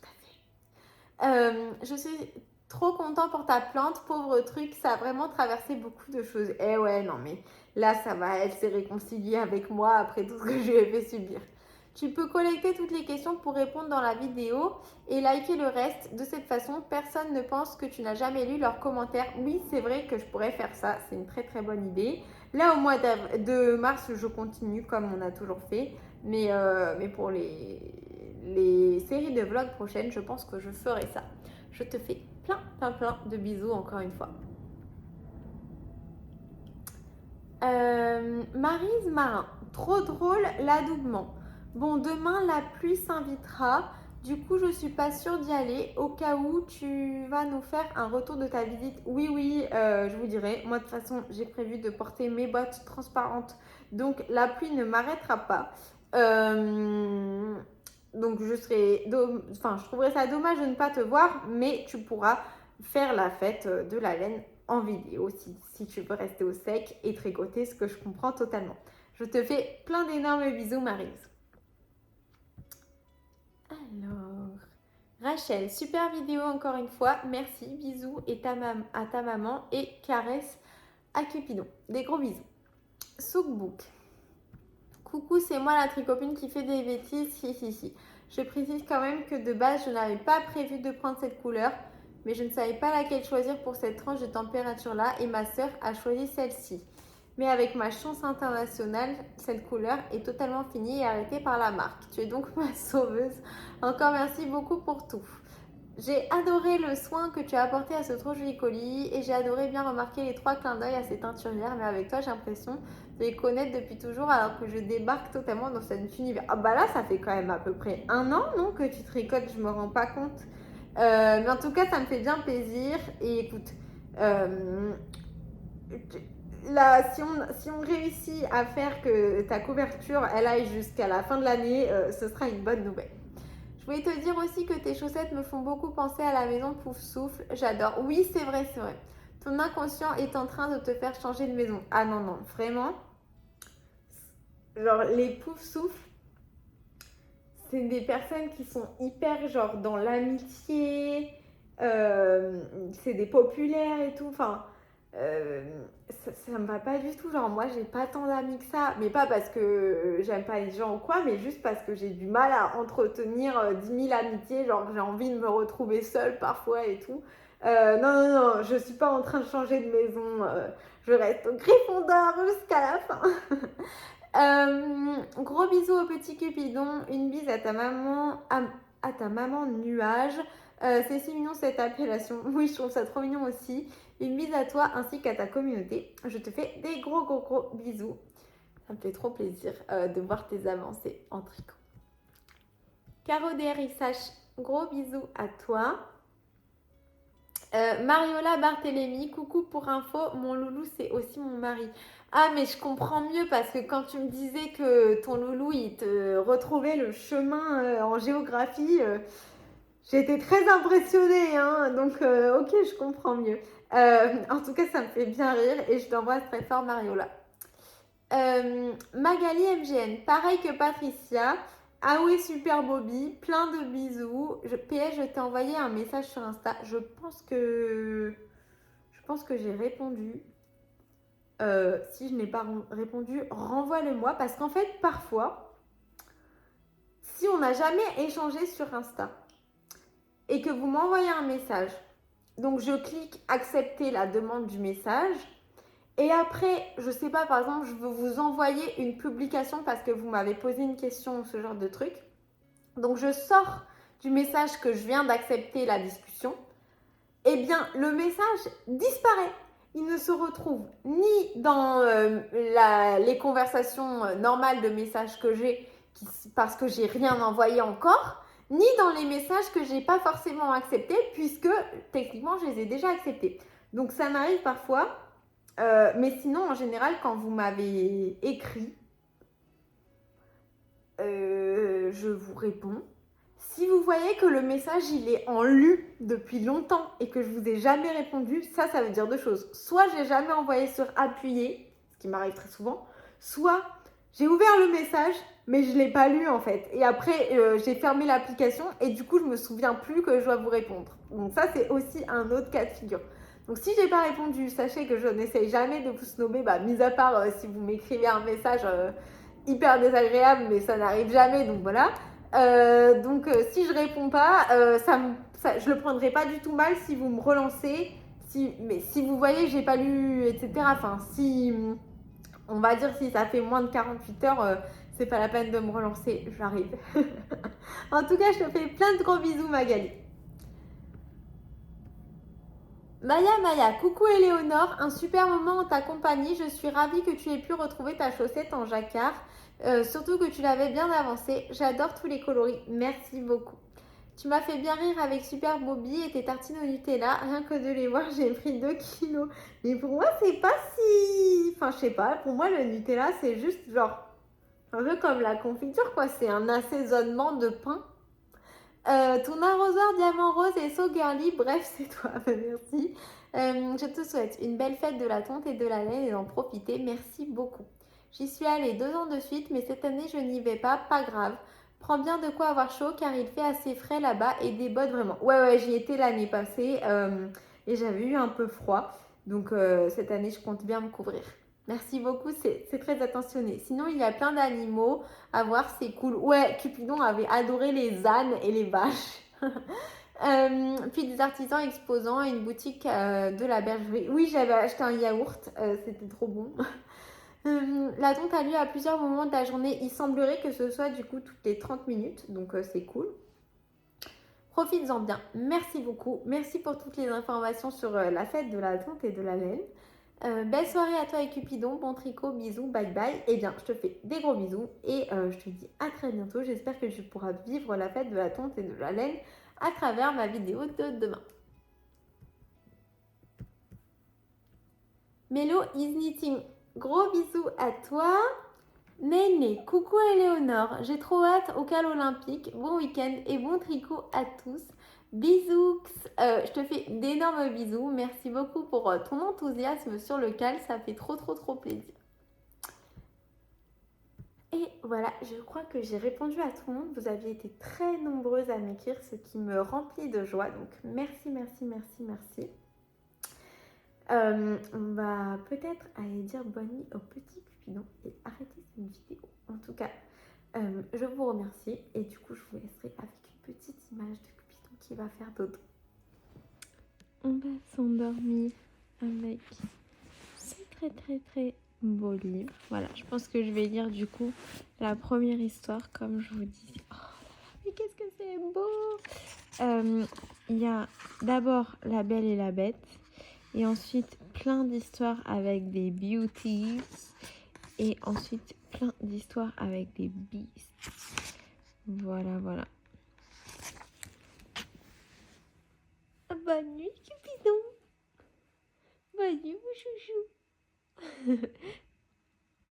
S1: à fait. Je suis trop content pour ta plante, pauvre truc, ça a vraiment traversé beaucoup de choses. Eh ouais, non mais là ça va, elle s'est réconciliée avec moi après tout ce que je lui ai fait subir. Tu peux collecter toutes les questions pour répondre dans la vidéo et liker le reste. De cette façon, personne ne pense que tu n'as jamais lu leurs commentaires. Oui, c'est vrai que je pourrais faire ça, c'est une très très bonne idée. Là, au mois de mars, je continue comme on a toujours fait. Mais pour les séries de vlogs prochaines, je pense que je ferai ça. Je te fais plein de bisous encore une fois. Maryse Marin, trop drôle l'adoubement. Bon, demain la pluie s'invitera. Du coup, je suis pas sûre d'y aller. Au cas où tu vas nous faire un retour de ta visite. Oui, je vous dirai. Moi, de toute façon, j'ai prévu de porter mes bottes transparentes. Donc, la pluie ne m'arrêtera pas. Donc, je trouverais ça dommage de ne pas te voir. Mais tu pourras faire la fête de la laine en vidéo si tu veux rester au sec et tricoter, ce que je comprends totalement. Je te fais plein d'énormes bisous, Maryse. Alors, Rachel, super vidéo encore une fois. Merci, bisous à ta maman et caresses à Cupidon. Des gros bisous. Sookbook. Coucou, c'est moi la tricopine qui fait des bêtises. Si. Je précise quand même que de base, je n'avais pas prévu de prendre cette couleur, mais je ne savais pas laquelle choisir pour cette tranche de température-là et ma sœur a choisi celle-ci. Mais avec ma chance internationale, cette couleur est totalement finie et arrêtée par la marque. Tu es donc ma sauveuse. Encore merci beaucoup pour tout. J'ai adoré le soin que tu as apporté à ce trop joli colis et j'ai adoré bien remarquer les 3 clins d'œil à ces teinturières. Mais avec toi, j'ai l'impression de les connaître depuis toujours alors que je débarque totalement dans cet univers. Ah bah là, ça fait quand même à peu près 1 an, non, que tu tricotes, je me rends pas compte. Mais en tout cas, ça me fait bien plaisir. Et écoute, là, si on réussit à faire que ta couverture elle aille jusqu'à la fin de l'année, ce sera une bonne nouvelle. Je voulais te dire aussi que tes chaussettes me font beaucoup penser à la maison Pouf Souffle. J'adore. Oui, c'est vrai. Ton inconscient est en train de te faire changer de maison. Ah non, vraiment. Genre, les Pouf Souffle, c'est des personnes qui sont hyper genre dans l'amitié. C'est des populaires et tout. Enfin, ça me va pas du tout. Genre, moi, j'ai pas tant d'amis que ça. Mais pas parce que j'aime pas les gens ou quoi, mais juste parce que j'ai du mal à entretenir 10 000 amitiés. Genre, j'ai envie de me retrouver seule parfois et tout. Non, je suis pas en train de changer de maison. Je reste au Gryffondor jusqu'à la fin. Gros bisous au petit Cupidon. Une bise à ta maman, à ta maman nuage. C'est si mignon cette appellation. Oui, je trouve ça trop mignon aussi. Une bise à toi ainsi qu'à ta communauté. Je te fais des gros bisous. Ça me fait trop plaisir de voir tes avancées en tricot. Caro DRXH, gros bisous à toi. Mariola Barthélémy, coucou pour info, mon loulou c'est aussi mon mari. Ah mais je comprends mieux parce que quand tu me disais que ton loulou il te retrouvait le chemin en géographie, j'étais très impressionnée, hein, donc ok, je comprends mieux. En tout cas, ça me fait bien rire et je t'embrasse très fort, Mariola. Magali MGN, pareil que Patricia. Ah oui, super Bobby, plein de bisous. PS, je t'ai envoyé un message sur Insta. Je pense que j'ai répondu. Si je n'ai pas répondu, renvoie-le-moi parce qu'en fait, parfois, si on n'a jamais échangé sur Insta, et que vous m'envoyez un message, donc je clique accepter la demande du message et après, je sais pas, par exemple, je veux vous envoyer une publication parce que vous m'avez posé une question ou ce genre de truc. Donc je sors du message que je viens d'accepter la discussion. Eh bien, le message disparaît. Il ne se retrouve ni dans les conversations normales de messages que j'ai parce que j'ai rien envoyé encore, ni dans les messages que j'ai pas forcément acceptés puisque techniquement je les ai déjà acceptés. Donc ça m'arrive parfois, mais sinon en général quand vous m'avez écrit, je vous réponds. Si vous voyez que le message il est en lu depuis longtemps et que je vous ai jamais répondu, ça veut dire 2 choses. Soit j'ai jamais envoyé sur appuyer, ce qui m'arrive très souvent, soit j'ai ouvert le message, mais je ne l'ai pas lu en fait. Et après, j'ai fermé l'application et du coup, je ne me souviens plus que je dois vous répondre. Donc ça, c'est aussi un autre cas de figure. Donc si je n'ai pas répondu, sachez que je n'essaye jamais de vous snobber, mis à part si vous m'écrivez un message hyper désagréable, mais ça n'arrive jamais, donc voilà. Si je ne réponds pas, je ne le prendrai pas du tout mal si vous me relancez. Mais si vous voyez que je n'ai pas lu, etc. Enfin, si... On va dire si ça fait moins de 48 heures, c'est pas la peine de me relancer, j'arrive. En tout cas, je te fais plein de gros bisous, Magali. Maya, coucou Éléonore, un super moment en ta compagnie. Je suis ravie que tu aies pu retrouver ta chaussette en jacquard, surtout que tu l'avais bien avancée. J'adore tous les coloris, merci beaucoup. Tu m'as fait bien rire avec Super Bobby et tes tartines au Nutella. Rien que de les voir, j'ai pris 2 kilos. Mais pour moi, c'est pas si... Enfin, je sais pas, pour moi, le Nutella, c'est juste genre... Un peu comme la confiture, quoi. C'est un assaisonnement de pain. Ton arrosoir diamant rose est so girly. Bref, c'est toi. Merci. Je te souhaite une belle fête de la tonte et de la laine et d'en profiter. Merci beaucoup. J'y suis allée 2 ans de suite, mais cette année, je n'y vais pas. Pas grave. Prends bien de quoi avoir chaud car il fait assez frais là-bas et des bottes vraiment. Ouais, j'y étais l'année passée et j'avais eu un peu froid. Donc cette année, je compte bien me couvrir. Merci beaucoup, c'est très attentionné. Sinon, il y a plein d'animaux à voir, c'est cool. Ouais, Cupidon avait adoré les ânes et les vaches. Puis des artisans exposants et une boutique de la bergerie. Oui, j'avais acheté un yaourt, c'était trop bon. La tonte a lieu à plusieurs moments de la journée. Il semblerait que ce soit du coup toutes les 30 minutes, donc c'est cool. Profites-en bien. Merci beaucoup. Merci pour toutes les informations sur la fête de la tonte et de la laine. Belle soirée à toi et Cupidon, bon tricot, bisous, bye bye. Eh bien, je te fais des gros bisous et je te dis à très bientôt. J'espère que tu pourras vivre la fête de la tonte et de la laine à travers ma vidéo de demain. Mélo is knitting. Gros bisous à toi. Néné, coucou Éléonore. J'ai trop hâte au cal olympique. Bon week-end et bon tricot à tous. Bisous, je te fais d'énormes bisous. Merci beaucoup pour ton enthousiasme sur le cal. Ça fait trop plaisir. Et voilà, je crois que j'ai répondu à tout le monde. Vous aviez été très nombreuses à m'écrire, ce qui me remplit de joie. Donc merci. On va peut-être aller dire bonne nuit au petit Cupidon et arrêter cette vidéo. En tout cas, je vous remercie et du coup, je vous laisserai avec une petite image de Cupidon qui va faire dodo. On va s'endormir avec ce très beau livre. Voilà, je pense que je vais lire du coup la première histoire comme je vous disais. Oh, mais qu'est-ce que c'est beau! Il y a d'abord La Belle et la Bête. Et ensuite, plein d'histoires avec des beauties. Et ensuite, plein d'histoires avec des beasts. Voilà. Bonne nuit, Cupidon. Bonne nuit, mon chouchou.